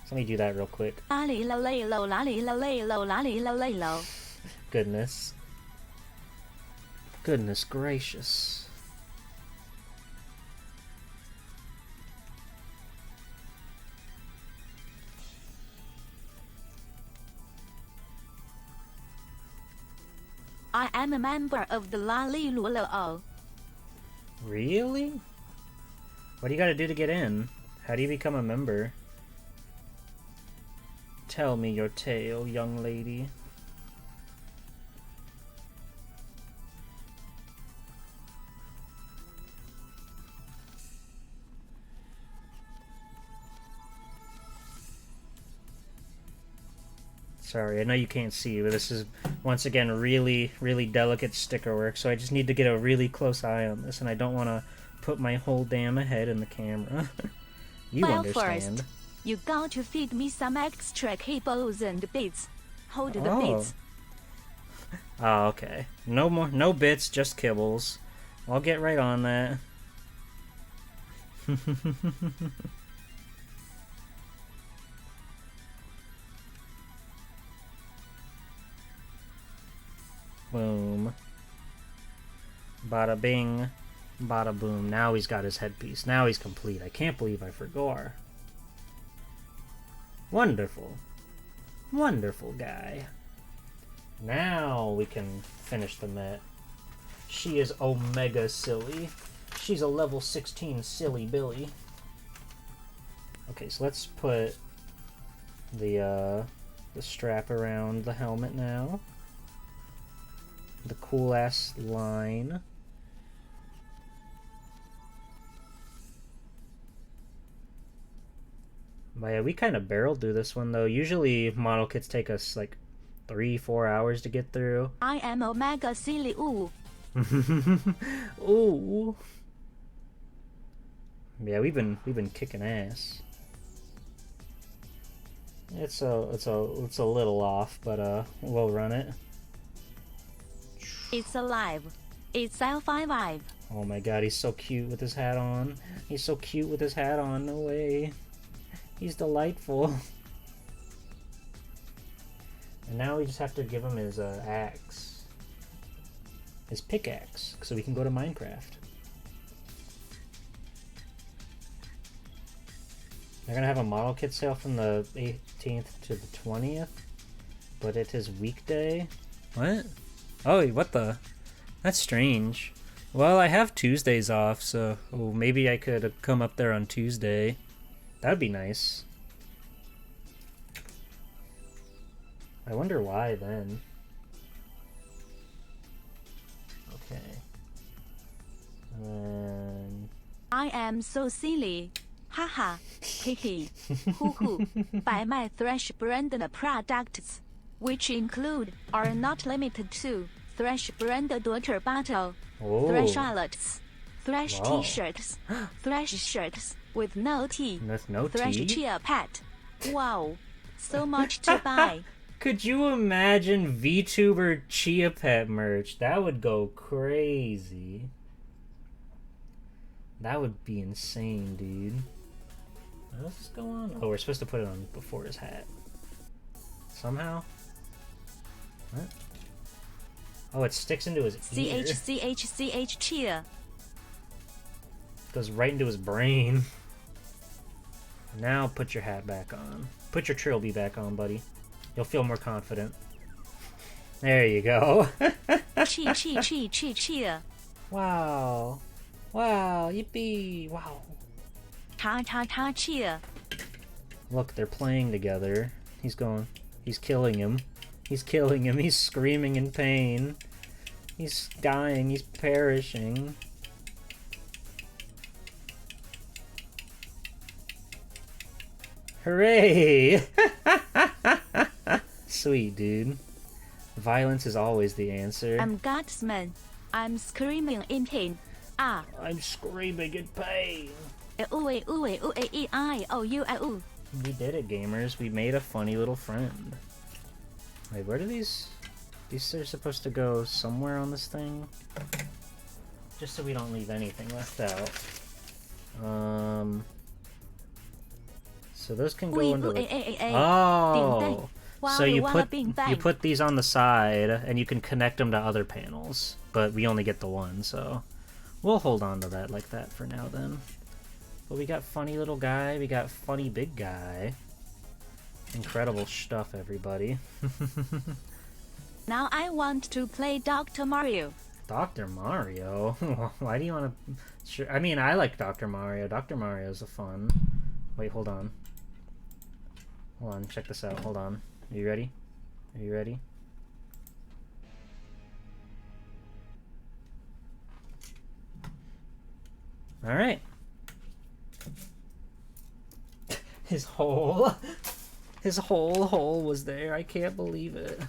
So let me do that real quick. Lolly lolly lo lolly lolly lo lolly lolly lo. Goodness. Goodness gracious. I am a member of the Lolly Lulo. Really? What do you gotta do to get in? How do you become a member? Tell me your tale, young lady. Sorry, I know you can't see, but this is, once again, really, really delicate sticker work, so I just need to get a really close eye on this, and I don't want to put my whole damn head in the camera. You Well, understand. first, you got to feed me some extra cables and bits. Hold the Oh. bits. Oh, okay. No bits, just kibbles. I'll get right on that. Boom. Bada bing. Bada boom. Now he's got his headpiece. Now he's complete. I can't believe I forgot. Wonderful. Wonderful guy. Now we can finish the Met. She is Omega Silly. She's a level 16 Silly Billy. Okay, so let's put the strap around the helmet now. The cool ass line. But yeah, we kind of barreled through this one though. Usually model kits take us like 3-4 hours to get through. I am Omega Silly Ooh. Ooh. Yeah, we've been kicking ass. It's a little off, but we'll run it. It's alive. It's L5. Oh my god, he's so cute with his hat on. He's so cute with his hat on. No way. He's delightful. And now we just have to give him his axe. His pickaxe, so we can go to Minecraft. They're gonna have a model kit sale from the 18th to the 20th, but it is weekday. What? Oh, what the? That's strange. Well, I have Tuesdays off, so maybe I could come up there on Tuesday. That'd be nice. I wonder why then. Okay. And I am so silly. Haha. Hehe. Hoo hoo. Buy my Thresh branded products, which include, are not limited to, Thresh branded water bottle, Thresh alerts, Thresh Wow. t-shirts, Thresh shirts with no T, With no Thresh T? cheer pad. Wow. So much to buy. Could you imagine VTuber Chia Pet merch? That would go crazy. That would be insane, dude. What else is going on? Oh, we're supposed to put it on before his hat. Somehow? What? Oh, it sticks into his ear. CH Chia. Goes right into his brain. Now put your hat back on. Put your trilby back on, buddy. You'll feel more confident. There you go. Chia. Wow. Wow, yippee. Wow. Ta Chia. Look, they're playing together. He's going. He's killing him. He's killing him. He's screaming in pain. He's dying. He's perishing. Hooray! Sweet, dude. Violence is always the answer. I'm GUTSMAN. I'm screaming in pain. Ah. I'm screaming in pain. We did it, gamers. We made a funny little friend. Wait, where do these... These are supposed to go somewhere on this thing? Just so we don't leave anything left out. So those can go into the... Oh! So you put these on the side, and you can connect them to other panels. But we only get the one, so... We'll hold on to that like that for now, then. But we got funny little guy, we got funny big guy. Incredible stuff, everybody. Now I want to play Dr. Mario. Dr. Mario? Why do you want to... Sure. I mean, I like Dr. Mario. Dr. Mario's a fun... Wait, hold on. Hold on, check this out. Hold on. Are you ready? Are you ready? Alright. His whole hole was there. I can't believe it.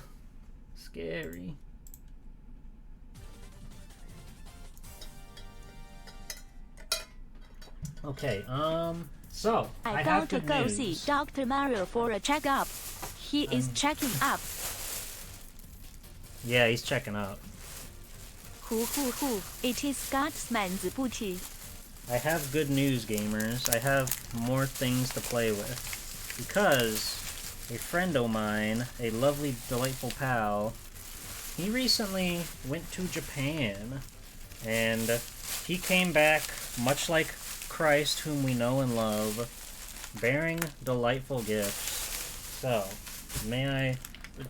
Scary. Okay, so I got to go see Dr. Mario for a checkup. He is checking up. Yeah, he's checking up. It is GUTSMAN's booty. I have good news, gamers. I have more things to play with. Because a friend of mine, a lovely, delightful pal, he recently went to Japan. And he came back, much like Christ, whom we know and love, bearing delightful gifts. So, may I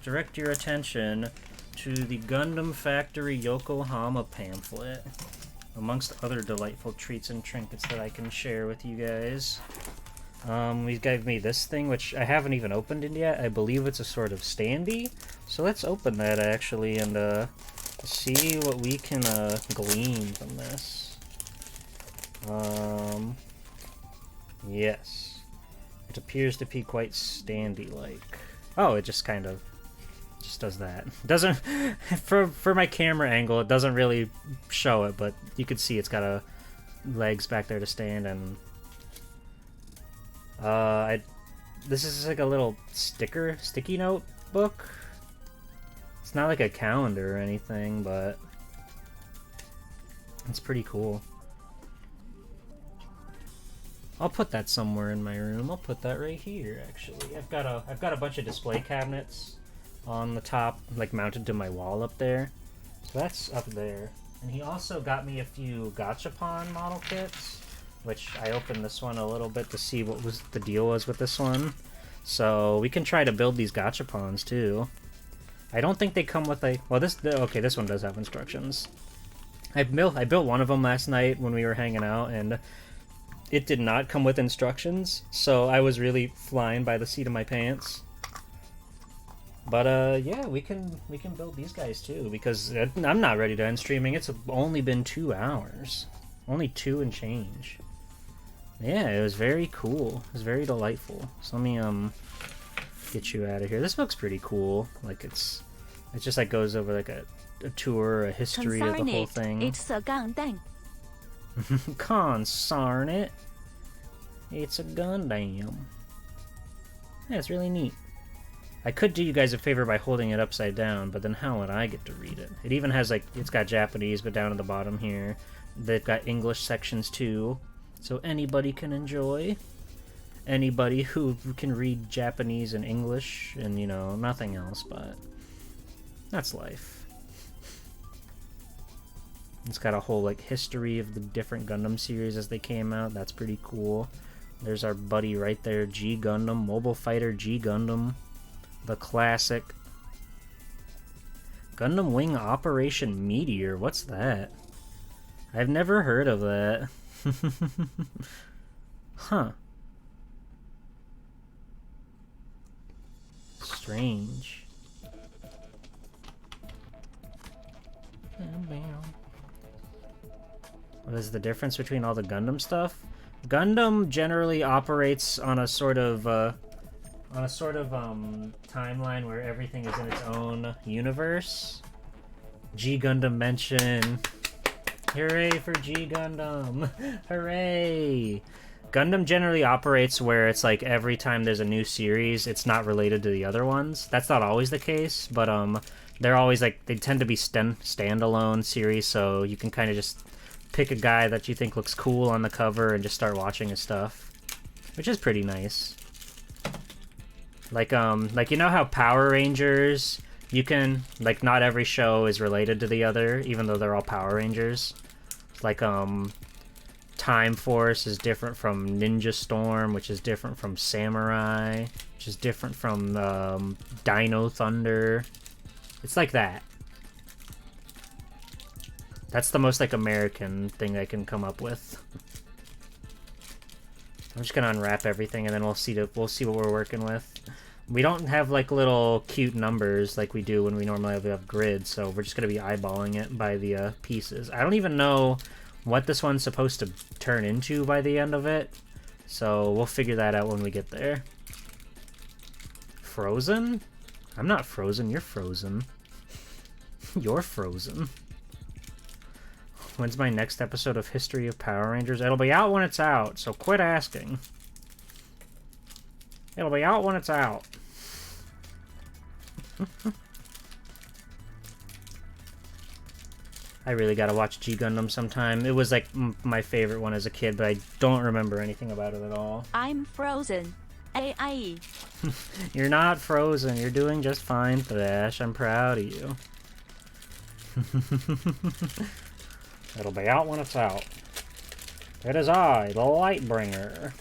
direct your attention to the Gundam Factory Yokohama pamphlet, amongst other delightful treats and trinkets that I can share with you guys. He gave me this thing, which I haven't even opened it yet. I believe it's a sort of standee. So let's open that, actually, and see what we can glean from this. Yes. It appears to be quite standee-like. Oh, it just kind of just does that. Doesn't for my camera angle, it doesn't really show it, but you can see it's got a legs back there to stand, and this is like a little sticky note book. It's not like a calendar or anything, but it's pretty cool. I'll put that somewhere in my room. I'll put that right here, actually. I've got a bunch of display cabinets on the top, like mounted to my wall up there. So that's up there. And he also got me a few Gachapon model kits, which I opened this one a little bit to see what was the deal was with this one. So we can try to build these Gachapons too. I don't think they come with a... Well, okay, this one does have instructions. I built one of them last night when we were hanging out, and it did not come with instructions, so I was really flying by the seat of my pants. But yeah, we can build these guys too, because I'm not ready to end streaming. It's only been 2 hours. Only 2 and change. Yeah, it was very cool. It was very delightful. So let me get you out of here. This book's pretty cool. Like it just like goes over like a tour, a history of the whole thing. It's a Gundam. Consarn it. It's a Gundam. Yeah, it's really neat. I could do you guys a favor by holding it upside down, but then how would I get to read it? It even has, like, it's got Japanese, but down at the bottom here, they've got English sections too, so anybody can enjoy. Anybody who can read Japanese and English, and, you know, nothing else, but that's life. It's got a whole, like, history of the different Gundam series as they came out. That's pretty cool. There's our buddy right there, G Gundam, Mobile Fighter G Gundam, the classic. Gundam Wing Operation Meteor, what's that? I've never heard of that. Huh. Strange. What is the difference between all the Gundam stuff? Gundam generally operates on a sort of timeline where everything is in its own universe. G Gundam mention. Hooray for G Gundam! Hooray! Gundam generally operates where it's like every time there's a new series, it's not related to the other ones. That's not always the case, but they're always like, they tend to be standalone series, so you can kind of just pick a guy that you think looks cool on the cover and just start watching his stuff, which is pretty nice. Like you know how Power Rangers, you can, like, not every show is related to the other, even though they're all Power Rangers. Like, Time Force is different from Ninja Storm, which is different from Samurai, which is different from Dino Thunder. It's like that. That's the most, like, American thing I can come up with. I'm just gonna unwrap everything and then we'll see what we're working with. We don't have, like, little cute numbers like we do when we normally have grids, so we're just gonna be eyeballing it by the pieces. I don't even know what this one's supposed to turn into by the end of it, so we'll figure that out when we get there. Frozen? I'm not frozen, you're frozen. You're frozen. When's my next episode of History of Power Rangers? It'll be out when it's out, so quit asking. It'll be out when it's out. I really gotta watch G Gundam sometime. It was like my favorite one as a kid, but I don't remember anything about it at all. I'm frozen. AIE. You're not frozen. You're doing just fine, Thrash. I'm proud of you. It'll be out when it's out. It is I, the Lightbringer.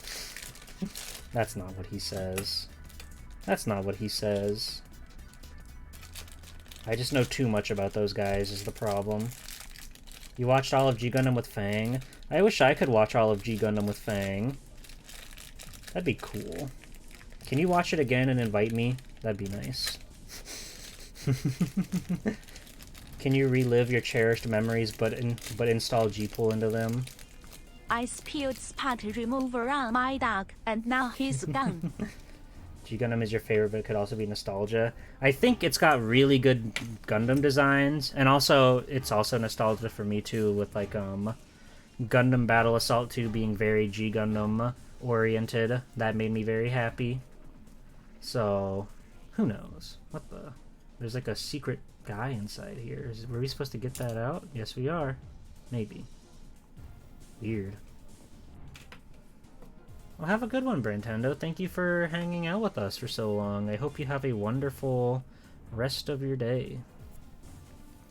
That's not what he says. That's not what he says. I just know too much about those guys is the problem. You watched all of G Gundam with Fang? I wish I could watch all of G Gundam with Fang. That'd be cool. Can you watch it again and invite me? That'd be nice. Can you relive your cherished memories but install G-Pool into them? I spilled spot remover on my dog, and now he's gone. G Gundam is your favorite, but it could also be nostalgia. I think it's got really good Gundam designs, and also it's also nostalgia for me too, with like Gundam Battle Assault 2 being very G Gundam oriented. That made me very happy. So, who knows? What the? There's like a secret guy inside here. Were we supposed to get that out? Yes, we are. Maybe. Weird. Well, have a good one, Brantendo. Thank you for hanging out with us for so long. I hope you have a wonderful rest of your day.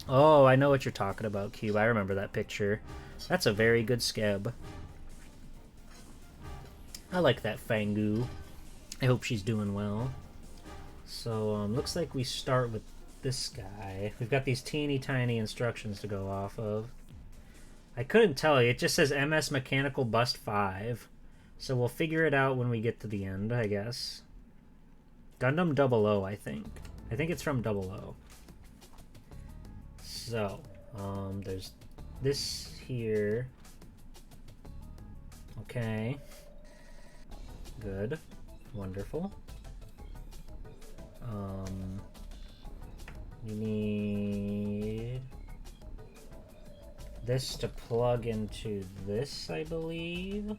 Oh, I know what you're talking about, Cube. I remember that picture. That's a very good scab. I like that Fangu. I hope she's doing well. So, looks like we start with this guy. We've got these teeny tiny instructions to go off of. I couldn't tell you. It just says MS Mechanical Bust 5. So we'll figure it out when we get to the end, I guess. Gundam 00, I think. I think it's from 00. So, there's this here. Okay. Good. Wonderful. You need this to plug into this, I believe.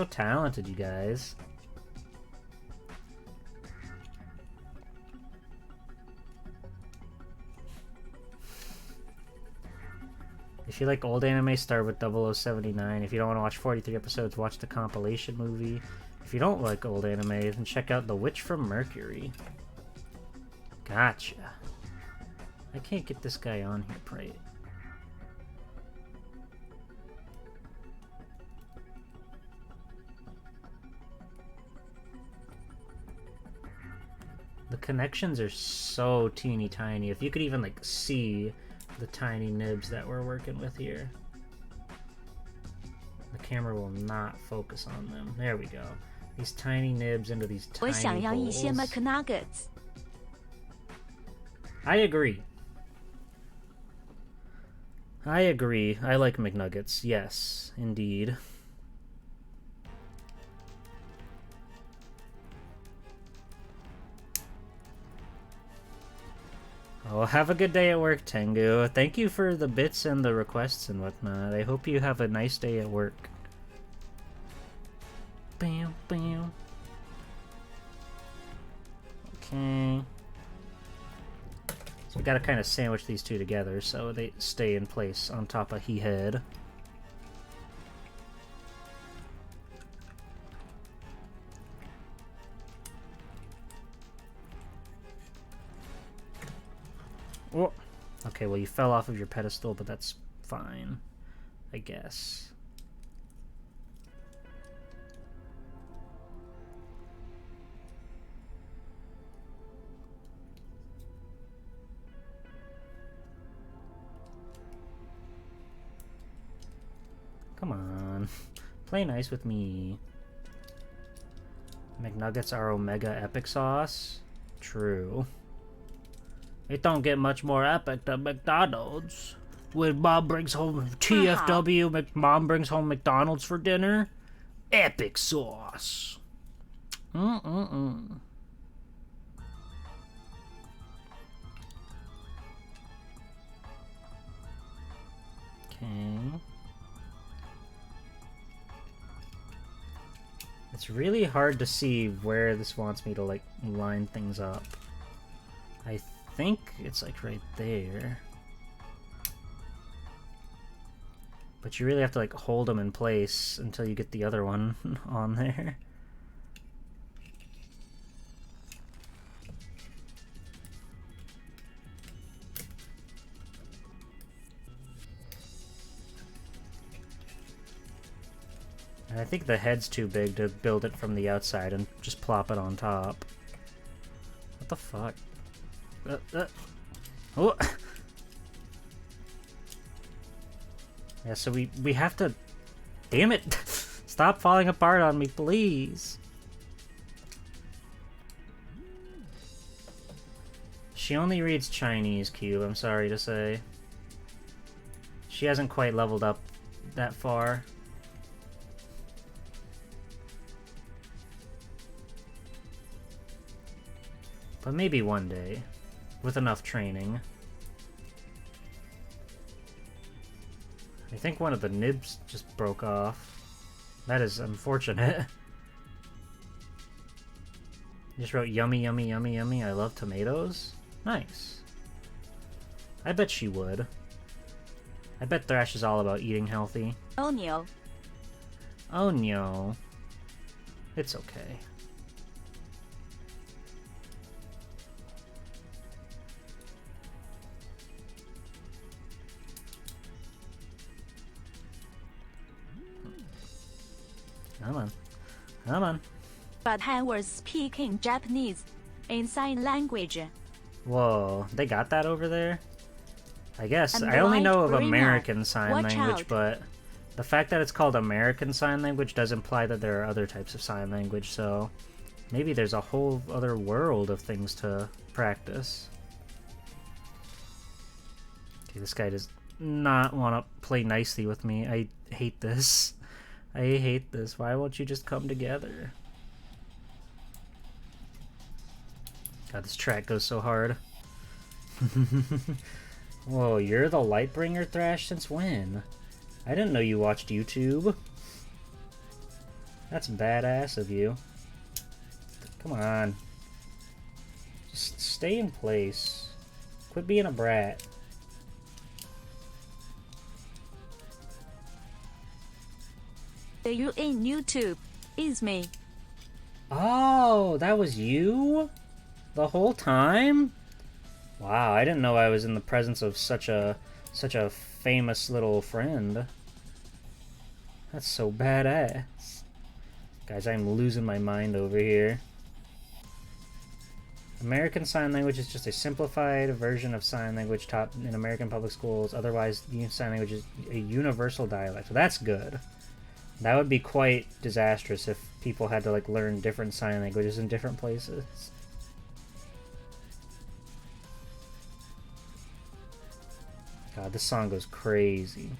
so talented, you guys. If you like old anime, start with 0079. If you don't want to watch 43 episodes, watch the compilation movie. If you don't like old anime, then check out The Witch from Mercury. Gotcha. I can't get this guy on here, pray. The connections are so teeny tiny. If you could even, like, see the tiny nibs that we're working with here. The camera will not focus on them. There we go. These tiny nibs into these tiny 我想要一些 holes. McNuggets. I agree. I agree. I like McNuggets. Yes, indeed. Oh, have a good day at work, Tengu. Thank you for the bits and the requests and whatnot. I hope you have a nice day at work. Bam, bam. Okay. So we gotta kind of sandwich these two together so they stay in place on top of he head. Oh, okay, well you fell off of your pedestal, but that's fine, I guess. Come on, play nice with me. McNuggets are Omega Epic Sauce? True. It don't get much more epic than McDonald's. When Mom brings home TFW, Mom brings home McDonald's for dinner. Epic sauce. Mm-mm-mm. Okay. It's really hard to see where this wants me to, like, line things up. I think it's, like, right there. But you really have to, like, hold them in place until you get the other one on there. And I think the head's too big to build it from the outside and just plop it on top. What the fuck? Oh! Yeah, so we have to... Damn it! Stop falling apart on me, please! She only reads Chinese, Cube, I'm sorry to say. She hasn't quite leveled up that far. But maybe one day, with enough training. I think one of the nibs just broke off. That is unfortunate. Just wrote yummy, yummy, yummy, yummy. I love tomatoes. Nice. I bet she would. I bet Thrash is all about eating healthy. Oh no. Oh no. It's okay. Come on. Come on. But I was speaking Japanese in sign language. Whoa, they got that over there? I guess. And I only light know of greener. American Sign Watch Language, out. but the fact that it's called American Sign Language does imply that there are other types of sign language, so maybe there's a whole other world of things to practice. Okay, this guy does not want to play nicely with me. I hate this. I hate this. Why won't you just come together? God, this track goes so hard. Whoa, you're the Lightbringer, Thrash? Since when? I didn't know you watched YouTube. That's badass of you. Come on. Just stay in place. Quit being a brat. You in YouTube. Is me. Oh, that was you? The whole time? Wow, I didn't know I was in the presence of such a famous little friend. That's so badass. Guys, I'm losing my mind over here. American Sign Language is just a simplified version of sign language taught in American public schools. Otherwise, sign language is a universal dialect. So that's good. That would be quite disastrous if people had to like learn different sign languages in different places. God, this song goes crazy.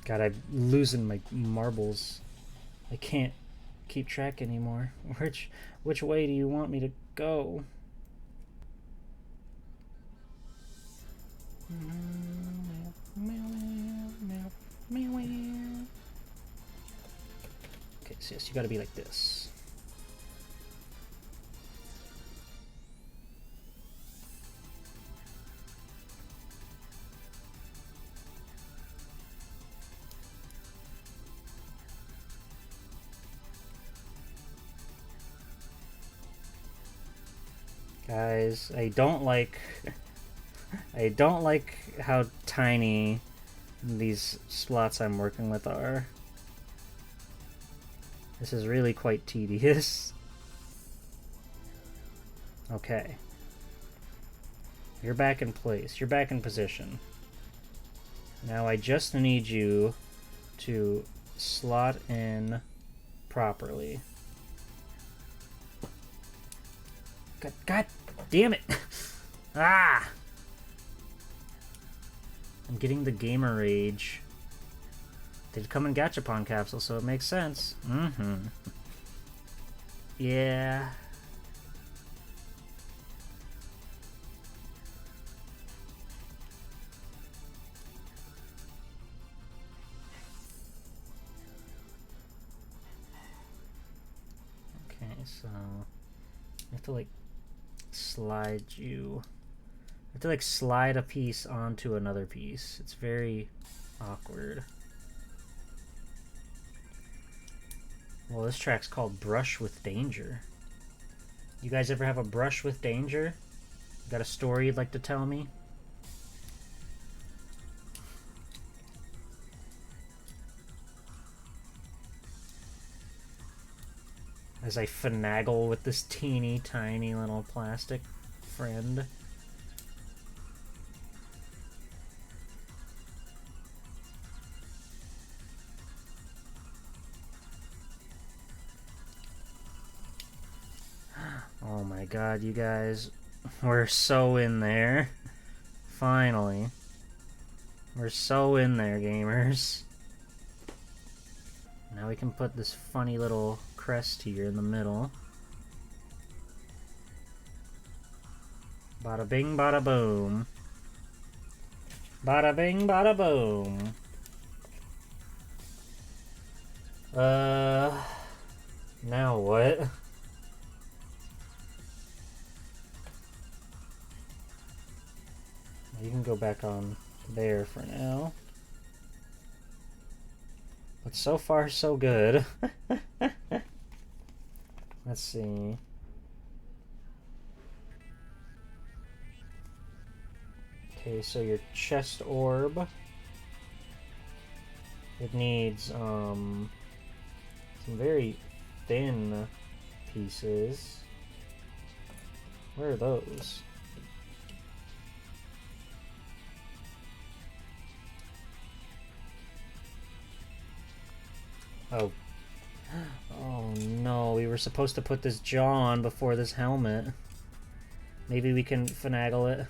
God, I'm losing my marbles. I can't keep track anymore. Which way do you want me to go? Okay, so yes, you gotta be like this. Guys, I don't like how tiny these slots I'm working with are. This is really quite tedious. Okay. You're back in place. You're back in position. Now I just need you to slot in properly. God damn it! Ah! I'm getting the gamer rage. They'd come in Gachapon capsule, so it makes sense. Mm-hmm. Yeah. Okay, so I have to like slide you. I have to like slide a piece onto another piece. It's very awkward. Well, this track's called Brush with Danger. You guys ever have a brush with danger? Got a story you'd like to tell me? As I finagle with this teeny tiny little plastic friend. Oh my god, you guys. We're so in there. Finally. We're so in there, gamers. Now we can put this funny little crest here in the middle. Bada bing, bada boom. Bada bing, bada boom. Now what? You can go back on there for now. But so far, so good. Let's see. Okay, so your chest orb. It needs, some very thin pieces. Where are those? Oh. Oh no, we were supposed to put this jaw on before this helmet. Maybe we can finagle it.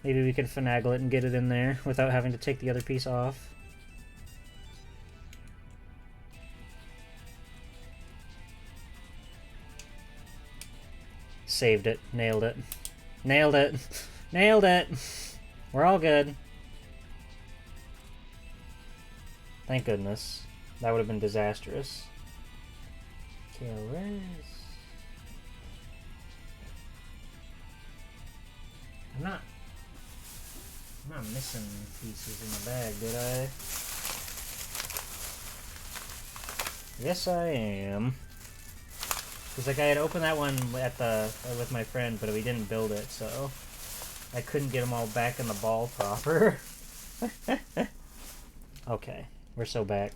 Maybe we can finagle it and get it in there without having to take the other piece off. Saved it. Nailed it. Nailed it. Nailed it! We're all good. Thank goodness. That would have been disastrous. Okay, where is... I'm not missing pieces in the bag, did I? Yes, I am. Cause like I had opened that one at with my friend, but we didn't build it, so I couldn't get them all back in the ball proper. Okay, we're so back.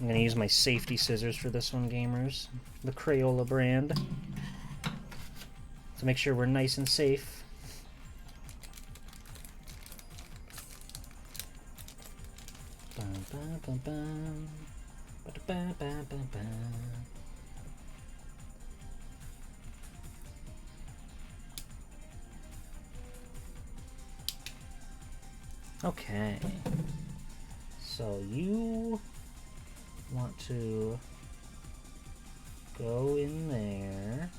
I'm gonna use my safety scissors for this one, gamers. The Crayola brand. To make sure we're nice and safe. Okay. So you want to go in there.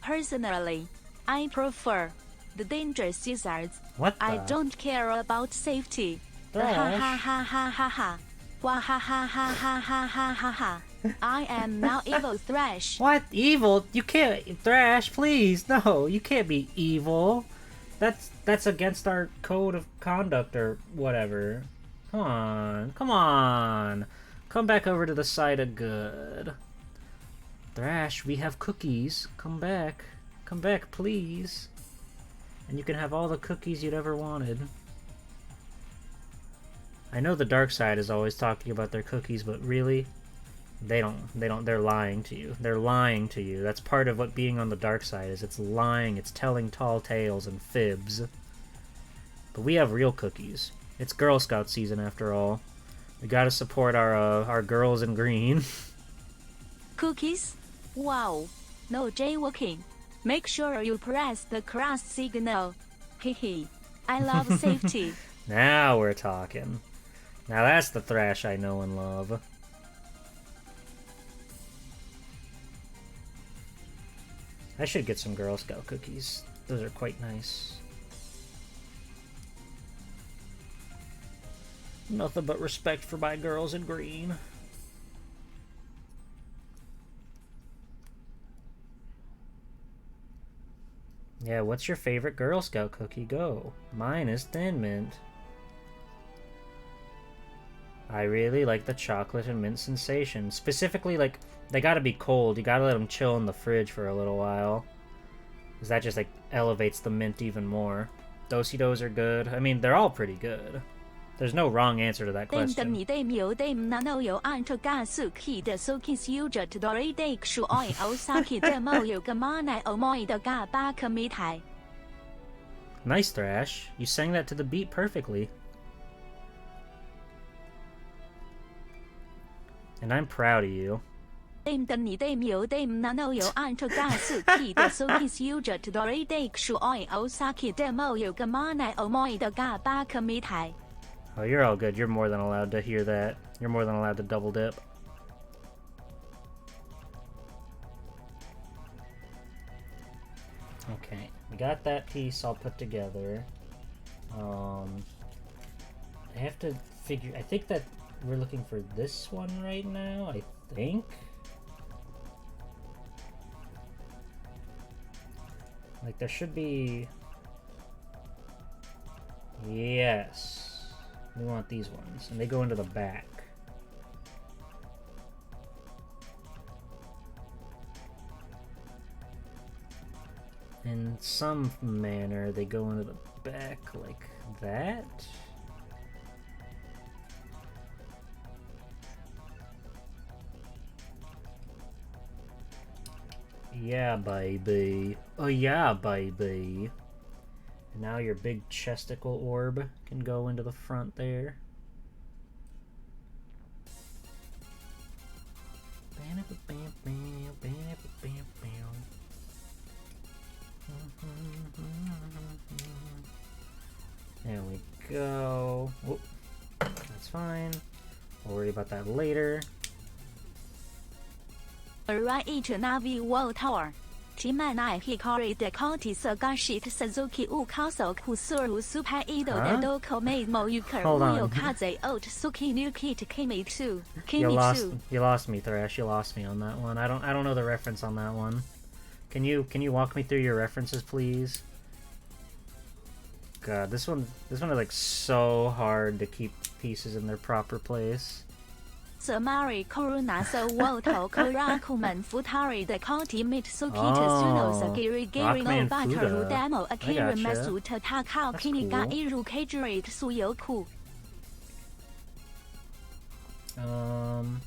Personally, I prefer the danger scissors. What the? I don't care about safety. Ha ha ha ha ha ha. Wah ha ha ha ha ha ha ha ha. I am now evil Thrash. What? Evil? You can't, Thrash, please. No, you can't be evil. That's against our code of conduct or whatever. Come on. Come on. Come back over to the side of good. Thrash, we have cookies. Come back. Come back, please. And you can have all the cookies you'd ever wanted. I know the dark side is always talking about their cookies, but really? They're lying to you. They're lying to you. That's part of what being on the dark side is. It's lying, it's telling tall tales and fibs. But we have real cookies. It's Girl Scout season after all. We gotta support our girls in green. Cookies? Wow. No jaywalking. Make sure you press the cross signal. Hehe. I love safety. Now we're talking. Now that's the Thrash I know and love. I should get some Girl Scout cookies. Those are quite nice. Nothing but respect for my girls in green. Yeah, what's your favorite Girl Scout cookie? Go. Mine is Thin Mint. I really like the chocolate and mint sensation. Specifically, like, they gotta be cold. You gotta let them chill in the fridge for a little while. Because that just, like, elevates the mint even more. Do-si-dos are good. I mean, they're all pretty good. There's no wrong answer to that question. Nice, Thrash. You sang that to the beat perfectly. And I'm proud of you. Oh, you're all good. You're more than allowed to hear that. You're more than allowed to double dip. Okay, we got that piece all put together. I have to figure... I think that we're looking for this one right now, I think. Like, there should be... Yes. We want these ones, and they go into the back. In some manner, they go into the back like that. Yeah, baby. Oh, yeah, baby. And now your big chesticle orb can go into the front there. There we go. Whoop. That's fine. We'll worry about that later. Arrive each Navi Wall Tower. Timana Hikori de Conti Sagashit Suzuki U Kaso Kusuru Super Ido de Doko Made Mo Yuker Uyo Kaze Ot Suki New Kit Kimi 2 Kimi 2. You lost me, Thrash. You lost me on that one. I don't know the reference on that one. Can you walk me through your references, please? God, this one is like so hard to keep pieces in their proper place. Samari Koruna so Woto Korakuman Futari de Conti Mitsuki Tsuno Sagiri Giri no Bataru Demo Akira Masu Takao Kiniga Iru Kajurate Suyoku. And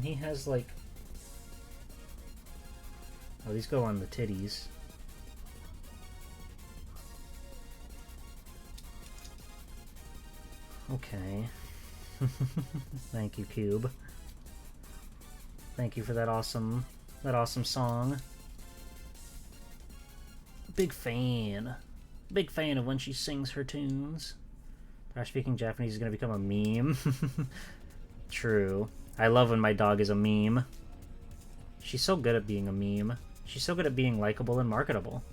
he has like, oh, these go on the titties. Okay. Thank you, Cube. Thank you for that awesome song. Big fan. Big fan of when she sings her tunes. Our speaking Japanese is gonna become a meme. True. I love when my dog is a meme. She's so good at being a meme. She's so good at being likable and marketable.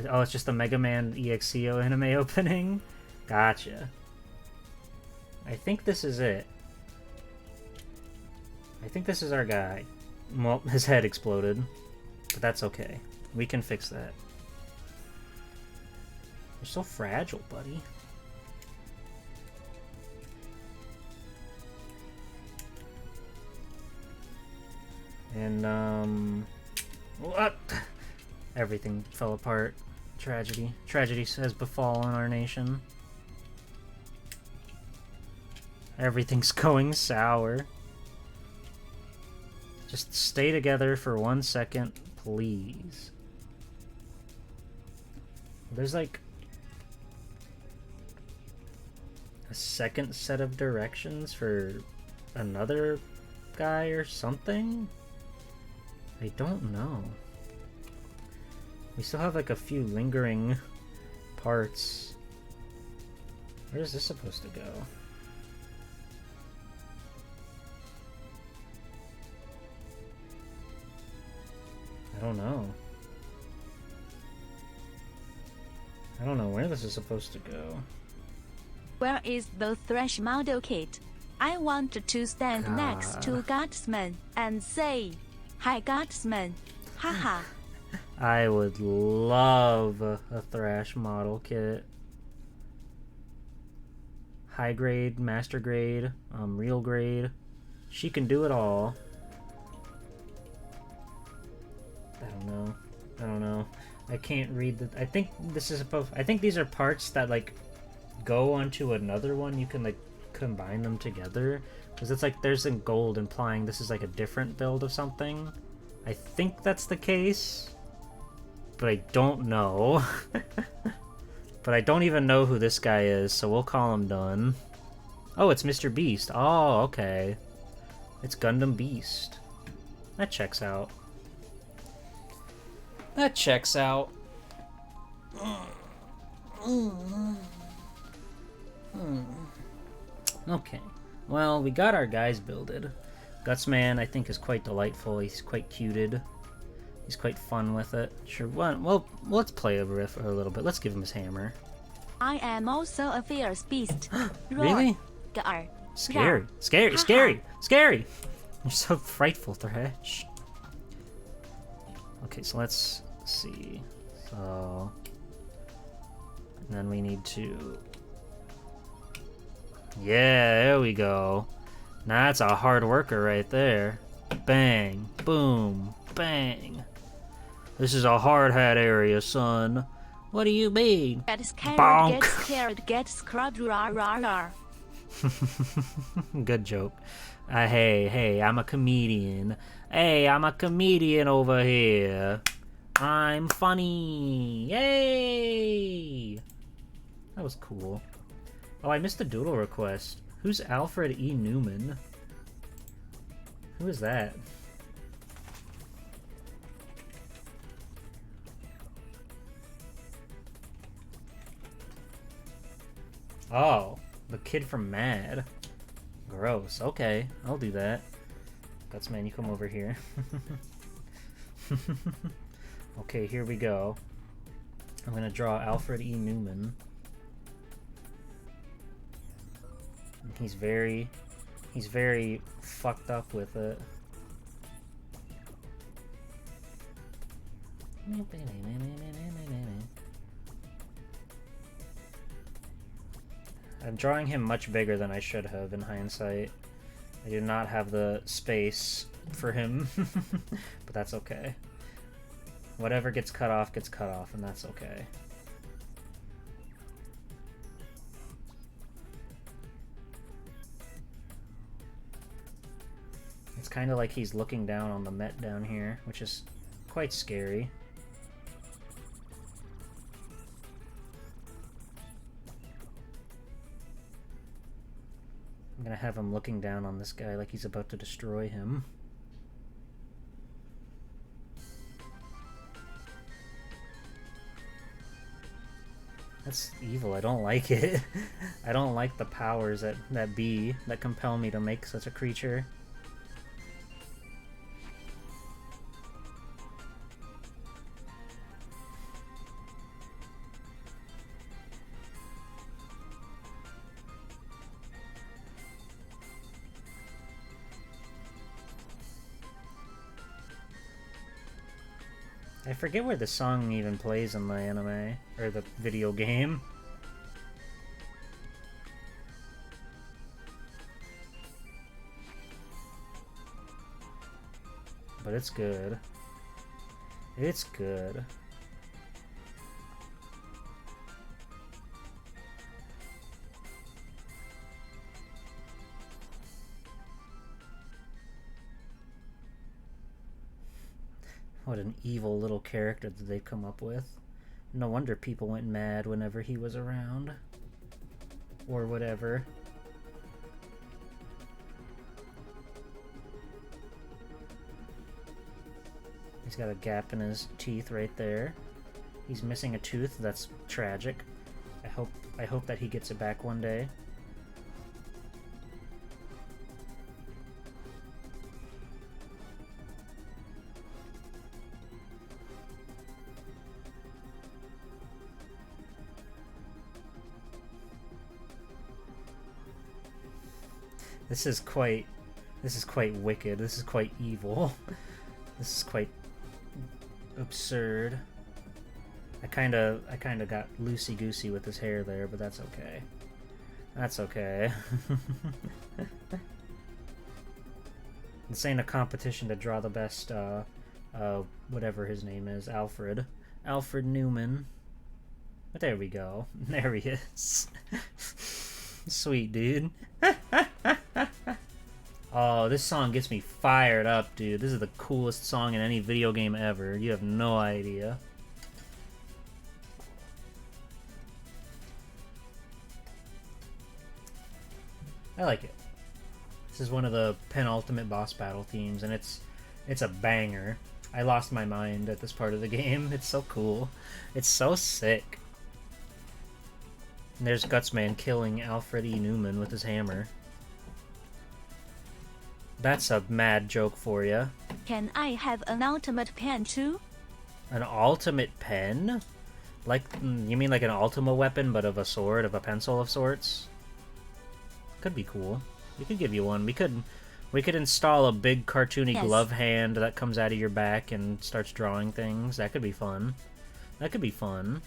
Oh, it's just the Mega Man EXE anime opening? Gotcha. I think this is it. I think this is our guy. Well, his head exploded, but that's okay. We can fix that. You're so fragile, buddy. And, what? Everything fell apart. Tragedy. Tragedy has befallen our nation. Everything's going sour. Just stay together for 1 second, please. There's like a second set of directions for another guy or something? I don't know. We still have like a few lingering parts. Where is this supposed to go? I don't know. I don't know where this is supposed to go. Where is the Thresh model kit? I want to stand next to GUTSMAN and say, "Hi GUTSMAN." Haha. I would love a Thrash model kit. High grade, master grade, real grade. She can do it all. I don't know. I can't read the. I think this is supposed. I think these are parts that like go onto another one. You can like combine them together because it's like there's in gold implying this is like a different build of something. I think that's the case, but I don't know. But I don't even know who this guy is, so we'll call him done. Oh, it's Mr. Beast. Oh, okay. It's Gundam Beast. That checks out. That checks out. Okay. Well, we got our guys builded. GUTSMAN, I think, is quite delightful. He's quite cuted. He's quite fun with it. Sure. Well, let's play over it for a little bit. Let's give him his hammer. I am also a fierce beast. Really? Gar. Scary. Scary. Scary. Scary. You're so frightful, Thresh. Okay, so let's see. So, and then we need to. Yeah, there we go. Now that's a hard worker right there. Bang, boom, bang. This is a hard hat area, son. What do you mean? Get scared, Bonk. get scared, get scrubbed, rah rah rah. Good joke. Hey, I'm a comedian. Hey, I'm a comedian over here. I'm funny. Yay! That was cool. Oh, I missed a doodle request. Who's Alfred E. Newman? Who is that? Oh, the kid from Mad. Gross. Okay, I'll do that. GUTSMAN, you come over here. Okay, here we go. I'm gonna draw Alfred E. Newman. He's very fucked up with it. I'm drawing him much bigger than I should have in hindsight. I do not have the space for him, but that's okay. Whatever gets cut off, and that's okay. It's kind of like he's looking down on the Met down here, which is quite scary. I'm gonna have him looking down on this guy like he's about to destroy him. That's evil. I don't like it. I don't like the powers that compel me to make such a creature. I forget where the song even plays in the anime, or the video game. But it's good. It's good. What an evil little character that they've come up with. No wonder people went mad whenever he was around. Or whatever. He's got a gap in his teeth right there. He's missing a tooth. That's tragic. I hope that he gets it back one day. This is quite wicked. This is quite evil. This is quite absurd. I kinda got loosey-goosey with his hair there, but that's okay. That's okay. This ain't a competition to draw the best, whatever his name is, Alfred Newman. But there we go. There he is. Sweet, dude. Oh, this song gets me fired up, dude. This is the coolest song in any video game ever. You have no idea. I like it. This is one of the penultimate boss battle themes, and it's a banger. I lost my mind at this part of the game. It's so cool. It's so sick. And there's GUTSMAN killing Alfred E. Newman with his hammer. That's a mad joke for you. Can I have an ultimate pen too? An ultimate pen? Like, you mean like an Ultima weapon, but of a sword, of a pencil of sorts? Could be cool. We could give you one. We could install a big cartoony glove hand that comes out of your back and starts drawing things. That could be fun. That could be fun.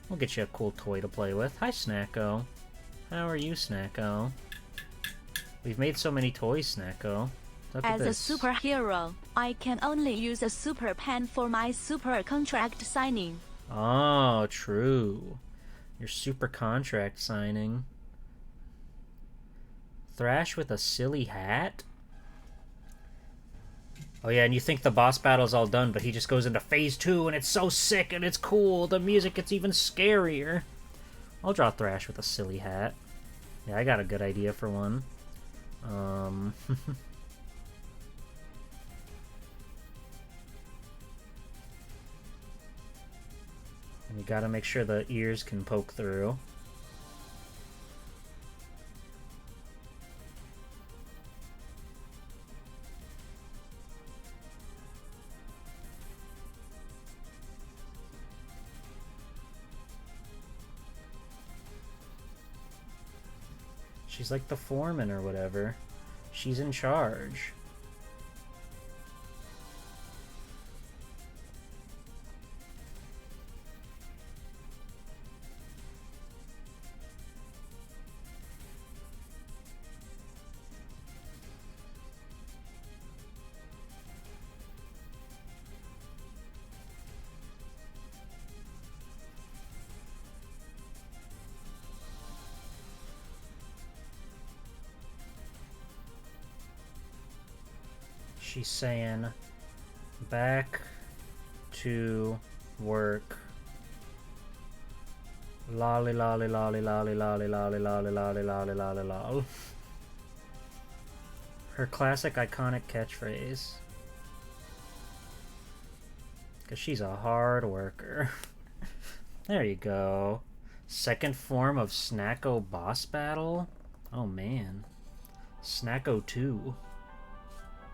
We'll get you a cool toy to play with. Hi, Snacko. How are you, Snacko? We've made so many toys, Snacko. Look at this. As a superhero, I can only use a super pen for my super contract signing. Oh, true. Your super contract signing. Thrash with a silly hat? Oh yeah, and you think the boss battle's all done, but he just goes into phase 2, and it's so sick, and it's cool. The music gets even scarier. I'll draw Thrash with a silly hat. Yeah, I got a good idea for one. And you gotta make sure the ears can poke through. She's like the foreman or whatever. She's in charge. She's saying, back to work. Lolly lolly lolly lolly lolly lolly lolly lolly lolly lolly lol. Her classic iconic catchphrase. Because she's a hard worker. There you go. Second form of Snacko boss battle? Oh man. Snacko 2.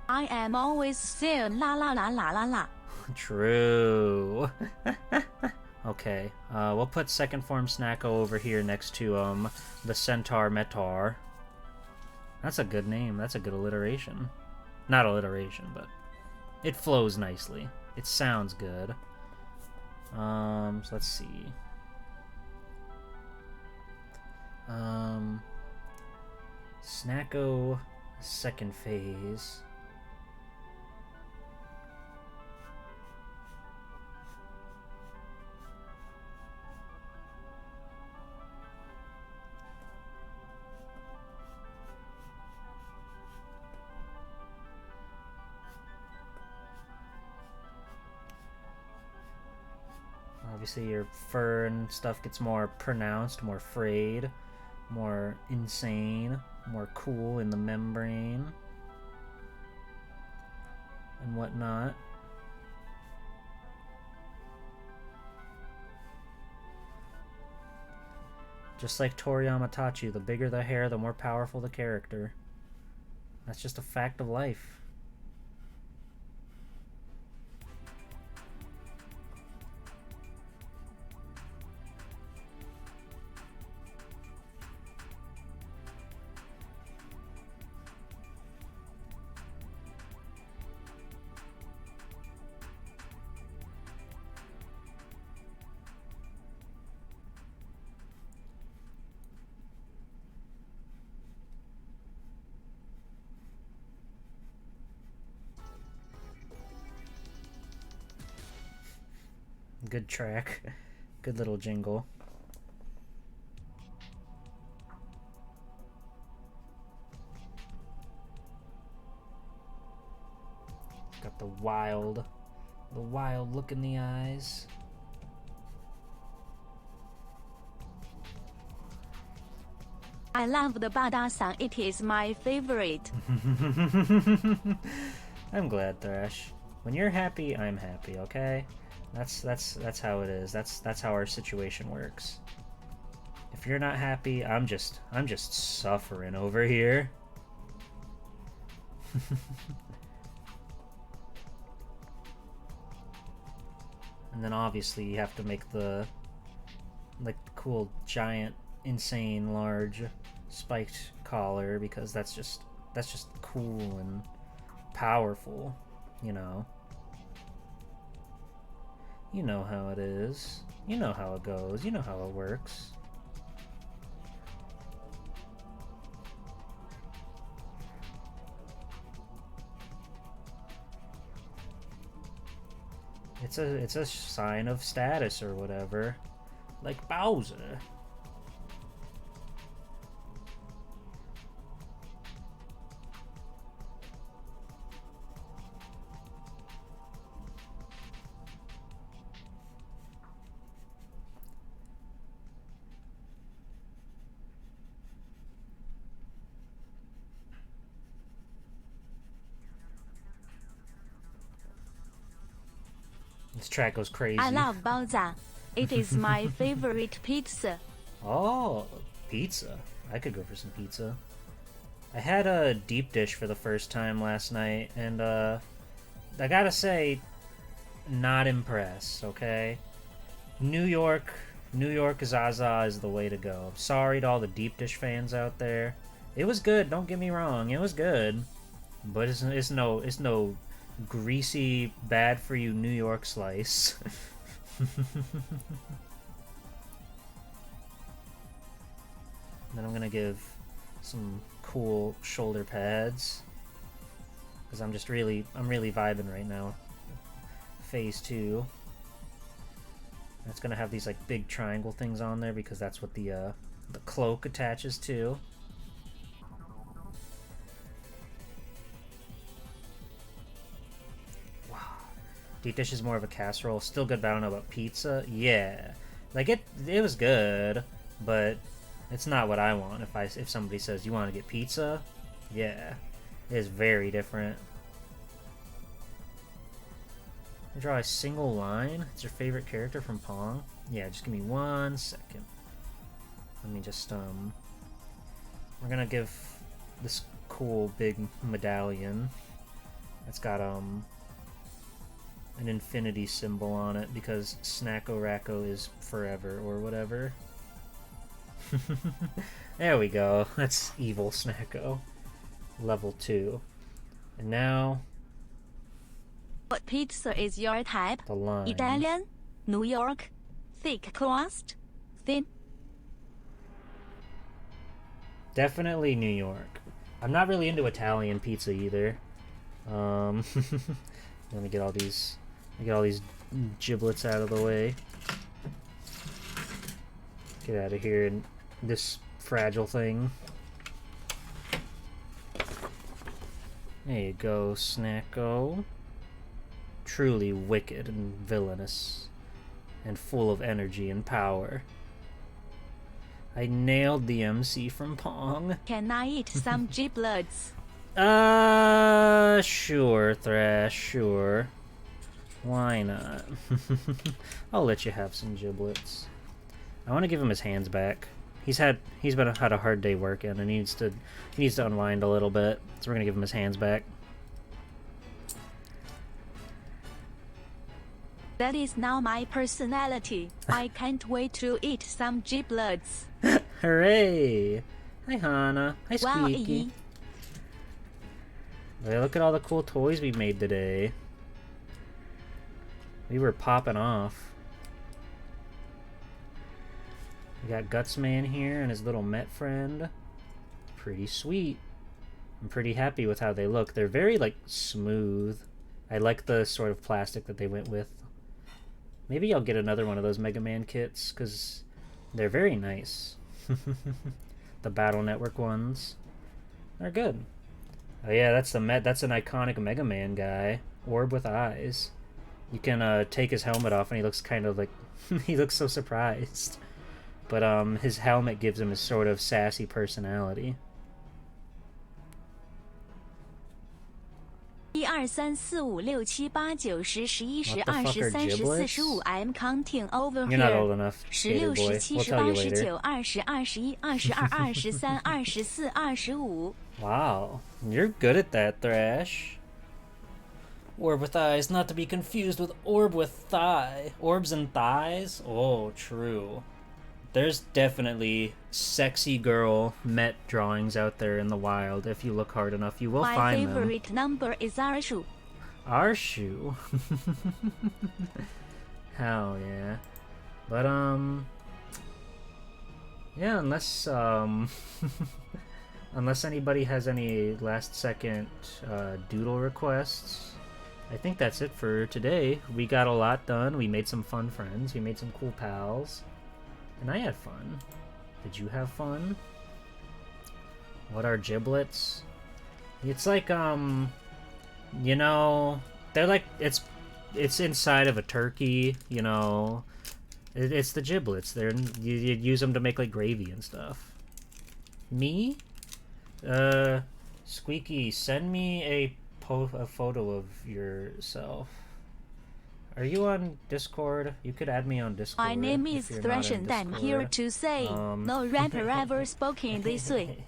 I am always still la la la la la la. True. Okay, we'll put second form Snacko over here next to the Centaur Metar. That's a good name. That's a good alliteration. Not alliteration, but it flows nicely. It sounds good. So let's see. Snacko second phase. Obviously your fur and stuff gets more pronounced, more frayed, more insane, more cool in the membrane, and whatnot. Just like Toriyama taught you, the bigger the hair, the more powerful the character. That's just a fact of life. Good track. Good little jingle. Got the wild look in the eyes. I love the Bada-san. It is my favorite. I'm glad, Thrash. When you're happy, I'm happy, okay? That's how it is. That's how our situation works. If you're not happy, I'm just suffering over here. And then obviously you have to make the cool giant insane large spiked collar because that's just cool and powerful, you know. You know how it is. You know how it goes. You know how it works. It's a sign of status or whatever. Like Bowser. This track goes crazy. I love Baoza. It is my favorite pizza. Oh, pizza. I could go for some pizza. I had a deep dish for the first time last night, and I gotta say, not impressed, okay? New York Zaza is the way to go. Sorry to all the deep dish fans out there. It was good. Don't get me wrong. It was good, but it's no greasy, bad for you New York slice. Then I'm gonna give some cool shoulder pads because I'm really vibing right now. Phase 2. It's gonna have these like big triangle things on there because that's what the cloak attaches to. Wow, deep dish is more of a casserole. Still good, but I don't know about pizza. Yeah, like it was good, but it's not what I want. If somebody says you want to get pizza, yeah, it is very different. Draw a single line. It's your favorite character from Pong? Yeah, just give me 1 second. Let me just, we're gonna give this cool big medallion. It's got, an infinity symbol on it because Snacko Racko is forever or whatever. There we go. That's evil Snacko. Level 2. And now... What pizza is your type? the line. Italian, New York, thick crust, thin. Definitely New York. I'm not really into Italian pizza either. Let me get all these giblets out of the way. Get out of here and this fragile thing. There you go, Snacko. Truly wicked and villainous, and full of energy and power. I nailed the MC from Pong. Can I eat some giblets? Sure, Thrash, sure. Why not? I'll let you have some giblets. I want to give him his hands back. He's had a hard day working, and he needs to unwind a little bit. So we're gonna give him his hands back. That is now my personality. I can't wait to eat some giblets. Hooray! Hi, Hana. Hi, Wow, Squeaky. Hey, look at all the cool toys we made today. We were popping off. We got GUTSMAN here and his little Met friend. Pretty sweet. I'm pretty happy with how they look. They're very, like, smooth. I like the sort of plastic that they went with. Maybe I'll get another one of those Mega Man kits, because they're very nice. The Battle Network ones. They're good. Oh yeah, that's an iconic Mega Man guy. Orb with eyes. You can take his helmet off and he looks kind of like... he looks so surprised. But his helmet gives him a sort of sassy personality. 1、2、3、4、5、6、7、8、9、10、11、12、What the fuck are 13、14、giblets? 15 I'm counting over You're not here. old enough, Gator 16、Boy. 17、We'll tell you 18、later. 19、20、21、22、23、24、25. Wow, you're good at that, Thrash. Orb with eyes, not to be confused with orb with thigh. Orbs and thighs? Oh, true. There's definitely sexy girl Met drawings out there in the wild. If you look hard enough, you will My find them. favorite number is Arshu. Arshu. Hell yeah. But yeah, unless unless anybody has any last second doodle requests, I think that's it for today. We got a lot done. We made some fun friends. We made some cool pals. And I had fun. Did you have fun? What are giblets? It's like, you know, they're like, it's inside of a turkey, you know. It's the giblets. You use them to make, like, gravy and stuff. Me? Squeaky, send me a photo of yourself. Are you on Discord? You could add me on Discord. My name is if you're Thrash not on and I'm here Discord. to say, no rapper ever spoken this way.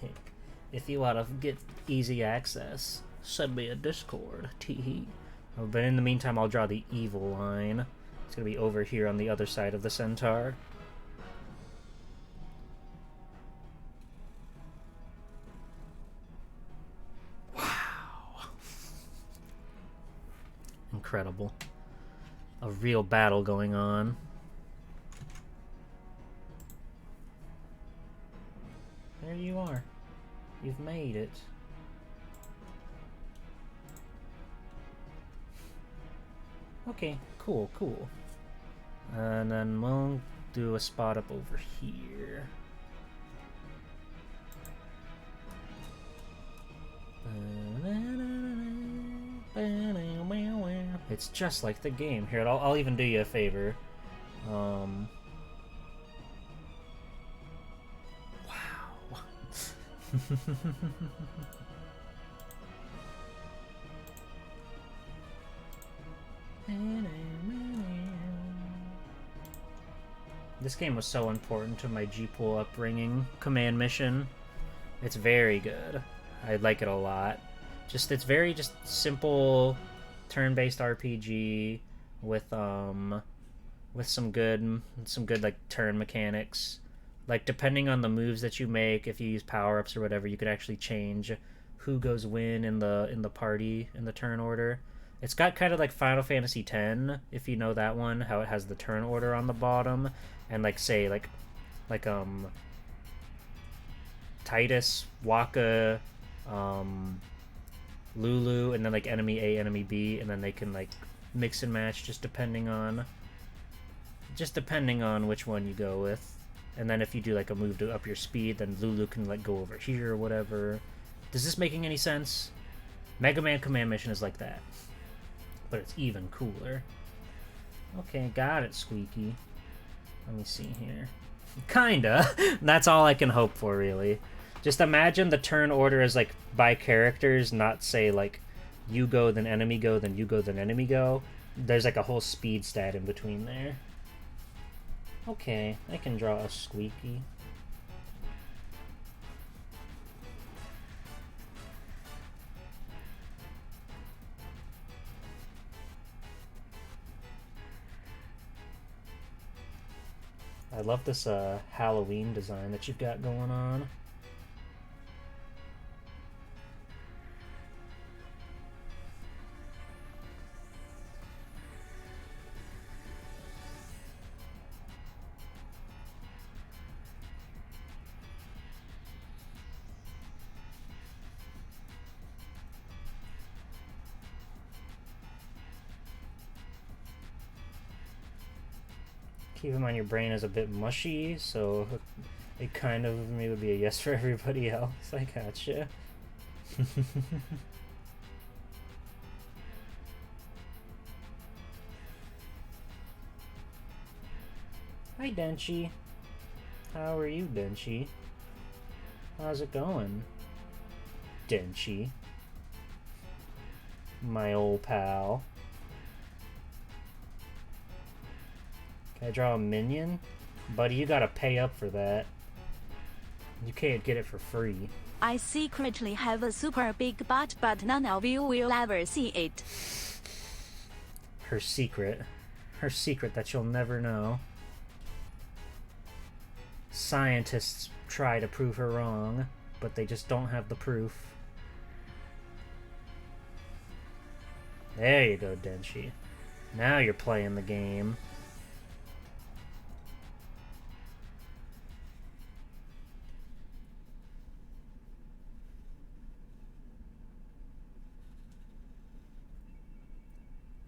If you want to get easy access, send me a Discord. Teehee. Oh, but in the meantime, I'll draw the evil line. It's gonna be over here on the other side of the centaur. Incredible. A real battle going on. There you are. You've made it. Okay, cool, cool. And then we'll do a spot up over here. It's just like the game. Here, I'll even do you a favor. Wow. This game was so important to my G-Pool upbringing. Command mission. It's very good. I like it a lot. It's very just simple turn-based RPG with some good like turn mechanics. Like depending on the moves that you make, if you use power-ups or whatever, you could actually change who goes when in the party in the turn order. It's got kind of like Final Fantasy X, if you know that one, how it has the turn order on the bottom, and like say like Titus, Waka, Lulu, and then like enemy A, enemy B, and then they can like mix and match just depending on which one you go with. And then if you do like a move to up your speed, then Lulu can like go over here or whatever. Does this making any sense? Mega Man Command Mission is like that, but it's even cooler. Okay, got it, Squeaky. Let me see here. Kinda. That's all I can hope for, really. Just imagine the turn order is like by characters, not say like you go, then enemy go, then you go, then enemy go. There's like a whole speed stat in between there. Okay, I can draw a Squeaky. I love this Halloween design that you've got going on. Keep in mind your brain is a bit mushy, so it kind of maybe would be a yes for everybody else. I gotcha. Hi, Denchi. How are you, Denchi? How's it going? Denchi. My old pal. Can I draw a minion? Buddy, you gotta pay up for that. You can't get it for free. I secretly have a super big butt, but none of you will ever see it. Her secret. Her secret that you'll never know. Scientists try to prove her wrong, but they just don't have the proof. There you go, Denchi. Now you're playing the game.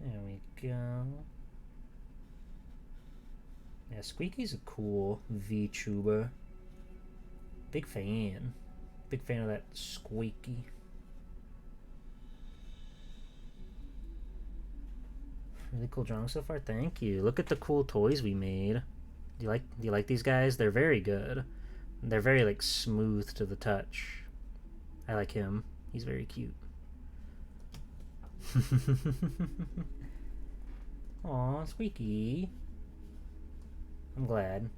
There we go. Yeah, Squeaky's a cool VTuber. Big fan. Big fan of that Squeaky. Really cool drawing so far. Thank you. Look at the cool toys we made. Do you like these guys? They're very good. They're very like smooth to the touch. I like him. He's very cute. Aw, Squeaky. I'm glad.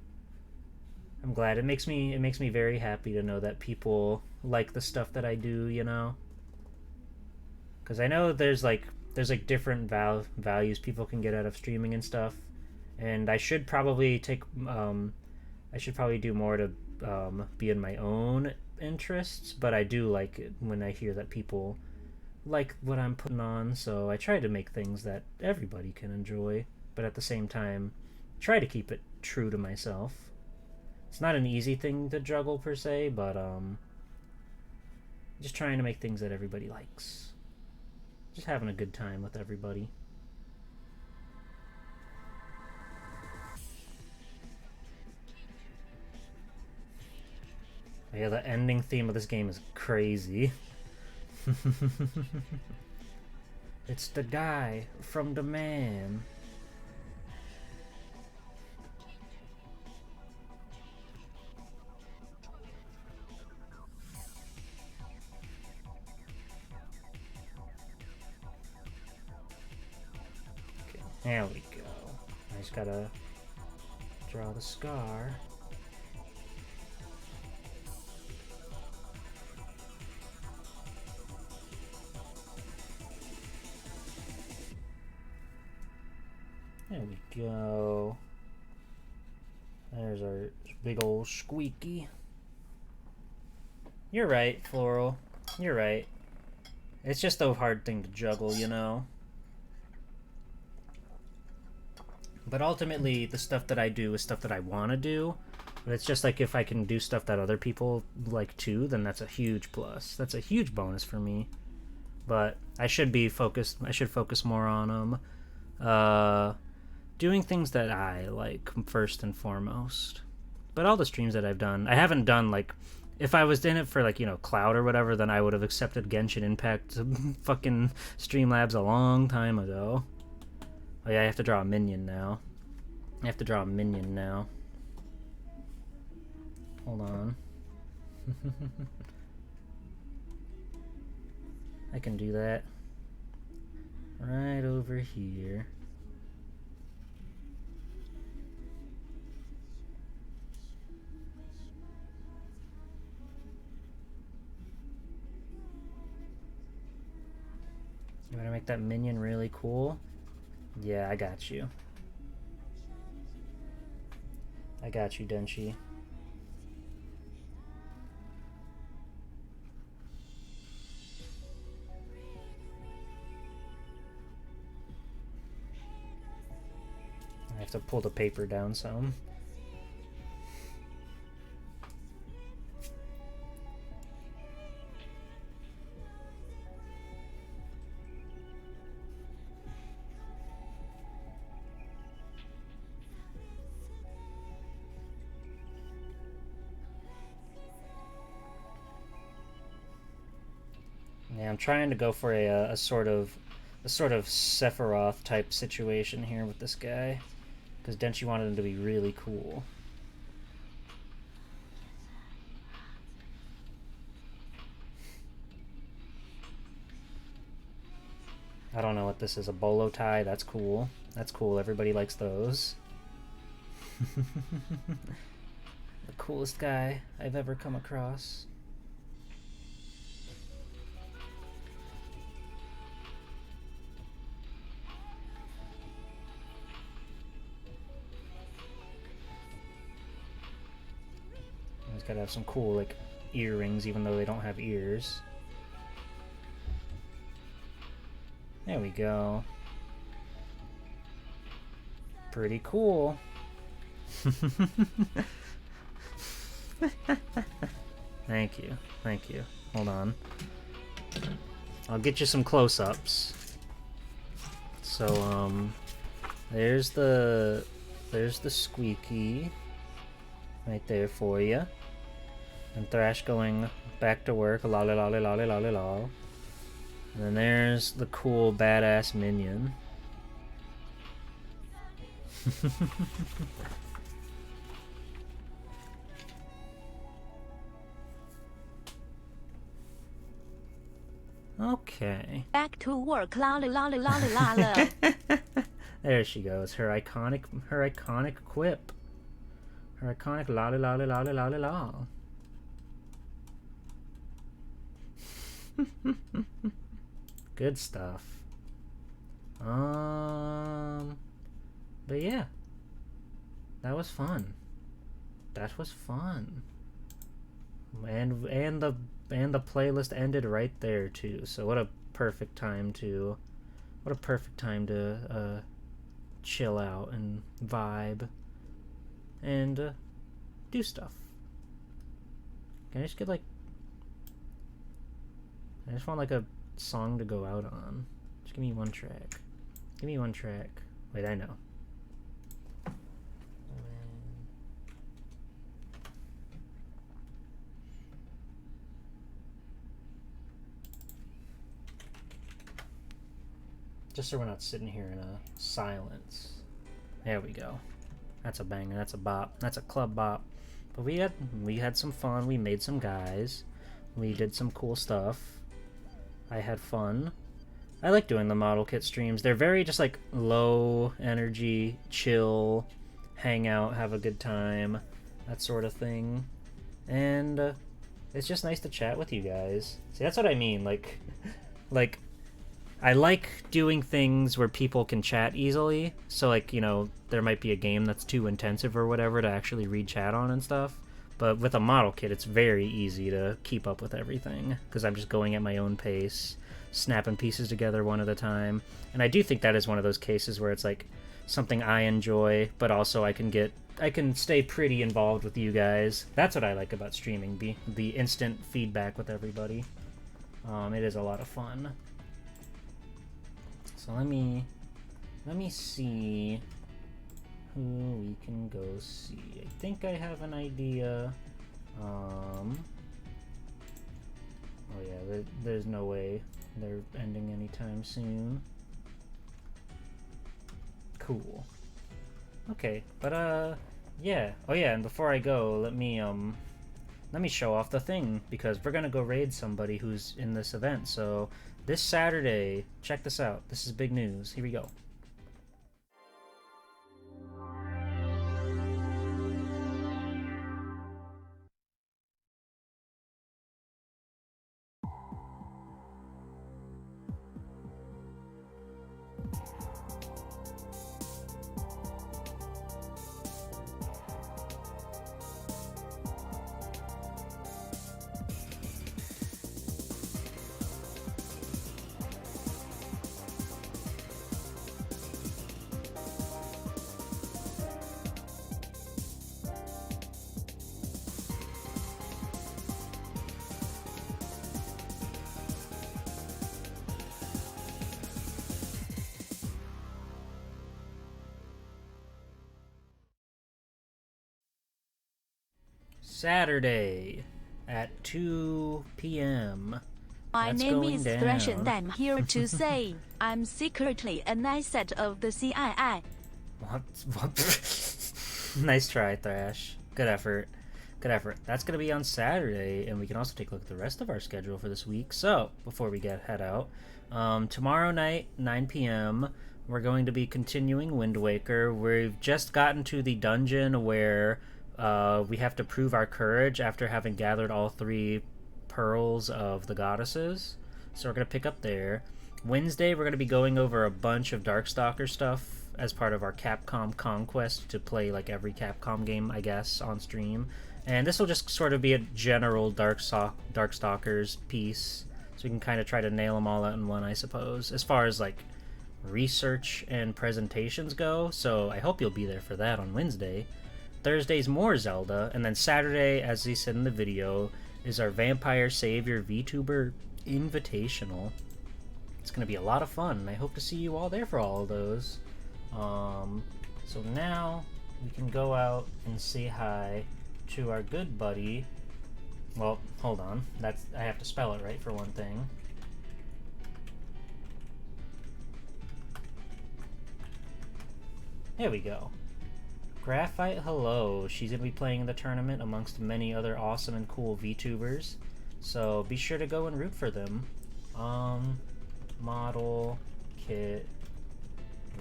I'm glad. It makes me very happy to know that people like the stuff that I do, you know? Cuz I know there's different values people can get out of streaming and stuff. And I should probably do more to be in my own interests, but I do like it when I hear that people like what I'm putting on, so I try to make things that everybody can enjoy, but at the same time, try to keep it true to myself. It's not an easy thing to juggle per se, but just trying to make things that everybody likes. Just having a good time with everybody. Yeah, the ending theme of this game is crazy. It's the guy from the man. Okay, there we go. I just gotta draw the scar. There we go. There's our big old squeaky. You're right, Floral. You're right. It's just a hard thing to juggle, you know? But ultimately, the stuff that I do is stuff that I want to do. But it's just like if I can do stuff that other people like too, then that's a huge plus. That's a huge bonus for me. But I should be focused. I should focus more on doing things that I like first and foremost. But all the streams that I've done, I haven't done like, if I was in it for like, you know, Cloud or whatever, then I would have accepted Genshin Impact fucking Streamlabs a long time ago. Oh yeah, I have to draw a minion now. I have to draw a minion now. Hold on. I can do that. Right over here. You want to make that minion really cool? Yeah, I got you. I got you, Denshi. I have to pull the paper down some. Yeah, I'm trying to go for a sort of Sephiroth type situation here with this guy, because Denshi wanted him to be really cool. I don't know what this is, a bolo tie. That's cool. That's cool. Everybody likes those. The coolest guy I've ever come across. He's gotta have some cool, like, earrings, even though they don't have ears. There we go. Pretty cool. Thank you. Thank you. Hold on. I'll get you some close-ups. So, there's the squeaky right there for you. And Thrash going back to work, lolly lolly lolly lolly lol. And then there's the cool badass minion. Okay. Back to work, lolly lolly lolly lolly. There she goes. Her iconic quip. Her iconic lolly lolly lolly lolly lol. Good stuff. But yeah, that was fun. That was fun. And the playlist ended right there too. So what perfect time to chill out and vibe and do stuff. Can I just get like, I just want like a song to go out on. Just give me one track. Give me one track. Wait, I know. Just so we're not sitting here in a silence. There we go. That's a banger. That's a bop. That's a club bop. But we had some fun. We made some guys. We did some cool stuff. I had fun. I like doing the model kit streams. They're very just like low energy, chill, hang out, have a good time, that sort of thing. And it's just nice to chat with you guys. See, that's what I mean. Like I like doing things where people can chat easily. So, like, you know, there might be a game that's too intensive or whatever to actually read chat on and stuff. But with a model kit, it's very easy to keep up with everything because I'm just going at my own pace, snapping pieces together one at a time. And I do think that is one of those cases where it's like something I enjoy, but also I can stay pretty involved with you guys. That's what I like about streaming, the instant feedback with everybody. It is a lot of fun. So let me see who we can go see. I think I have an idea. Oh yeah, there's no way they're ending anytime soon. Cool. Okay, but yeah. Oh yeah, and before I go, let me show off the thing because we're gonna go raid somebody who's in this event. So this Saturday, check this out. This is big news. Here we go. Saturday at 2 p.m. My That's name going is down. Thresh and I'm here to say I'm secretly an asset of the CII. What? Nice try, Thrash. Good effort. Good effort. That's going to be on Saturday, and we can also take a look at the rest of our schedule for this week. So, before we head out, tomorrow night, 9 p.m., we're going to be continuing Wind Waker. We've just gotten to the dungeon where we have to prove our courage after having gathered all 3 pearls of the goddesses. So we're going to pick up there. Wednesday, we're going to be going over a bunch of Darkstalker stuff as part of our Capcom Conquest to play like every Capcom game, I guess, on stream. And this will just sort of be a general Darkstalkers piece, so we can kind of try to nail them all out in one, I suppose, as far as like research and presentations go. So I hope you'll be there for that on Wednesday. Thursday's more Zelda, and then Saturday, as he said in the video, is our Vampire Savior VTuber Invitational. It's going to be a lot of fun, and I hope to see you all there for all of those. So now we can go out and say hi to our good buddy. Well, hold on. I have to spell it right for one thing. There we go. Graphite Hello. She's going to be playing in the tournament amongst many other awesome and cool VTubers. So be sure to go and root for them. Model Kit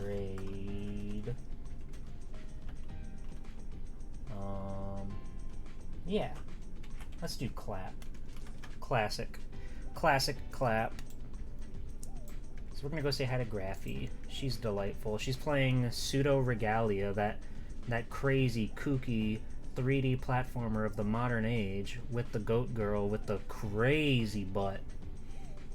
Raid. Yeah. Let's do clap. Classic clap. So we're gonna go say hi to Graphy. She's delightful. She's playing Pseudo Regalia, that crazy, kooky 3D platformer of the modern age with the goat girl with the crazy butt.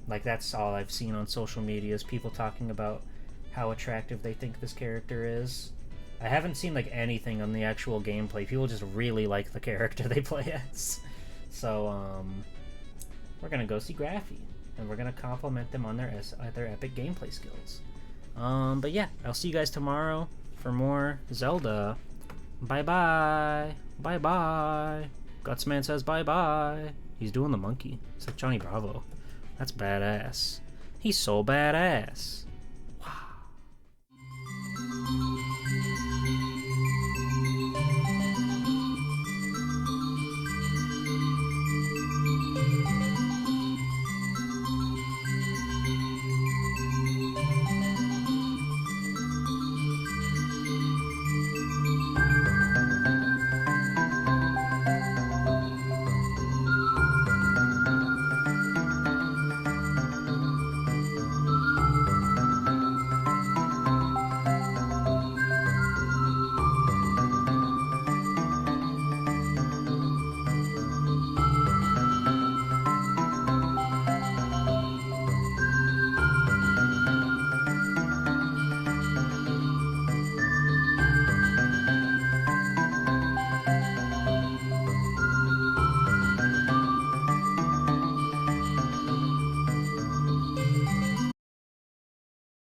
Like, that's all I've seen on social media is people talking about how attractive they think this character is. I haven't seen, like, anything on the actual gameplay. People just really like the character they play as. So, we're gonna go see Graphy, and we're gonna compliment them on their epic gameplay skills. But yeah, I'll see you guys tomorrow for more Zelda. Bye-bye. Bye-bye. Gutsman says bye-bye. He's doing the monkey. It's like Johnny Bravo. That's badass. He's so badass.